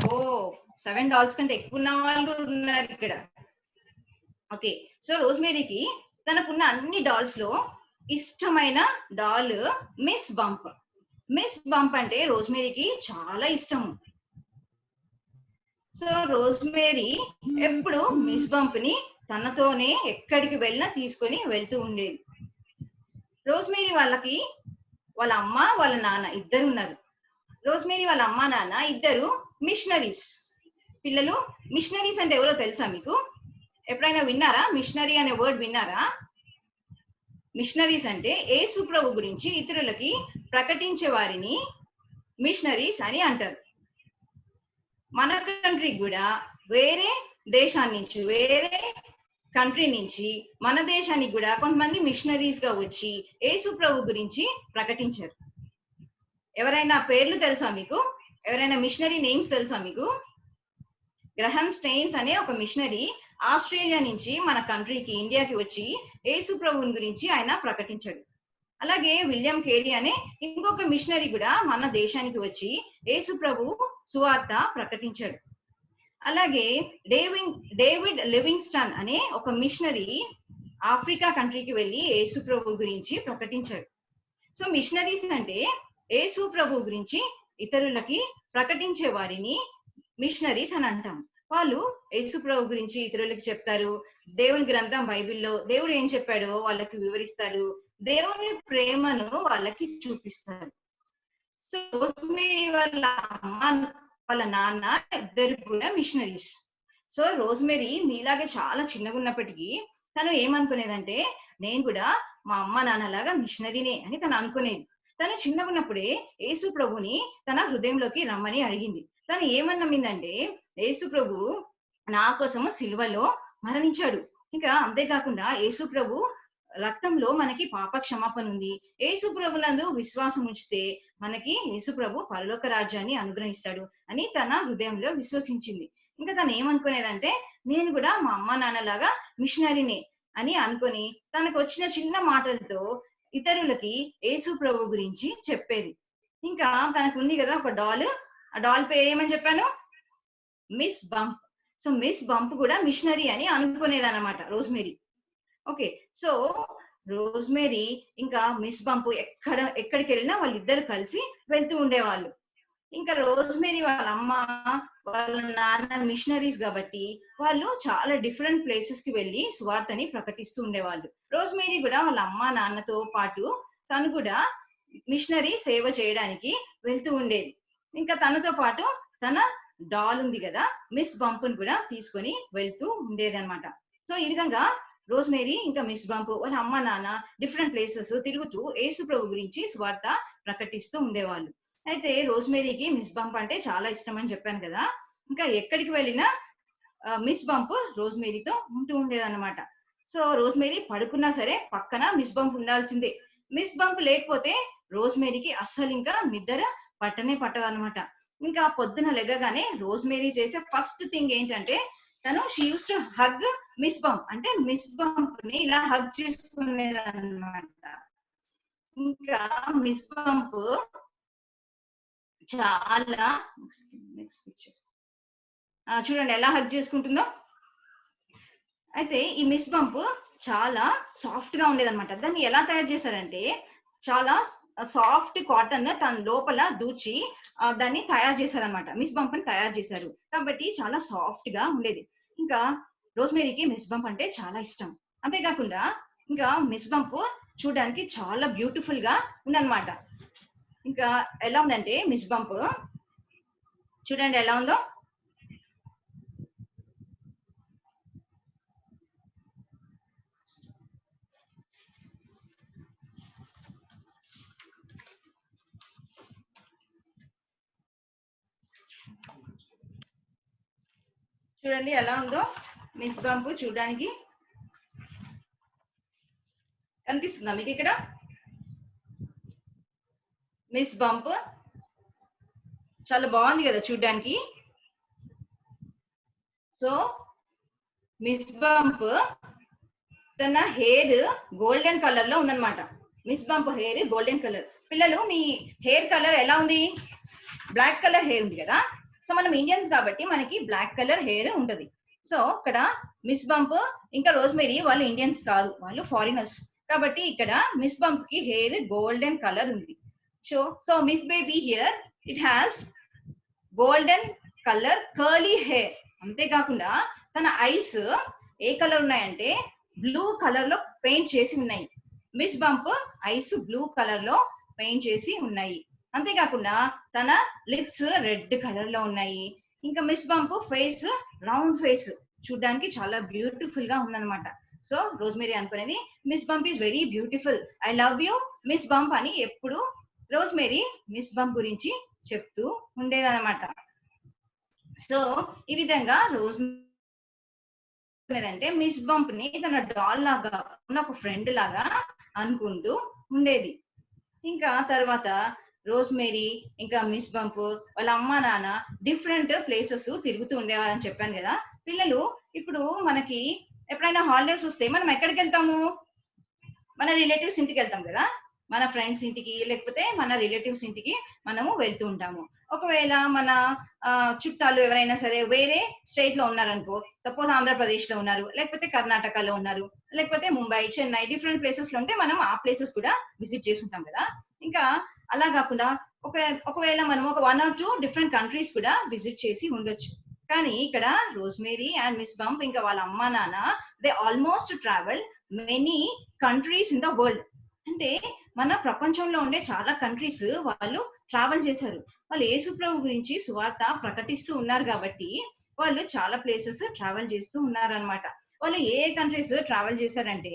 ఓ, 7 డాల్స్ కంటే ఎక్కువ ఉన్న వాళ్ళు ఉన్నారు ఇక్కడ. ఓకే, సో రోజ్ మేరీకి తనకున్న అన్ని డాల్స్ లో ఇష్టమైన doll Miss Bump. Miss Bump అంటే రోజ్ మేరీకి చాలా ఇష్టము. సో రోజ్ మేరీ ఎప్పుడు మిస్ బంప్ ని తనతోనే ఎక్కడికి వెళ్ళినా తీసుకొని వెళ్తూ ఉండేది. రోజ్ మేరీ వాళ్ళకి వాళ్ళ అమ్మ వాళ్ళ నాన్న ఇద్దరు ఉన్నారు. రోజ్మేరీ వాళ్ళ అమ్మ నాన్న ఇద్దరు మిషనరీస్. పిల్లలు, మిషనరీస్ అంటే ఎవరో తెలుసా మీకు? ఎప్పుడైనా విన్నారా? మిషనరీ అనే వర్డ్ విన్నారా? మిషనరీస్ అంటే యేసు ప్రభు గురించి ఇతరులకి ప్రకటించే వారిని మిషనరీస్ అని అంటారు. మన కంట్రీకి కూడా వేరే దేశాన్ని నుంచి, వేరే కంట్రీ నుంచి మన దేశానికి కూడా కొంతమంది మిషనరీస్ గా వచ్చి యేసు ప్రభు గురించి ప్రకటించారు. ఎవరైనా పేర్లు తెలుసా మీకు? ఎవరైనా మిషనరీ నేమ్స్ తెలుసా మీకు? గ్రహం స్టెయిన్స్ అనే ఒక మిషనరీ ఆస్ట్రేలియా నుంచి మన కంట్రీకి, ఇండియాకి వచ్చి యేసు ప్రభువుని గురించి ఆయన ప్రకటించాడు. అలాగే విలియం కేరీ అనే ఇంకొక మిషనరీ కూడా మన దేశానికి వచ్చి యేసు ప్రభు సువార్త ప్రకటించాడు. అలాగే డేవిడ్ లివింగ్స్టన్ అనే ఒక మిషనరీ ఆఫ్రికా కంట్రీకి వెళ్ళి యేసు ప్రభు గురించి ప్రకటించాడు. సో మిషనరీస్ అంటే యేసు ప్రభు గురించి ఇతరులకి ప్రకటించే వారిని మిషనరీస్ అని అంటాం. వాళ్ళు యేసు ప్రభు గురించి ఇతరులకి చెప్తారు. దేవుని గ్రంథం బైబిల్లో దేవుడు ఏం చెప్పాడో వాళ్ళకి వివరిస్తారు. దేవుని ప్రేమను వాళ్ళకి చూపిస్తారు. సో రోజ్మేరీ వాళ్ళ అమ్మ వాళ్ళ నాన్న ఇద్దరు కూడా మిషనరీస్. సో రోజ్మేరీ మీలాగే చాలా చిన్నగా ఉన్నప్పటికీ తను ఏమనుకునేదంటే, నేను కూడా మా అమ్మ నాన్నలాగా మిషనరీనే అని తను అనుకునేది. తను చిన్నగా ఉన్నప్పుడే యేసు ప్రభుని తన హృదయంలోకి రమ్మని అడిగింది. తను ఏమని నమ్మిందంటే, యేసు ప్రభు నా కోసము సిలువలో మరణించాడు. ఇంకా అంతేకాకుండా యేసు ప్రభు రక్తంలో మనకి పాప క్షమాపణ ఉంది. యేసు ప్రభునందు విశ్వాసం ఉంచితే మనకి యేసు ప్రభు పరలోక రాజ్యాన్ని అనుగ్రహిస్తాడు అని తన హృదయంలో విశ్వసించింది. ఇంకా తను ఏమనుకునేదంటే, నేను కూడా మా అమ్మ నాన్నలాగా మిషనరీనే అని అనుకొని తనకు వచ్చిన చిన్న మాటలతో ఇతరులకి యేసు ప్రభు గురించి చెప్పేది. ఇంకా తనకు ఉంది కదా ఒక డాల్, ఆ డాల్ పేరు ఏమని చెప్పాను? Miss bump. So miss Bump కూడా మిషనరీ అని అనుకునేది అనమాట రోజ్మేరీ. ఓకే, సో రోజ్మేరీ ఇంకా మిస్ బంప్ ఎక్కడికి వెళ్ళినా వాళ్ళిద్దరు కలిసి వెళ్తూ ఉండేవాళ్ళు. ఇంకా రోజ్మేరీ వాళ్ళ అమ్మ వాళ్ళ నాన్న మిషనరీస్ కాబట్టి వాళ్ళు చాలా డిఫరెంట్ ప్లేసెస్ కి వెళ్ళి సువార్తని ప్రకటిస్తూ ఉండేవాళ్ళు. రోజ్మేరీ కూడా వాళ్ళ అమ్మ నాన్నతో పాటు తను కూడా మిషనరీ సేవ చేయడానికి వెళ్తూ ఉండేది. ఇంకా తనతో పాటు తన డాల్ ఉంది కదా మిస్ బంప్ కూడా తీసుకొని వెళ్తూ ఉండేది అనమాట. సో ఈ విధంగా రోజ్మేరీ ఇంకా మిస్ బంప్ వాళ్ళ అమ్మ నాన్న డిఫరెంట్ ప్లేసెస్ తిరుగుతూ యేసు ప్రభు గురించి సువార్త ప్రకటిస్తూ ఉండేవాళ్ళు. అయితే రోజ్మేరీకి మిస్ బంప్ అంటే చాలా ఇష్టం అని చెప్పాను కదా. ఇంకా ఎక్కడికి వెళ్ళినా మిస్ బంప్ రోజ్మేరీతో ఉంటూ ఉండేదన్నమాట. సో రోజ్మేరీ పడుకున్నా సరే పక్కన మిస్ బంప్ ఉండాల్సిందే. మిస్ బంప్ లేకపోతే రోజ్మేరీకి అస్సలు ఇంకా నిద్ర పట్టనే పట్టదన్నమాట. ఇంకా పొద్దున లెగగానే రోజ్మేరీ చేసే ఫస్ట్ థింగ్ ఏంటంటే, తను she use to hug miss Bump. అంటే మిస్ బంప్ ని ఇలా హగ్ చేసుకునేది అన్నమాట. ఇంకా మిస్ బంప్ చాలా నెక్స్ట్ పిక్చర్ చూడండి ఎలా హగ్ చేసుకుంటుందో. అయితే ఈ మిస్ బంప్ చాలా సాఫ్ట్ గా ఉండేది అనమాట. దాన్ని ఎలా తయారు చేశారంటే, చాలా సాఫ్ట్ కాటన్ తన లోపల దూచి దాన్ని తయారు చేశారనమాట. మిస్ బంప్ ని తయారు చేశారు కాబట్టి చాలా సాఫ్ట్ గా ఉండేది. ఇంకా రోజ్మేరీకి మిస్ బంప్ అంటే చాలా ఇష్టం. అంతేకాకుండా ఇంకా మిస్ బంప్ చూడడానికి చాలా బ్యూటిఫుల్ గా ఉందన్నమాట. ఇంకా ఎలా ఉందంటే మిస్ బంప్ చూడండి ఎలా ఉందో. చూడండి ఎలా ఉందో మిస్ బంప్ చూడడానికి. కనిపిస్తుందా మీకు ఇక్కడ? మిస్ బంప్ చాలా బాగుంది కదా చూడడానికి. సో మిస్ బంప్ తన హెయిర్ గోల్డెన్ కలర్ లో ఉందన్నమాట. Miss bump hair golden colour. పిల్లలు మీ హెయిర్ కలర్ ఎలా ఉంది? బ్లాక్ కలర్ హెయిర్ ఉంది కదా. సో మనం ఇండియన్స్ కాబట్టి మనకి బ్లాక్ కలర్ హెయిర్ ఉంటది. సో ఇక్కడ మిస్ బంప్ ఇంకా రోజ్మేరీ వాళ్ళు ఇండియన్స్ కాదు, వాళ్ళు ఫారినర్స్ కాబట్టి ఇక్కడ మిస్ బంప్ కి హెయిర్ గోల్డెన్ కలర్ ఉంది. So miss baby here it has golden colour curly hair. అంతేకాకుండా తన ఐస్ ఏ కలర్ ఉన్నాయంటే బ్లూ కలర్ లో పెయింట్ చేసి ఉన్నాయి. Miss bump ice blue colour లో పెయింట్ చేసి ఉన్నాయి. అంతేకాకుండా తన లిప్స్ రెడ్ కలర్ లో ఉన్నాయి. ఇంకా miss bump face round face చూడడానికి చాలా బ్యూటిఫుల్ గా ఉందన్నమాట. సో రోజ్మేరీ అనుకునేది miss Bump is very beautiful, I love you miss bump అని ఎప్పుడు రోజ్మేరీ మిస్ బంప్ గురించి చెప్తూ ఉండేదన్నమాట. సో ఈ విధంగా అంటే మిస్ బంప్ ని తన డాల్ లాగా ఉన్న ఒక ఫ్రెండ్ లాగా అనుకుంటూ ఉండేది. ఇంకా తర్వాత రోజ్మేరీ ఇంకా మిస్ బంప్ వాళ్ళ అమ్మ నాన్న డిఫరెంట్ ప్లేసెస్ తిరుగుతూ ఉండేవారని చెప్పాను కదా. పిల్లలు ఇప్పుడు మనకి ఎప్పుడైనా హాలిడేస్ వస్తే మనం ఎక్కడికి వెళ్తాము? మన రిలేటివ్స్ ఇంటికి వెళ్తాం కదా, మన ఫ్రెండ్స్ ఇంటికి లేకపోతే మన రిలేటివ్స్ ఇంటికి మనము వెళ్తూ ఉంటాము. ఒకవేళ మన చుట్టాలు ఎవరైనా సరే వేరే స్టేట్ లో ఉన్నారనుకో, సపోజ్ ఆంధ్రప్రదేశ్ లో ఉన్నారు, లేకపోతే కర్ణాటకలో ఉన్నారు, లేకపోతే ముంబై, చెన్నై డిఫరెంట్ ప్లేసెస్ లో ఉంటే మనం ఆ ప్లేసెస్ కూడా విజిట్ చేసి ఉంటాం కదా. ఇంకా అలా కాకుండా ఒకవేళ మనం ఒక 1 or 2 డిఫరెంట్ కంట్రీస్ కూడా విజిట్ చేసి ఉండొచ్చు. కానీ ఇక్కడ రోజ్మేరీ అండ్ మిస్ బంప్ ఇంకా వాళ్ళ అమ్మా నాన్న they almost travel many countries in the world. అంటే మన ప్రపంచంలో ఉండే చాలా కంట్రీస్ వాళ్ళు ట్రావెల్ చేశారు. వాళ్ళు యేసుప్రభు గురించి సువార్త ప్రకటిస్తూ ఉన్నారు కాబట్టి వాళ్ళు చాలా ప్లేసెస్ ట్రావెల్ చేస్తూ ఉన్నారనమాట. వాళ్ళు ఏ కంట్రీస్ ట్రావెల్ చేశారంటే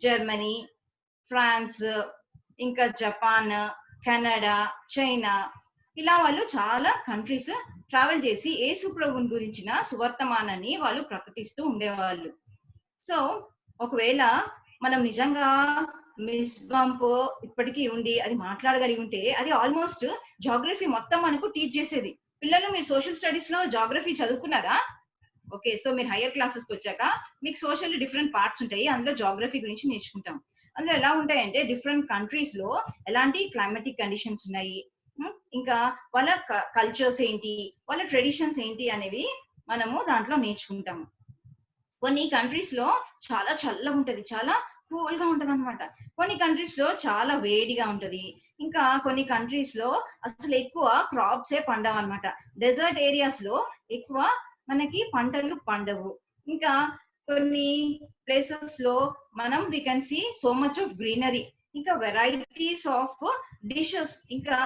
జర్మనీ, ఫ్రాన్స్, ఇంకా జపాన్, కెనడా, చైనా, ఇలా వాళ్ళు చాలా కంట్రీస్ ట్రావెల్ చేసి యేసుప్రభుని గురించిన సువర్తమానాన్ని వాళ్ళు ప్రకటిస్తూ ఉండేవాళ్ళు. సో ఒకవేళ మనం నిజంగా మిస్ బంప్ ఇప్పటికీ ఉండి అది మాట్లాడగలిగి ఉంటే అది ఆల్మోస్ట్ జాగ్రఫీ మొత్తం మనకు టీచ్ చేసేది. పిల్లలు మీరు సోషల్ స్టడీస్ లో జాగ్రఫీ చదువుకున్నారా? ఓకే, సో మీరు హైయర్ క్లాసెస్కి వచ్చాక మీకు సోషల్ డిఫరెంట్ పార్ట్స్ ఉంటాయి, అందులో జాగ్రఫీ గురించి నేర్చుకుంటాం. అందులో ఎలా ఉంటాయంటే డిఫరెంట్ కంట్రీస్ లో ఎలాంటి క్లైమాటిక్ కండిషన్స్ ఉన్నాయి, ఇంకా వాళ్ళ కల్చర్స్ ఏంటి, వాళ్ళ ట్రెడిషన్స్ ఏంటి అనేవి మనము దాంట్లో నేర్చుకుంటాము. కొన్ని కంట్రీస్ లో చాలా చల్లగా ఉంటది, చాలా కూల్ గా ఉంటది అనమాట. కొన్ని కంట్రీస్ లో చాలా వేడిగా ఉంటది. ఇంకా కొన్ని కంట్రీస్ లో అసలు ఎక్కువ క్రాప్సే పండవు అనమాట. డెజర్ట్ ఏరియాస్ లో ఎక్కువ మనకి పంటలు పండవు. ఇంకా కొన్ని ప్లేసెస్ లో మనం we can see so much of greenery, ఇంకా వెరైటీస్ ఆఫ్ డిషెస్, ఇంకా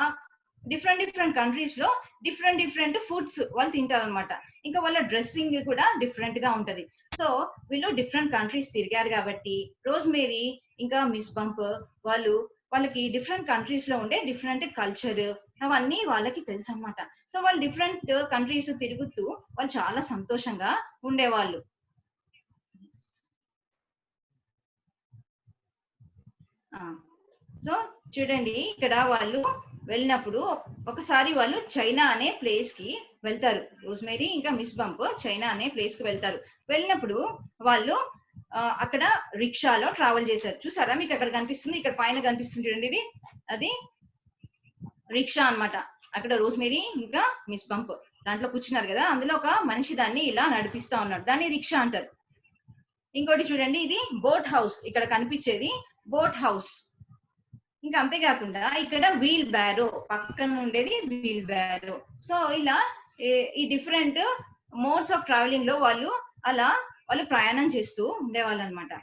డిఫరెంట్ కంట్రీస్ లో డిఫరెంట్ ఫుడ్స్ వాళ్ళు తింటారు అనమాట. ఇంకా వాళ్ళ డ్రెస్సింగ్ కూడా డిఫరెంట్ గా ఉంటది. సో వీళ్ళు డిఫరెంట్ కంట్రీస్ తిరిగారు కాబట్టి రోజ్మేరీ ఇంకా మిస్ బంప్ వాళ్ళకి డిఫరెంట్ కంట్రీస్ లో ఉండే డిఫరెంట్ కల్చర్ అవన్నీ వాళ్ళకి తెలుసు అనమాట. సో వాళ్ళు డిఫరెంట్ కంట్రీస్ తిరుగుతూ వాళ్ళు చాలా సంతోషంగా ఉండేవాళ్ళు. సో చూడండి, ఇక్కడ వాళ్ళు వెళ్ళినప్పుడు ఒకసారి వాళ్ళు చైనా అనే ప్లేస్ కి వెళ్తారు. రోజ్మేరీ ఇంకా మిస్ బంప్ చైనా అనే ప్లేస్ కి వెళ్తారు. వెళ్ళినప్పుడు వాళ్ళు అక్కడ రిక్షాలో ట్రావెల్ చేశారు. చూసారా, మీకు అక్కడ కనిపిస్తుంది, ఇక్కడ పైన కనిపిస్తుంది చూడండి, ఇది అది రిక్షా అన్నమాట. అక్కడ రోజ్మేరీ ఇంకా మిస్ బంప్ దాంట్లో కూర్చున్నారు కదా, అందులో ఒక మనిషి దాన్ని ఇలా నడిపిస్తా ఉన్నాడు, దాన్ని రిక్షా అంటారు. ఇంకోటి చూడండి, ఇది బోట్ హౌస్, ఇక్కడ కనిపించేది బోట్ హౌస్. ఇంకా అంతేకాకుండా ఇక్కడ వీల్ బ్యారో, పక్కన ఉండేది వీల్ బ్యారో. సో ఇలా ఈ డిఫరెంట్ మోడ్స్ ఆఫ్ ట్రావెలింగ్ లో వాళ్ళు ప్రయాణం చేస్తూ ఉండేవాళ్ళు అనమాట.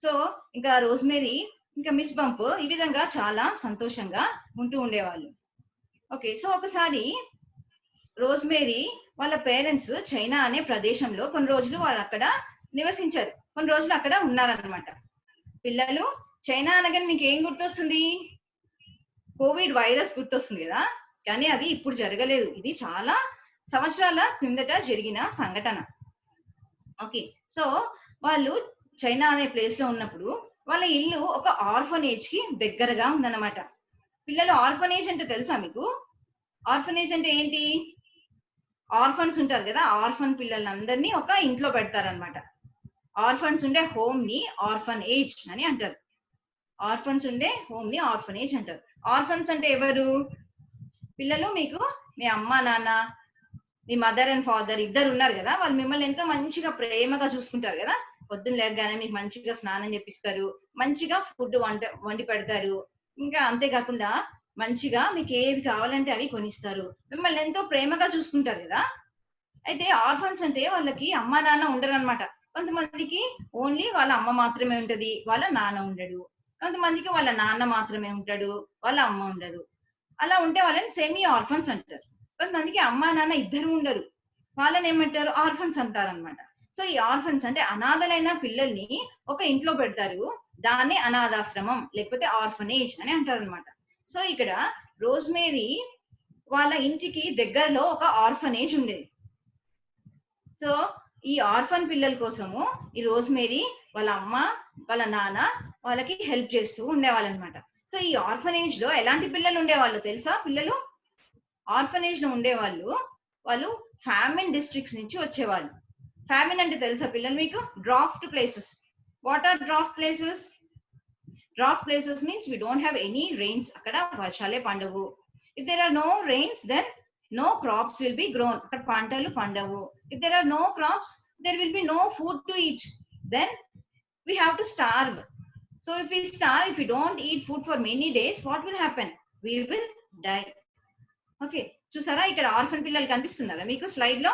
సో ఇంకా రోజ్మేరీ ఇంకా మిస్ బంప్ ఈ విధంగా చాలా సంతోషంగా ఉంటూ ఉండేవాళ్ళు. ఓకే, సో ఒకసారి రోజ్మేరీ వాళ్ళ పేరెంట్స్ చైనా అనే ప్రదేశంలో కొన్ని రోజులు వాళ్ళు అక్కడ నివసించారు, కొన్ని రోజులు అక్కడ ఉన్నారనమాట. పిల్లలు చైనా అనగానే మీకు ఏం గుర్తొస్తుంది? కోవిడ్ వైరస్ గుర్తొస్తుంది కదా, కానీ అది ఇప్పుడు జరగలేదు, ఇది చాలా సంవత్సరాల క్రిందట జరిగిన సంఘటన. ఓకే, సో వాళ్ళు చైనా అనే ప్లేస్ లో ఉన్నప్పుడు వాళ్ళ ఇల్లు ఒక ఆర్ఫనేజ్ కి దగ్గరగా ఉందన్నమాట. పిల్లలు ఆర్ఫనేజ్ అంటే తెలుసా మీకు? ఆర్ఫనేజ్ అంటే ఏంటి? ఆర్ఫన్స్ ఉంటారు కదా, ఆర్ఫన్ పిల్లలందరినీ ఒక ఇంట్లో పెడతారనమాట. ఆర్ఫన్స్ ఉండే హోమ్ ని ఆర్ఫన్ ఏజ్ అని అంటారు. ఆర్ఫన్స్ ఉండే హోమ్ ని ఆర్ఫనేజ్ అంటారు. ఆర్ఫన్స్ అంటే ఎవరు? పిల్లలు మీకు మీ అమ్మ నాన్న, మీ మదర్ అండ్ ఫాదర్ ఇద్దరు ఉన్నారు కదా, వాళ్ళు మిమ్మల్ని ఎంతో మంచిగా ప్రేమగా చూసుకుంటారు కదా. పొద్దున్న లేకగానే మీకు మంచిగా స్నానం చేపిస్తారు, మంచిగా ఫుడ్ వండి పెడతారు. ఇంకా అంతేకాకుండా మంచిగా మీకు ఏవి కావాలంటే అవి కొనిస్తారు, మిమ్మల్ని ఎంతో ప్రేమగా చూసుకుంటారు కదా. అయితే ఆర్ఫన్స్ అంటే వాళ్ళకి అమ్మ నాన్న ఉండరు అనమాట. కొంతమందికి ఓన్లీ వాళ్ళ అమ్మ మాత్రమే ఉంటది, వాళ్ళ నాన్న ఉండడు. కొంతమందికి వాళ్ళ నాన్న మాత్రమే ఉంటాడు, వాళ్ళ అమ్మ ఉండదు. అలా ఉంటే వాళ్ళని సెమీ ఆర్ఫన్స్ అంటారు. కొంతమందికి అమ్మ నాన్న ఇద్దరు ఉండరు, వాళ్ళని ఏమంటారు? ఆర్ఫన్స్ అంటారు అనమాట. సో ఈ ఆర్ఫన్స్ అంటే అనాథలైన పిల్లల్ని ఒక ఇంట్లో పెడతారు, దాన్ని అనాథాశ్రమం లేకపోతే ఆర్ఫనేజ్ అని అంటారు అనమాట. సో ఇక్కడ రోజ్మేరీ వాళ్ళ ఇంటికి దగ్గరలో ఒక ఆర్ఫనేజ్ ఉండేది. సో ఈ ఆర్ఫన్ పిల్లల కోసము ఈ రోజ్మేరీ వాళ్ళ అమ్మ వాళ్ళ నాన్న వాళ్ళకి హెల్ప్ చేస్తూ ఉండేవాళ్ళు అనమాట. సో ఈ ఆర్ఫనేజ్ లో ఎలాంటి పిల్లలు ఉండేవాళ్ళు తెలుసా? పిల్లలు ఆర్ఫనేజ్ లో ఉండేవాళ్ళు వాళ్ళు ఫ్యామిన్ డిస్ట్రిక్ట్స్ నుంచి వచ్చేవాళ్ళు. ఫ్యామిన్ అంటే తెలుసా పిల్లలు మీకు? Draft places. What are draft places? Draft places means we don't have any rains. అక్కడ వర్షాలే పండవు. If there are no rains, then no crops will be grown. అక్కడ పంటలు పండవు. If there are no crops, there will be no food to eat. Then we have to starve. So if we starve, if we don't eat food for many days, what will happen? We will die. Okay, చూసారా ఇక్కడ orphan పిల్లలు కనిపిస్తున్నారా మీకు slide లో?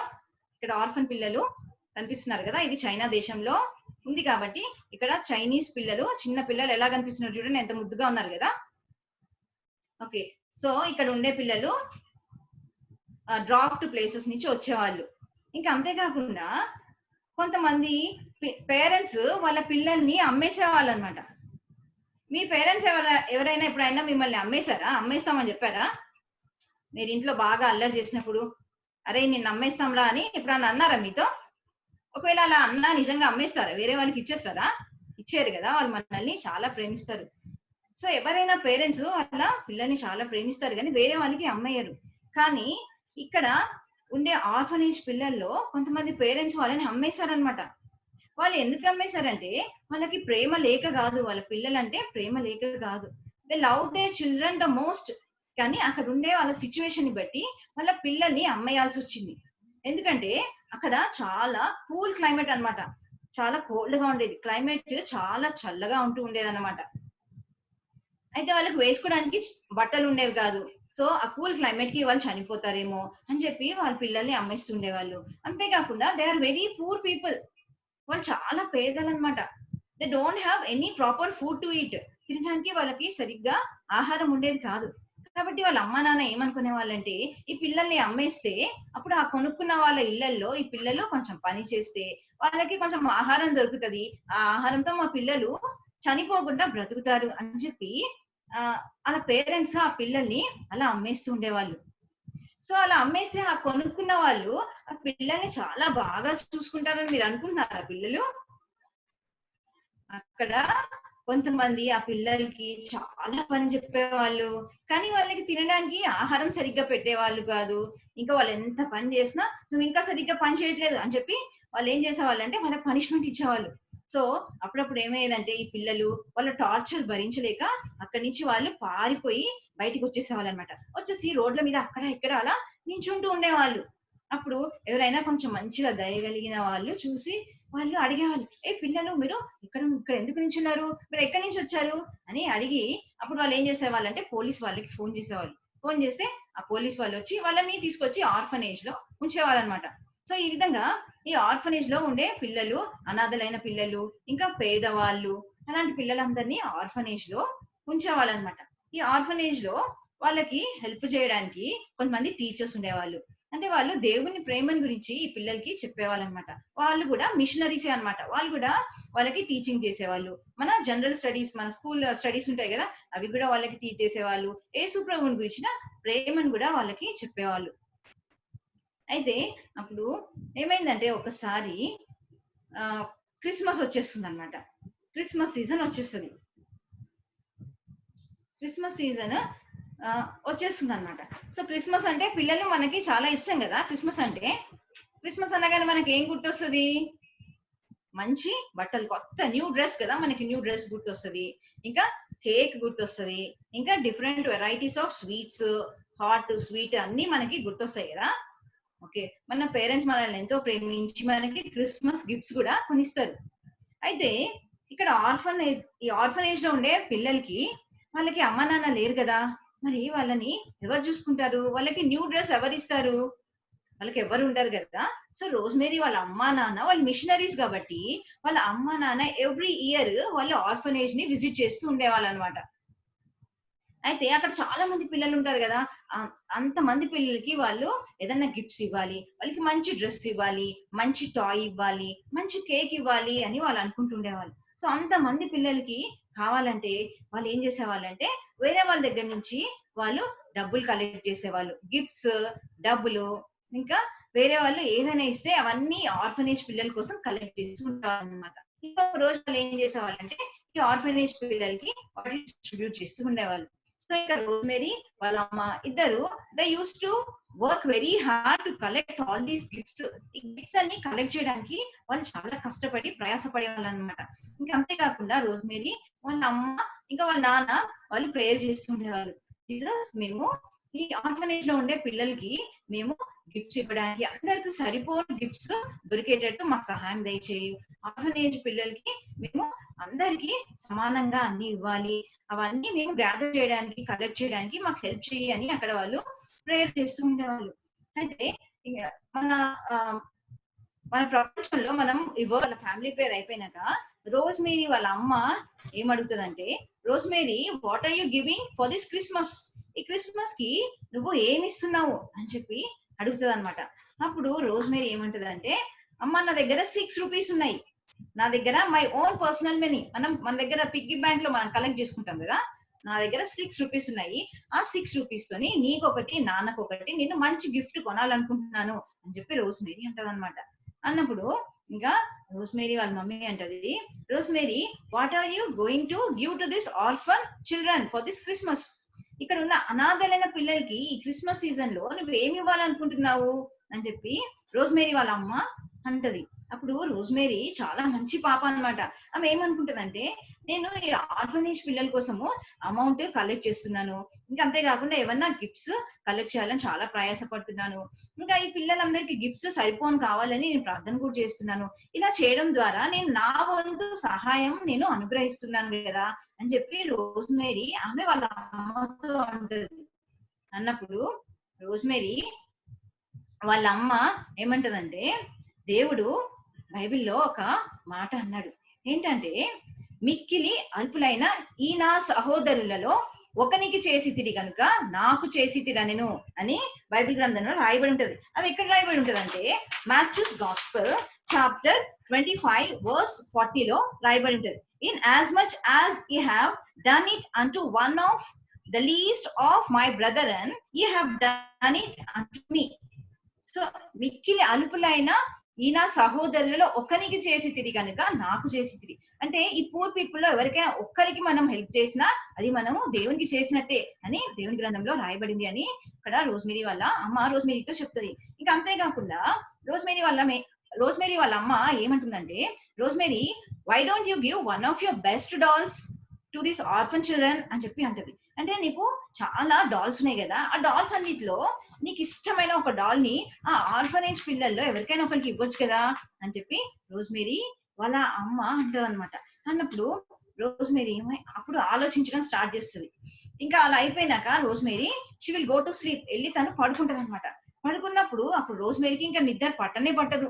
ఇక్కడ orphan పిల్లలు కనిపిస్తున్నారు కదా. ఇది చైనా దేశంలో ఉంది కాబట్టి ఇక్కడ చైనీస్ పిల్లలు, చిన్న పిల్లలు ఎలా కనిపిస్తున్నారు చూడండి, ఎంత ముద్దుగా ఉన్నారు కదా. ఓకే, సో ఇక్కడ ఉండే పిల్లలు డ్రాఫ్ట్ ప్లేసెస్ నుంచి వచ్చేవాళ్ళు. ఇంకా అంతేకాకుండా కొంతమంది పేరెంట్స్ వాళ్ళ పిల్లల్ని అమ్మేసేవాళ్ళు అనమాట. మీ పేరెంట్స్ ఎవరైనా ఎప్పుడైనా మిమ్మల్ని అమ్మేశారా? అమ్మేస్తామని చెప్పారా? మీరు ఇంట్లో బాగా అల్లరి చేసినప్పుడు అరే నిన్ను అమ్మేస్తాంరా అని ఎప్పుడన్నా అన్నారా మీతో? ఒకవేళ అలా అన్నా నిజంగా అమ్మేస్తారా? వేరే వాళ్ళకి ఇచ్చేస్తారా? ఇచ్చారు కదా, వాళ్ళు మనల్ని చాలా ప్రేమిస్తారు. సో ఎవరైనా పేరెంట్స్ అలా పిల్లల్ని చాలా ప్రేమిస్తారు కానీ వేరే వాళ్ళకి అమ్మేయరు. కానీ ఇక్కడ ఉండే ఆర్ఫనేజ్ పిల్లల్లో కొంతమంది పేరెంట్స్ వాళ్ళని అమ్మేశారనమాట. వాళ్ళు ఎందుకు అమ్మేశారంటే వాళ్ళకి ప్రేమ లేక కాదు, వాళ్ళ పిల్లలంటే ప్రేమ లేక కాదు. They love their children the most. కానీ అక్కడ ఉండే వాళ్ళ సిచ్యువేషన్ ని బట్టి వాళ్ళ పిల్లల్ని అమ్మేయాల్సి వచ్చింది. ఎందుకంటే అక్కడ చాలా కూల్ క్లైమేట్ అన్నమాట, చాలా కోల్డ్ గా ఉండేది. క్లైమేట్ చాలా చల్లగా ఉంటూ ఉండేది అన్నమాట. అయితే వాళ్ళకి వేసుకోవడానికి బట్టలు ఉండేవి కాదు. సో ఆ కూల్ క్లైమేట్ కి వాళ్ళు చనిపోతారేమో అని చెప్పి వాళ్ళ పిల్లల్ని అమ్మేస్తుండేవాళ్ళు. అంతేకాకుండా they are very poor people. వాళ్ళు చాలా పేదలు అనమాట. They don't have any proper food to eat. తినడానికి వాళ్ళకి సరిగ్గా ఆహారం ఉండేది కాదు. కాబట్టి వాళ్ళ అమ్మ నాన్న ఏమనుకునే వాళ్ళంటే ఈ పిల్లల్ని అమ్మేస్తే అప్పుడు ఆ కొనుక్కున్న వాళ్ళ ఇళ్లలో ఈ పిల్లలు కొంచెం పని చేస్తే వాళ్ళకి కొంచెం ఆహారం దొరుకుతుంది, ఆ ఆహారంతో మా పిల్లలు చనిపోకుండా బ్రతుకుతారు అని చెప్పి అలా పేరెంట్స్ ఆ పిల్లల్ని అలా అమ్మేస్తూ ఉండేవాళ్ళు. సో అలా అమ్మేస్తే ఆ కొనుక్కున్న వాళ్ళు ఆ పిల్లల్ని చాలా బాగా చూసుకుంటారని మీరు అనుకుంటున్నారా? పిల్లలు అక్కడ కొంతమంది ఆ పిల్లలకి చాలా పని చెప్పేవాళ్ళు, కానీ వాళ్ళకి తినడానికి ఆహారం సరిగ్గా పెట్టేవాళ్ళు కాదు. ఇంకా వాళ్ళు ఎంత పని చేసినా నువ్వు ఇంకా సరిగ్గా పని చేయట్లేదు అని చెప్పి వాళ్ళు ఏం చేసేవాళ్ళు అంటే వాళ్ళకి పనిష్మెంట్ ఇచ్చేవాళ్ళు. సో అప్పుడప్పుడు ఏమయ్యేదంటే ఈ పిల్లలు వాళ్ళ టార్చర్ భరించలేక అక్కడి నుంచి వాళ్ళు పారిపోయి బయటికి వచ్చేసేవాళ్ళు అనమాట. వచ్చేసి రోడ్ల మీద అక్కడ ఇక్కడ అలా నించుంటూ ఉండేవాళ్ళు. అప్పుడు ఎవరైనా కొంచెం మంచిగా దయగలిగిన వాళ్ళు చూసి వాళ్ళు అడిగేవాళ్ళు, ఏ పిల్లలు మీరు ఇక్కడ ఎందుకు నించున్నారు, మీరు ఎక్కడి నుంచి వచ్చారు అని అడిగి అప్పుడు వాళ్ళు ఏం చేసేవాళ్ళు అంటే పోలీస్ వాళ్ళకి ఫోన్ చేసేవాళ్ళు. ఫోన్ చేస్తే ఆ పోలీస్ వాళ్ళు వచ్చి వాళ్ళని తీసుకొచ్చి ఆర్ఫనేజ్ లో ఉంచేవాళ్ళు అనమాట. సో ఈ విధంగా ఈ ఆర్ఫనేజ్ లో ఉండే పిల్లలు, అనాథలైన పిల్లలు, ఇంకా పేదవాళ్ళు, అలాంటి పిల్లలందరినీ ఆర్ఫనేజ్ లో ఉంచేవాళ్ళు అనమాట. ఈ ఆర్ఫనేజ్ లో వాళ్ళకి హెల్ప్ చేయడానికి కొంతమంది టీచర్స్ ఉండేవాళ్ళు. అంటే వాళ్ళు దేవుని ప్రేమను గురించి ఈ పిల్లలకి చెప్పేవాళ్ళు అనమాట. వాళ్ళు కూడా మిషనరీసే అనమాట. వాళ్ళు కూడా వాళ్ళకి టీచింగ్ చేసేవాళ్ళు. మన జనరల్ స్టడీస్, మన స్కూల్ స్టడీస్ ఉంటాయి కదా, అవి కూడా వాళ్ళకి టీచ్ చేసేవాళ్ళు. యేసు ప్రభువుని గురించిన ప్రేమను కూడా వాళ్ళకి చెప్పేవాళ్ళు. అయితే అప్పుడు ఏమైందంటే ఒకసారి క్రిస్మస్ వచ్చేస్తుంది అనమాట. క్రిస్మస్ సీజన్ వచ్చేస్తుంది. క్రిస్మస్ సీజన్ వచ్చేస్తుంది అనమాట. సో క్రిస్మస్ అంటే పిల్లలు మనకి చాలా ఇష్టం కదా. క్రిస్మస్ అంటే, క్రిస్మస్ అనగానే మనకి ఏం గుర్తొస్తుంది? మంచి బట్టలు, కొత్త న్యూ డ్రెస్ కదా, మనకి న్యూ డ్రెస్ గుర్తొస్తుంది. ఇంకా కేక్ గుర్తొస్తుంది. ఇంకా different varieties of sweets, hot sweet అన్ని మనకి గుర్తొస్తాయి కదా. ఓకే, మన పేరెంట్స్ మనల్ని ఎంతో ప్రేమించి మనకి క్రిస్మస్ గిఫ్ట్స్ కూడా కొనిస్తారు. అయితే ఇక్కడ ఈ ఆర్ఫనేజ్ లో ఉండే పిల్లలకి వాళ్ళకి అమ్మ నాన్న లేరు కదా, మరి వాళ్ళని ఎవరు చూసుకుంటారు? వాళ్ళకి న్యూ డ్రెస్ ఎవరు ఇస్తారు? వాళ్ళకి ఎవరు ఉండరు కదా. సో రోజ్మేరీ వాళ్ళ అమ్మా నాన్న వాళ్ళు మిషనరీస్ కాబట్టి వాళ్ళ అమ్మా నాన్న ఎవ్రీ ఇయర్ వాళ్ళు ఆర్ఫనేజ్ ని విజిట్ చేస్తూ ఉండేవాళ్ళు అనమాట. అయితే అక్కడ చాలా మంది పిల్లలు ఉంటారు కదా, అంత మంది పిల్లలకి వాళ్ళు ఏదైనా గిఫ్ట్స్ ఇవ్వాలి, వాళ్ళకి మంచి డ్రెస్ ఇవ్వాలి, మంచి టాయ్ ఇవ్వాలి, మంచి కేక్ ఇవ్వాలి అని వాళ్ళు అనుకుంటుండేవాళ్ళు. సో అంత మంది పిల్లలకి కావాలంటే వాళ్ళు ఏం చేసేవాళ్ళంటే వేరే వాళ్ళ దగ్గర నుంచి వాళ్ళు డబ్బులు కలెక్ట్ చేసేవాళ్ళు, గిఫ్ట్స్, డబ్బులు, ఇంకా వేరే వాళ్ళు ఏదైనా ఇస్తే అవన్నీ ఆర్ఫనేజ్ పిల్లల కోసం కలెక్ట్ చేసుకుంటారు అనమాట. ఇంకొక రోజు వాళ్ళు ఏం చేసేవాళ్ళంటే ఈ ఆర్ఫనేజ్ పిల్లలకి వాటిని డిస్ట్రిబ్యూట్ చేస్తూ ఉండేవాళ్ళు. సో ఇంకా రోజ్మేరీ వాళ్ళ అమ్మ ఇద్దరు they use to work very hard to collect all these gifts. ఈ గిఫ్ట్స్ అన్ని కలెక్ట్ చేయడానికి వాళ్ళు చాలా కష్టపడి ప్రయాసపడేవాళ్ళు అనమాట. ఇంకా అంతేకాకుండా రోజ్మేరీ వాళ్ళ అమ్మ ఇంకా వాళ్ళ నాన్న వాళ్ళు ప్రేయర్ చేస్తుండేవాళ్ళు, జీసస్ మేము ఈ ఆర్ఫనేజ్ లో ఉండే పిల్లలకి మేము గిఫ్ట్స్ ఇవ్వడానికి అందరికి సరిపోని గిఫ్ట్స్ దొరికేటట్టు మాకు సహాయం దయచేయి. ఆర్ఫనేజ్ పిల్లలకి మేము అందరికి సమానంగా అన్ని ఇవ్వాలి, అవన్నీ మేము గ్యాదర్ చేయడానికి కలెక్ట్ చేయడానికి మాకు హెల్ప్ చేయి అని అక్కడ వాళ్ళు ప్రేయర్ చేస్తూ ఉండేవాళ్ళు. అయితే మన మన ప్రపంచంలో మనం వాళ్ళ ఫ్యామిలీ ప్రేయర్ అయిపోయినాక రోజ్మేరీ వాళ్ళ అమ్మ ఏమడుగుతుందంటే, Rosemary what are you giving for this Christmas? ఈ క్రిస్మస్ కి నువ్వు ఏమి ఇస్తున్నావు అని చెప్పి అడుగుతుంది అనమాట. అప్పుడు రోజ్మేరీ ఏమంటదంటే, అమ్మ నా దగ్గర 6 రూపీస్ ఉన్నాయి, నా దగ్గర మై ఓన్ పర్సనల్ మనీ, మన దగ్గర పిగ్గీ బ్యాంక్ లో మనం కలెక్ట్ చేసుకుంటాం కదా, నా దగ్గర 6 రూపీస్ ఉన్నాయి, ఆ 6 రూపీస్ తోని నీకొకటి నాన్నకొకటి నేను మంచి గిఫ్ట్ కొనాలనుకుంటున్నాను అని చెప్పి రోజ్మేరీ అంటది అనమాట. అన్నప్పుడు ఇంకా రోజ్మేరీ వాళ్ళ మమ్మీ అంటది, Rosemary what are you going to give to this orphan children for this Christmas? ఇక్కడ ఉన్న అనాథలైన పిల్లలకి ఈ క్రిస్మస్ సీజన్ లో నువ్వు ఏమి ఇవ్వాలనుకుంటున్నావు అని చెప్పి రోజ్మేరీ వాళ్ళ అమ్మ అంటది. అప్పుడు రోజ్మేరీ చాలా మంచి పాప అన్నమాట. ఆమె ఏమనుకుంటదంటే, నేను ఈ ఆర్ఫనేజ్ పిల్లల కోసము అమౌంట్ కలెక్ట్ చేస్తున్నాను, ఇంకా అంతేకాకుండా ఏమన్నా గిఫ్ట్స్ కలెక్ట్ చేయాలని చాలా ప్రయాసపడుతున్నాను, ఇంకా ఈ పిల్లలందరికీ గిఫ్ట్స్ సరిపోను కావాలని నేను ప్రార్థన కూడా చేస్తున్నాను, ఇలా చేయడం ద్వారా నేను నా వంతు సహాయం నేను అనుగ్రహిస్తున్నాను కదా అని చెప్పి రోజ్మేరీ ఆమె వాళ్ళ అమ్మతో అంటది. అన్నప్పుడు రోజ్మేరీ వాళ్ళ అమ్మ ఏమంటదంటే, దేవుడు బైబిల్లో ఒక మాట అన్నాడు, ఏంటంటే మిక్కిలి అల్పులైన ఈ నా సహోదరులలో ఒకనికి చేసితిరి కనుక నాకు చేసితిరనెను అని బైబిల్ గ్రంథంలో రాయబడి ఉంటది. అది ఎక్కడ రాయబడి ఉంటది అంటే మాథ్యూస్ గాస్పెల్ చాప్టర్ 25 verse 40 లో రాయబడి ఉంటది. Inasmuch as you have done it unto one of the least of my brethren you have done it unto me. So మిక్కిలి అల్పులైన ఈ నా సహోదరులలో ఒక్కరికి చేసి తిరిగి కనుక నాకు చేసి తిరిగి అంటే ఈ పూర్ పీపుల్ లో ఎవరికైనా ఒక్కరికి మనం హెల్ప్ చేసినా అది మనము దేవునికి చేసినట్టే అని దేవుని గ్రంథంలో రాయబడింది అని ఇక్కడ రోజ్మేరీ వాళ్ళ అమ్మ రోజ్మేరీతో చెప్తుంది. ఇంకా అంతేకాకుండా రోజ్మేరీ వాళ్ళ అమ్మ ఏమంటుందంటే, Rosemary why don't you give one of your best dolls to this orphan children అని చెప్పి అంటది. అంటే నీకు చాలా డాల్స్ ఉన్నాయి కదా, ఆ డాల్స్ అన్నిటిలో నీకు ఇష్టమైన ఒక డాల్ ని ఆ ఆర్ఫనేజ్ పిల్లల్లో ఎవరికైనా ఒకరికి ఇవ్వచ్చు కదా అని చెప్పి రోజ్మేరీ వాళ్ళ అమ్మ అంటది అనమాట. అన్నప్పుడు రోజ్మేరీ అప్పుడు ఆలోచించడం స్టార్ట్ చేస్తుంది. ఇంకా అలా అయిపోయినాక rosemary she will go to sleep, వెళ్ళి తను పడుకుంటది అనమాట. పడుకున్నప్పుడు అప్పుడు రోజ్మేరీకి ఇంకా నిద్ర పట్టనే పట్టదు,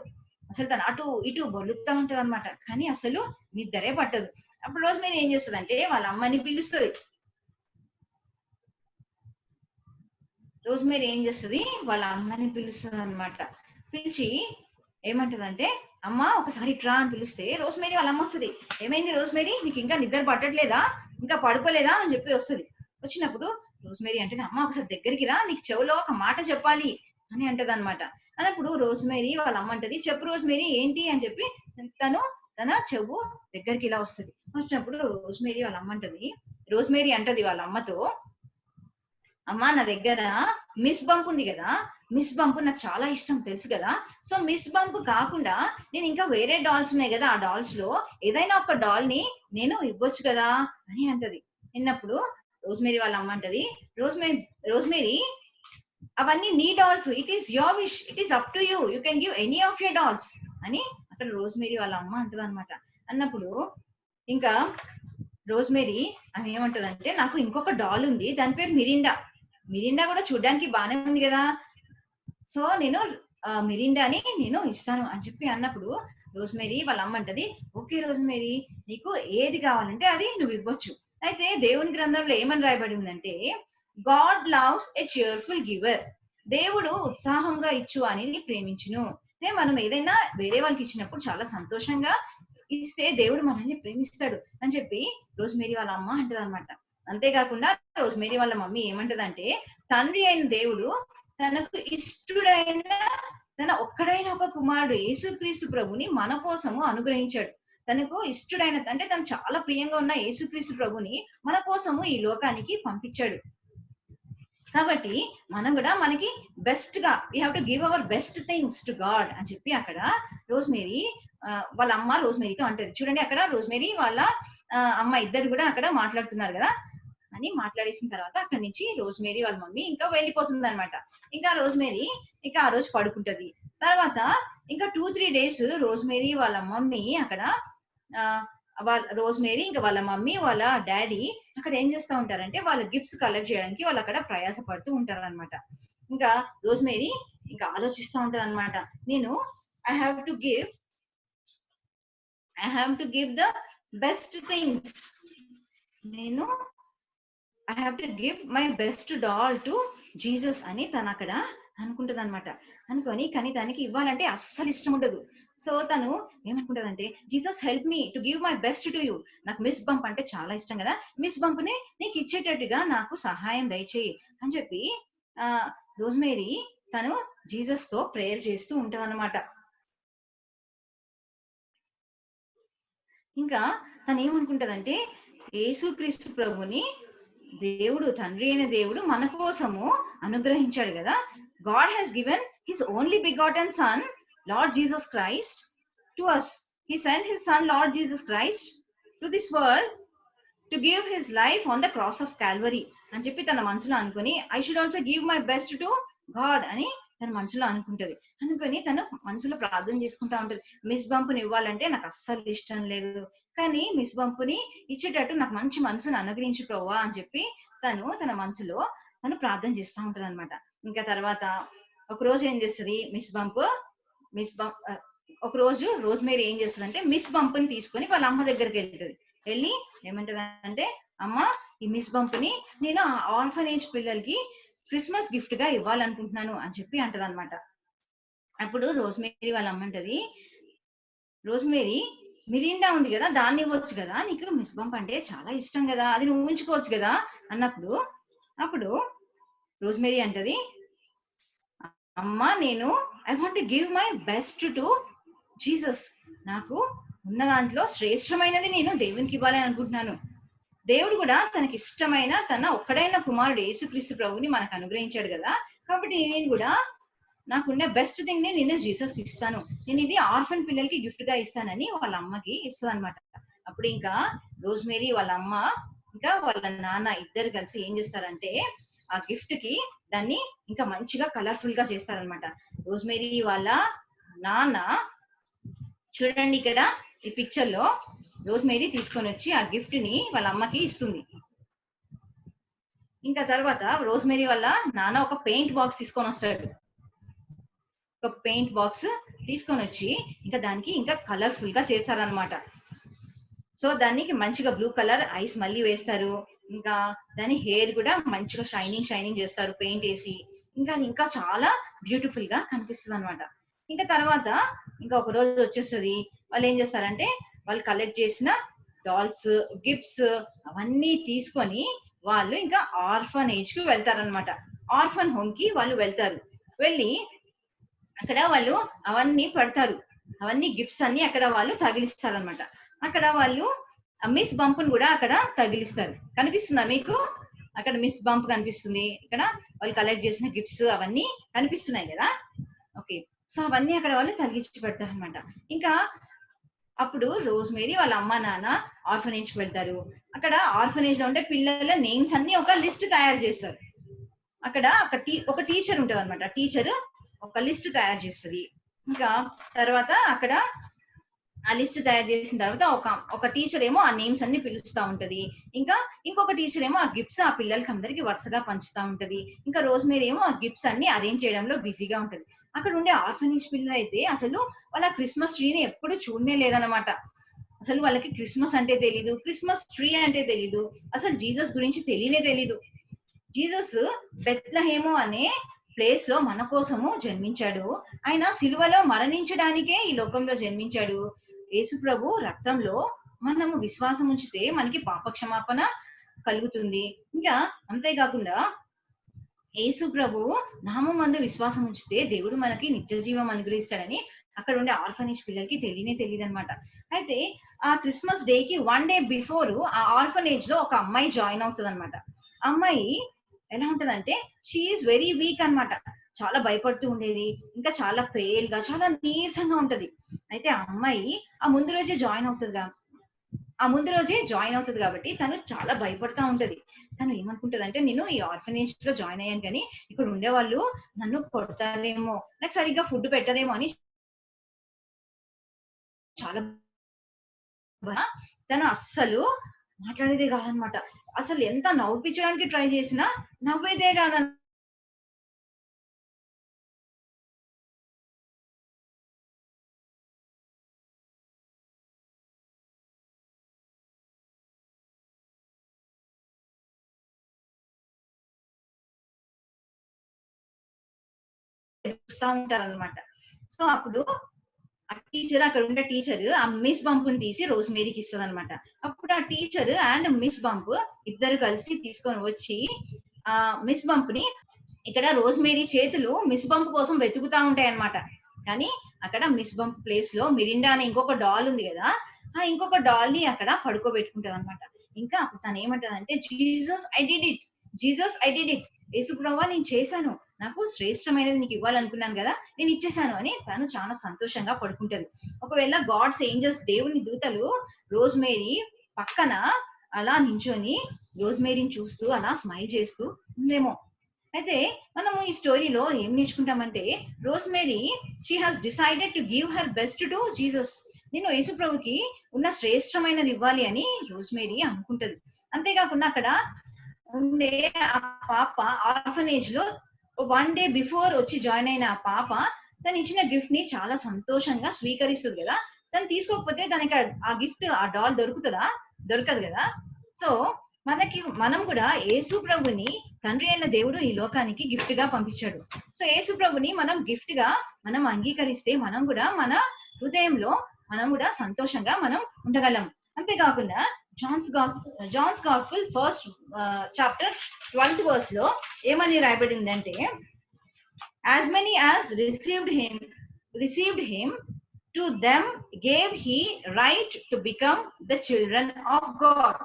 అసలు తను అటు ఇటు బొలుపుతా ఉంటది అనమాట, కానీ అసలు నిద్రే పట్టదు. అప్పుడు రోజ్మేరీ ఏం చేస్తుంది అంటే వాళ్ళ అమ్మని పిలుస్తుంది. రోజ్మేరీ ఏం చేస్తుంది వాళ్ళ అమ్మని పిలుస్తుంది అనమాట. పిలిచి ఏమంటదంటే, అమ్మ ఒకసారి ట్రా అని పిలిస్తే రోజ్మేరీ వాళ్ళ అమ్మ వస్తుంది. ఏమైంది రోజ్మేరీ, నీకు ఇంకా నిద్ర పట్టట్లేదా, ఇంకా పడుకోలేదా అని చెప్పి వస్తుంది. వచ్చినప్పుడు రోజ్మేరీ అంటే, అమ్మ ఒకసారి దగ్గరికి రా, నీకు చెవులో ఒక మాట చెప్పాలి అని అంటది అనమాట. అన్నప్పుడు రోజ్మేరీ వాళ్ళ అమ్మ అంటది, చెప్పు రోజ్మేరీ ఏంటి అని చెప్పి తన చెవు దగ్గరికి ఇలా వస్తుంది. వచ్చినప్పుడు రోజ్మేరీ వాళ్ళ అమ్మ అంటది, రోజ్మేరీ అంటది వాళ్ళ అమ్మతో, అమ్మా నా దగ్గర మిస్ బంప్ ఉంది కదా, మిస్ బంప్ నాకు చాలా ఇష్టం తెలుసు కదా, సో మిస్ బంప్ కాకుండా నేను ఇంకా వేరే డాల్స్ ఉన్నాయి కదా, ఆ డాల్స్ లో ఏదైనా ఒక డాల్ ని నేను ఇవ్వచ్చు కదా అని అంటది. విన్నప్పుడు రోజ్మేరీ వాళ్ళ అమ్మ అంటది, రోజ్మేరీ అవన్నీ నీ dolls, it is your wish, it is up to you, you can give any of your dolls అని అక్కడ రోజ్మేరీ వాళ్ళ అమ్మ అంటది అనమాట. అన్నప్పుడు ఇంకా రోజ్మేరీ ఆమె ఏమంటదంటే, నాకు ఇంకొక డాల్ ఉంది, దాని పేరు మిరిండా కూడా చూడడానికి బానే ఉంది కదా, సో నేను మిరిండాని నేను ఇస్తాను అని చెప్పి అన్నప్పుడు రోజ్మేరీ వాళ్ళ అమ్మ అంటది, ఓకే రోజ్మేరీ, నీకు ఏది కావాలంటే అది నువ్వు ఇవ్వచ్చు. అయితే దేవుని గ్రంథంలో ఏమని రాయబడి ఉందంటే, గాడ్ లవ్స్ ఎ cheerful గివర్. దేవుడు ఉత్సాహంగా ఇచ్చు అని ప్రేమించును. అంటే మనం ఏదైనా వేరే వాళ్ళకి ఇచ్చినప్పుడు చాలా సంతోషంగా ఇస్తే దేవుడు మనల్ని ప్రేమిస్తాడు అని చెప్పి రోజ్మేరీ వాళ్ళ అమ్మ అంటది అనమాట. అంతేకాకుండా రోజ్మేరీ వాళ్ళ మమ్మీ ఏమంటదంటే, తండ్రి అయిన దేవుడు తనకు ఇష్టడైన తన ఒక్కడైన ఒక కుమారుడు యేసుక్రీస్తు ప్రభుని మన కోసము అనుగ్రహించాడు. తనకు ఇష్టడైన అంటే తను చాలా ప్రియంగా ఉన్న యేసుక్రీస్తు ప్రభుని మన కోసము ఈ లోకానికి పంపించాడు. కాబట్టి మనం కూడా మనకి బెస్ట్ గా we have to give our best things to God అని చెప్పి అక్కడ రోజ్మేరీ వాళ్ళ అమ్మ రోజ్మేరీతో అంటది. చూడండి అక్కడ రోజ్మేరీ వాళ్ళ అమ్మ ఇద్దరు కూడా అక్కడ మాట్లాడుతున్నారు కదా అని మాట్లాడేసిన తర్వాత అక్కడి నుంచి రోజ్మేరీ వాళ్ళ మమ్మీ ఇంకా వెళ్ళిపోతుంది అనమాట. ఇంకా రోజ్మేరీ ఇంకా ఆ రోజు పడుకుంటది. తర్వాత ఇంకా 2-3 days రోజ్మేరీ వాళ్ళ మమ్మీ అక్కడ రోజ్మేరీ ఇంకా వాళ్ళ మమ్మీ వాళ్ళ డాడీ అక్కడ ఏం చేస్తా ఉంటారంటే వాళ్ళ గిఫ్ట్స్ కలెక్ట్ చేయడానికి వాళ్ళు అక్కడ ప్రయాస పడుతూ ఉంటారు అనమాట. ఇంకా రోజ్మేరీ ఇంకా ఆలోచిస్తూ ఉంటది అనమాట, నేను I have to give the best things, నేను I have to give my best doll to Jesus అని తను అక్కడ అనుకుంటది అనమాట. అనుకొని కానీ దానికి ఇవ్వాలంటే అస్సలు ఇష్టం ఉండదు. సో తను ఏమనుకుంటదంటే, Jesus help me to give my best to you. నాకు మిస్ బంప్ అంటే చాలా ఇష్టం కదా, మిస్ బంప్ ని నీకు ఇచ్చేటట్టుగా నాకు సహాయం దయచేయి అని చెప్పి రోజ్మేరీ తను జీసస్ తో ప్రేయర్ చేస్తూ ఉంటది అనమాట. ఇంకా తను ఏమనుకుంటదంటే, యేసుక్రీస్తు ప్రభుని దేవుడు తండ్రి అయిన దేవుడు మన కోసము అనుగ్రహించాడు కదా, God has given his only begotten sun lord Jesus Christ to us. He sent his son Lord Jesus Christ to this world to give his life on the cross of Calvary అని చెప్పి తన మనసులో అనుకుని, I should also give my best to God అని తన మనసులో అనుకుంటది. అనుకుని తను మనసులో ప్రార్థన చేసుకుంటా ఉంటది. మిస్ బంపుని ఇవ్వాలంటే నాకు అస్సలు ఇష్టం లేదు, కానీ మిస్ బంపుని ఇచ్చేటట్టు నాకు మంచి మనసును అనుగ్రహించు ప్రభువా అని చెప్పి తను తన మనసులో తను ప్రార్థన చేస్తూ ఉంటది అనమాట. ఇంకా తర్వాత ఒక రోజు ఏం చేస్తుంది ఒక రోజు రోజ్మేరీ ఏం చేస్తుందంటే మిస్ బంపుని తీసుకొని వాళ్ళ అమ్మ దగ్గరికి వెళ్తుంది. వెళ్ళి ఏమంటదంటే, అమ్మ ఈ మిస్ బంపుని నేను ఆర్ఫనేజ్ పిల్లలకి క్రిస్మస్ గిఫ్ట్ గా ఇవ్వాలనుకుంటున్నాను అని చెప్పి అంటది అనమాట. అప్పుడు రోజ్మేరీ వాళ్ళ అమ్మ అంటది, రోజ్మేరీ మిరిండా ఉంది కదా దాన్ని ఇవ్వచ్చు కదా, నీకు మిస్ బంప్ అంటే చాలా ఇష్టం కదా, అది నువ్వు ఉంచుకోవచ్చు కదా అప్పుడు రోజ్మేరీ అంటది, అమ్మా నేను I want to give my best to Jesus, నాకు ఉన్న దాంట్లో శ్రేష్టమైనది నేను దేవునికి ఇవ్వాలని అనుకుంటున్నాను. దేవుడు కూడా తనకి ఇష్టమైన తన ఒక్కడైన కుమారుడు యేసుక్రీస్తు ప్రభుని మనకు అనుగ్రహించాడు కదా, కాబట్టి నేను కూడా నాకున్న బెస్ట్ థింగ్ ని నేను జీసస్ కి ఇస్తాను, నేను ఇది ఆర్ఫన్ పిల్లలకి గిఫ్ట్ గా ఇస్తానని వాళ్ళ అమ్మకి ఇస్తుంది అనమాట. అప్పుడు ఇంకా రోజ్మేరీ వాళ్ళ అమ్మ ఇంకా వాళ్ళ నాన్న ఇద్దరు కలిసి ఏం చేస్తారంటే, ఆ గిఫ్ట్ కి దాన్ని ఇంకా మంచిగా కలర్ఫుల్ గా చేస్తారనమాట. రోజ్మేరీ వాళ్ళ నాన్న చూడండి ఇక్కడ ఈ పిక్చర్ లో రోజ్మేరీ తీసుకొని వచ్చి ఆ గిఫ్ట్ ని వాళ్ళ అమ్మకి ఇస్తుంది. ఇంకా తర్వాత రోజ్మేరీ వాళ్ళ నాన్న ఒక పెయింట్ బాక్స్ తీసుకొని వస్తాడు. ఒక పెయింట్ బాక్స్ తీసుకొని వచ్చి ఇంకా దానికి ఇంకా కలర్ఫుల్ గా చేస్తారనమాట. సో దానికి మంచిగా బ్లూ కలర్ ఐస్ మళ్ళీ వేస్తారు. ఇంకా దాని హెయిర్ కూడా మంచిగా షైనింగ్ చేస్తారు పెయింట్ వేసి. ఇంకా అది ఇంకా చాలా బ్యూటిఫుల్ గా కనిపిస్తుంది అనమాట. ఇంకా తర్వాత ఇంకా ఒక రోజు వచ్చేస్తుంది, వాళ్ళు ఏం చేస్తారంటే వాళ్ళు కలెక్ట్ చేసిన డాల్స్ గిఫ్ట్స్ అవన్నీ తీసుకొని వాళ్ళు ఇంకా ఆర్ఫనేజ్ కి వెళ్తారనమాట. ఆర్ఫన్ హోమ్ కి వాళ్ళు వెళ్తారు. వెళ్ళి అక్కడ వాళ్ళు అవన్నీ పడతారు, అవన్నీ గిఫ్ట్స్ అన్ని అక్కడ వాళ్ళు తగిలిస్తారు అనమాట. అక్కడ వాళ్ళు మిస్ బంప్ కూడా అక్కడ తగిలిస్తారు. కనిపిస్తుందా మీకు? అక్కడ మిస్ బంప్ కనిపిస్తుంది, ఇక్కడ వాళ్ళు కలెక్ట్ చేసిన గిఫ్ట్స్ అవన్నీ కనిపిస్తున్నాయి కదా. ఓకే, సో అవన్నీ అక్కడ వాళ్ళు తగిలించి పెడతారు అనమాట. ఇంకా అప్పుడు రోజ్మేరీ వాళ్ళ అమ్మ నాన్న ఆర్ఫనేజ్ కి వెళ్తారు. అక్కడ ఆర్ఫనేజ్ లో ఉండే పిల్లల నేమ్స్ అన్ని ఒక లిస్ట్ తయారు చేస్తారు. అక్కడ ఒక టీచర్ ఉంటది అనమాట. టీచర్ ఒక లిస్ట్ తయారు చేస్తుంది. ఇంకా తర్వాత అక్కడ ఆ లిస్ట్ తయారు చేసిన తర్వాత ఒక టీచర్ ఏమో ఆ నేమ్స్ అన్ని పిలుస్తా ఉంటది. ఇంకా ఇంకొక టీచర్ ఏమో ఆ గిఫ్ట్స్ ఆ పిల్లలకి అందరికి వరుసగా పంచుతా ఉంటది. ఇంకా రోజ్మేరీ ఏమో ఆ గిఫ్ట్స్ అన్ని అరేంజ్ చేయడంలో బిజీగా ఉంటది. అక్కడ ఉండే ఆర్ఫనేజ్ పిల్లలు అయితే అసలు వాళ్ళ క్రిస్మస్ ట్రీని ఎప్పుడు చూడనే లేదనమాట. అసలు వాళ్ళకి క్రిస్మస్ అంటే తెలీదు, క్రిస్మస్ ట్రీ అంటే తెలీదు, అసలు జీసస్ గురించి తెలియనే తెలీదు. జీసస్ బెత్లహేము అనే ప్లేస్ లో మన కోసము జన్మించాడు. ఆయన సిలువలో మరణించడానికే ఈ లోకంలో జన్మించాడు. యేసు ప్రభు రక్తంలో మనము విశ్వాసం ఉంచితే మనకి పాపక్షమాపణ కలుగుతుంది. ఇంకా అంతేకాకుండా యేసు ప్రభు నామందు విశ్వాసం ఉంచితే దేవుడు మనకి నిత్య జీవం అనుగ్రహిస్తాడని అక్కడ ఉండే ఆర్ఫనేజ్ పిల్లలకి తెలియదు అనమాట. అయితే ఆ క్రిస్మస్ డే కి 1 day బిఫోర్ ఆ ఆర్ఫనేజ్ లో ఒక అమ్మాయి జాయిన్ అవుతుంది అనమాట. అమ్మాయి ఎలా ఉంటదంటే షీఈస్ వెరీ వీక్ అన్నమాట. చాలా భయపడుతూ ఉండేది, ఇంకా చాలా పేల్ గా చాలా నీరసంగా ఉంటది. అయితే ఆ అమ్మాయి ఆ ముందు రోజే జాయిన్ అవుతుంది కాబట్టి తను చాలా భయపడతా ఉంటది. తను ఏమనుకుంటది అంటే నేను ఈ ఆర్ఫనేజ్ లో జాయిన్ అయ్యాను కానీ ఇక్కడ ఉండే వాళ్ళు నన్ను కొడతారేమో, నాకు సరిగ్గా ఫుడ్ పెట్టరేమో అని చాలా తను అస్సలు మాట్లాడేదే కాదనమాట. అసలు ఎంత నవ్వించడానికి ట్రై చేసినా నవ్వేదే కాదన్న చూస్తా ఉంటారనమాట. సో అప్పుడు ఆ టీచర్ అక్కడ ఉండే టీచర్ ఆ మిస్ బంప్ ని తీసి రోజ్మేరీకి ఇస్తుంది అనమాట. అప్పుడు ఆ టీచర్ అండ్ మిస్ బంప్ ఇద్దరు కలిసి తీసుకొని వచ్చి ఆ మిస్ బంప్ ని ఇక్కడ రోజ్మేరీ చేతులు మిస్ బంప్ కోసం వెతుకుతా ఉంటాయి అనమాట. కానీ అక్కడ మిస్ బంప్ ప్లేస్ లో మిరిండా అనే ఇంకొక డాల్ ఉంది కదా, ఆ ఇంకొక డాల్ ని అక్కడ పడుకోబెట్టుకుంటది అనమాట. ఇంకా తను ఏమంటదంటే జీసస్ ఐ డిడ్ ఇట్, యేసు ప్రభువా నేను చేశాను, నాకు శ్రేష్టమైనది నీకు ఇవ్వాలనుకున్నాను కదా, నేను ఇచ్చేసాను అని తను చాలా సంతోషంగా పడుకుంటది. ఒకవేళ గాడ్స్ ఏంజల్స్ దేవుని దూతలు రోజ్మేరీ పక్కన అలా నించొని రోజ్మేరీని చూస్తూ అలా స్మైల్ చేస్తూ ఉందేమో. అయితే మనము ఈ స్టోరీలో ఏం నేర్చుకుంటామంటే Rosemary she has decided to give her best to Jesus. నేను యేసు ప్రభుకి ఉన్న శ్రేష్టమైనది ఇవ్వాలి అని రోజ్మేరీ అనుకుంటది. అంతేకాకుండా అక్కడ ఉండే ఆ పాప ఆర్ఫనేజ్ లో 1 day బిఫోర్ వచ్చి జాయిన్ అయిన ఆ పాప తను ఇచ్చిన గిఫ్ట్ ని చాలా సంతోషంగా స్వీకరిస్తుంది కదా. తను తీసుకోకపోతే తనకి ఆ గిఫ్ట్ ఆ డాల్ దొరకదు కదా. సో మనం కూడా యేసు ప్రభుని తండ్రి అయిన దేవుడు ఈ లోకానికి గిఫ్ట్ గా పంపించాడు. సో యేసు ప్రభుని మనం గిఫ్ట్ గా మనం అంగీకరిస్తే మనం కూడా మన హృదయంలో మనం కూడా సంతోషంగా మనం ఉండగలం. అంతేకాకుండా John's gospel first chapter 12th verse లో ఏమని రాయబడిందంటే as many as received him to them gave he right to become the children of God.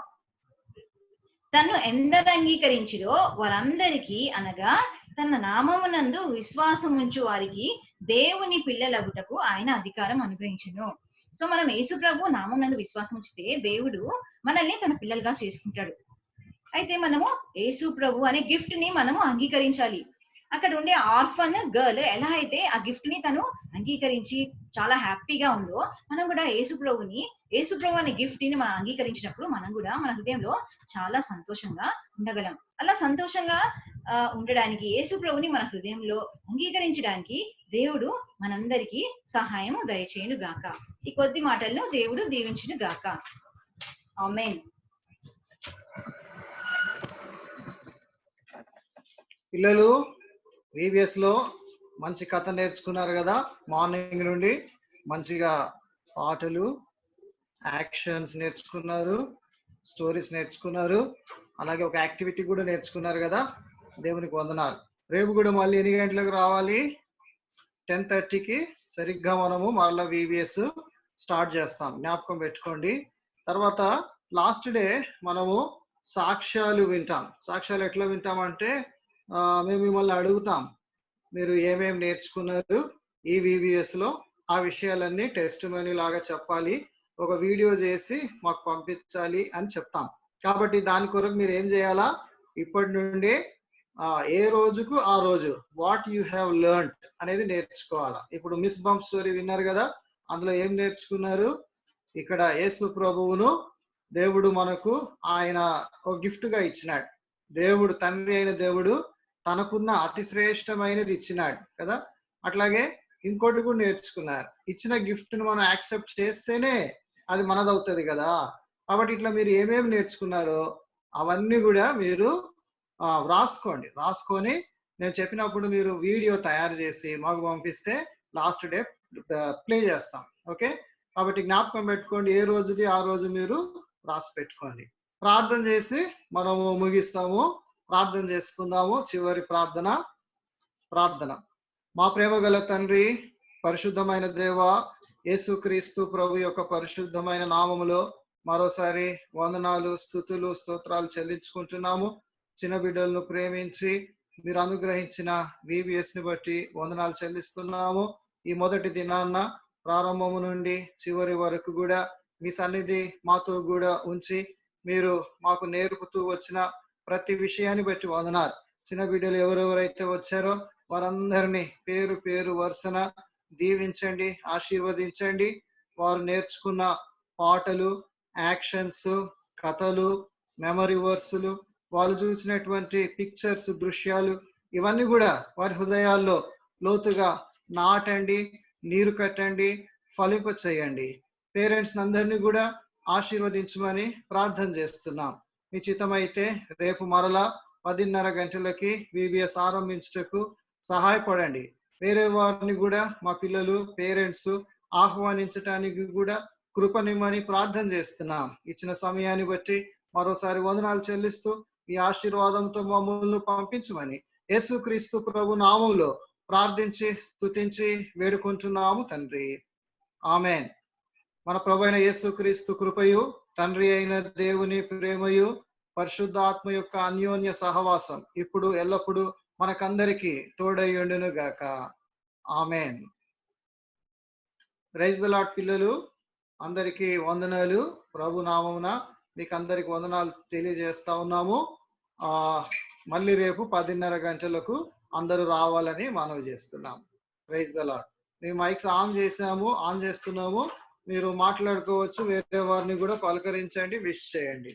తను ఎందరు అంగీకరించిరో వాళ్ళందరికీ అనగా తన నామమునందు విశ్వాసం ఉంచు వారికి దేవుని పిల్లలగుటకు ఆయన అధికారం అనుగ్రహించును. సో మనం యేసు ప్రభు నామం నందు విశ్వాసం ఉంచితే దేవుడు మనల్ని తన పిల్లలుగా చేసుకుంటాడు. అయితే మనము యేసు ప్రభు అనే గిఫ్ట్ ని మనము అంగీకరించాలి. అక్కడ ఉండే ఆర్ఫన్ గర్ల్ ఎలా అయితే ఆ గిఫ్ట్ ని తను అంగీకరించి చాలా హ్యాపీగా ఉందో మనం కూడా యేసు ప్రభు అనే గిఫ్ట్ ని మనం అంగీకరించినప్పుడు మనం కూడా మన హృదయంలో చాలా సంతోషంగా ఉండగలం. అలా సంతోషంగా ఉండడానికి యేసు ప్రభుని మన హృదయంలో అంగీకరించడానికి దేవుడు మనందరికీ సహాయం దయచేయును గాక. ఈ కొద్ది మాటలను దేవుడు దీవించును గాక. ఆమేన్. పిల్లలు VBS లో మంచి కథ నేర్చుకున్నారు కదా. మార్నింగ్ నుండి మంచిగా పాటలు, యాక్షన్స్ నేర్చుకున్నారు, స్టోరీస్ నేర్చుకున్నారు, అలాగే ఒక యాక్టివిటీ కూడా నేర్చుకున్నారు కదా. దేవునికి వందనాలు. రేపు కూడా మళ్ళీ ఎన్ని గంటలకు రావాలి? 10:30కి సరిగ్గా మనము మరలా VBS స్టార్ట్ చేస్తాం, జ్ఞాపకం పెట్టుకోండి. తర్వాత లాస్ట్ డే మనము సాక్ష్యాలు వింటాం. సాక్ష్యాలు ఎట్లా వింటామంటే మేము మిమ్మల్ని అడుగుతాం, మీరు ఏమేమి నేర్చుకున్నారు ఈ VBS లో, ఆ విషయాలన్నీ టెస్ట్ మనీ లాగా చెప్పాలి, ఒక వీడియో చేసి మాకు పంపించాలి అని చెప్తాం. కాబట్టి దాని కొరకు మీరు ఏం చేయాలా, ఇప్పటి నుండి ఏ రోజుకు ఆ రోజు వాట్ యు హ్యావ్ లెర్న్డ్ అనేది నేర్చుకోవాలా. ఇప్పుడు మిస్ బంప్ స్టోరీ విన్నారు కదా, అందులో ఏం నేర్చుకున్నారు? ఇక్కడ యేసు ప్రభువును దేవుడు మనకు ఆయన ఒక గిఫ్ట్ గా ఇచ్చినాడు. దేవుడు తండ్రి అయిన దేవుడు తనకున్న అతి శ్రేష్టమైనది ఇచ్చినాడు కదా. అట్లాగే ఇంకోటి కూడా నేర్చుకున్నారు, ఇచ్చిన గిఫ్ట్ ను మనం యాక్సెప్ట్ చేస్తేనే అది మనదవుతుంది కదా. కాబట్టి ఇట్లా మీరు ఏమేమి నేర్చుకున్నారో అవన్నీ కూడా మీరు రాసుకోండి. రాసుకొని నేను చెప్పినప్పుడు మీరు వీడియో తయారు చేసి మాకు పంపిస్తే లాస్ట్ డే ప్లే చేస్తాం. ఓకే, కాబట్టి జ్ఞాపకం పెట్టుకోండి, ఏ రోజుది ఆ రోజు మీరు రాసి పెట్టుకోండి. ప్రార్థన చేసి మనము ముగిస్తాము. ప్రార్థన చేసుకుందాము. చివరి ప్రార్థన. మా ప్రేమ గల తండ్రి, పరిశుద్ధమైన దేవ, యేసుక్రీస్తు ప్రభు యొక్క పరిశుద్ధమైన నామములో మరోసారి వందనాలు, స్తుతులు, స్తోత్రాలు చెల్లించుకుంటున్నాము. చిన్న బిడ్డలను ప్రేమించి మీరు అనుగ్రహించిన VBS ని బట్టి వందనాలు చెల్లిస్తున్నాము. ఈ మొదటి దినాన్న ప్రారంభము నుండి చివరి వరకు కూడా మీ సన్నిధి మాతో కూడా ఉంచి మీరు మాకు నేర్పుతూ వచ్చిన ప్రతి విషయాన్ని బట్టి వందనాలు. చిన్న బిడ్డలు ఎవరెవరైతే వచ్చారో వారందరినీ పేరు పేరు వరుసన దీవించండి, ఆశీర్వదించండి. వారు నేర్చుకున్న పాటలు, యాక్షన్స్, కథలు, మెమరీ వర్సులు, వాళ్ళు చూసినటువంటి పిక్చర్స్, దృశ్యాలు, ఇవన్నీ కూడా వారి హృదయాల్లో లోతుగా నాటండి, నీరు కట్టండి, ఫలింప చేయండి. పేరెంట్స్ అందరినీ కూడా ఆశీర్వదించమని ప్రార్థన చేస్తున్నాం. మీ చిత్తమైతే రేపు మరలా 10:30 గంటలకి VBS ఆరంభించుటకు సహాయపడండి. వేరే వారిని కూడా మా పిల్లలు, పేరెంట్స్ ఆహ్వానించటానికి కూడా కృపనిమ్మని ప్రార్థన చేస్తున్నాం. ఇచ్చిన సమయాన్ని బట్టి మరోసారి వందనాలు చెల్లిస్తూ ఈ ఆశీర్వాదంతో మమ్మల్ని పంపించమని యేసుక్రీస్తు ప్రభు నామములో ప్రార్థించి స్తుతించి వేడుకుంటున్నాము తండ్రి. ఆమెన్. మన ప్రభు అయిన యేసుక్రీస్తు కృపయు, తండ్రి అయిన దేవుని ప్రేమయు, పరిశుద్ధాత్మ యొక్క అన్యోన్య సహవాసం ఇప్పుడు ఎల్లప్పుడూ మనకందరికి తోడయ్యుండును గాక. ఆమెన్. ప్రైజ్ ది లార్డ్ పిల్లలు, అందరికీ వందనాలు. ప్రభు నామమున మీకు అందరికి వందనాలు తెలియజేస్తా ఉన్నాము. మళ్ళీ రేపు 10:30 గంటలకు అందరూ రావాలని మనవి చేస్తున్నాం. Praise the lord. మేము మైక్స్ ఆన్ చేస్తున్నాము. మీరు మాట్లాడుకోవచ్చు, వేరే వారిని కూడా పలకరించండి, విష్ చేయండి.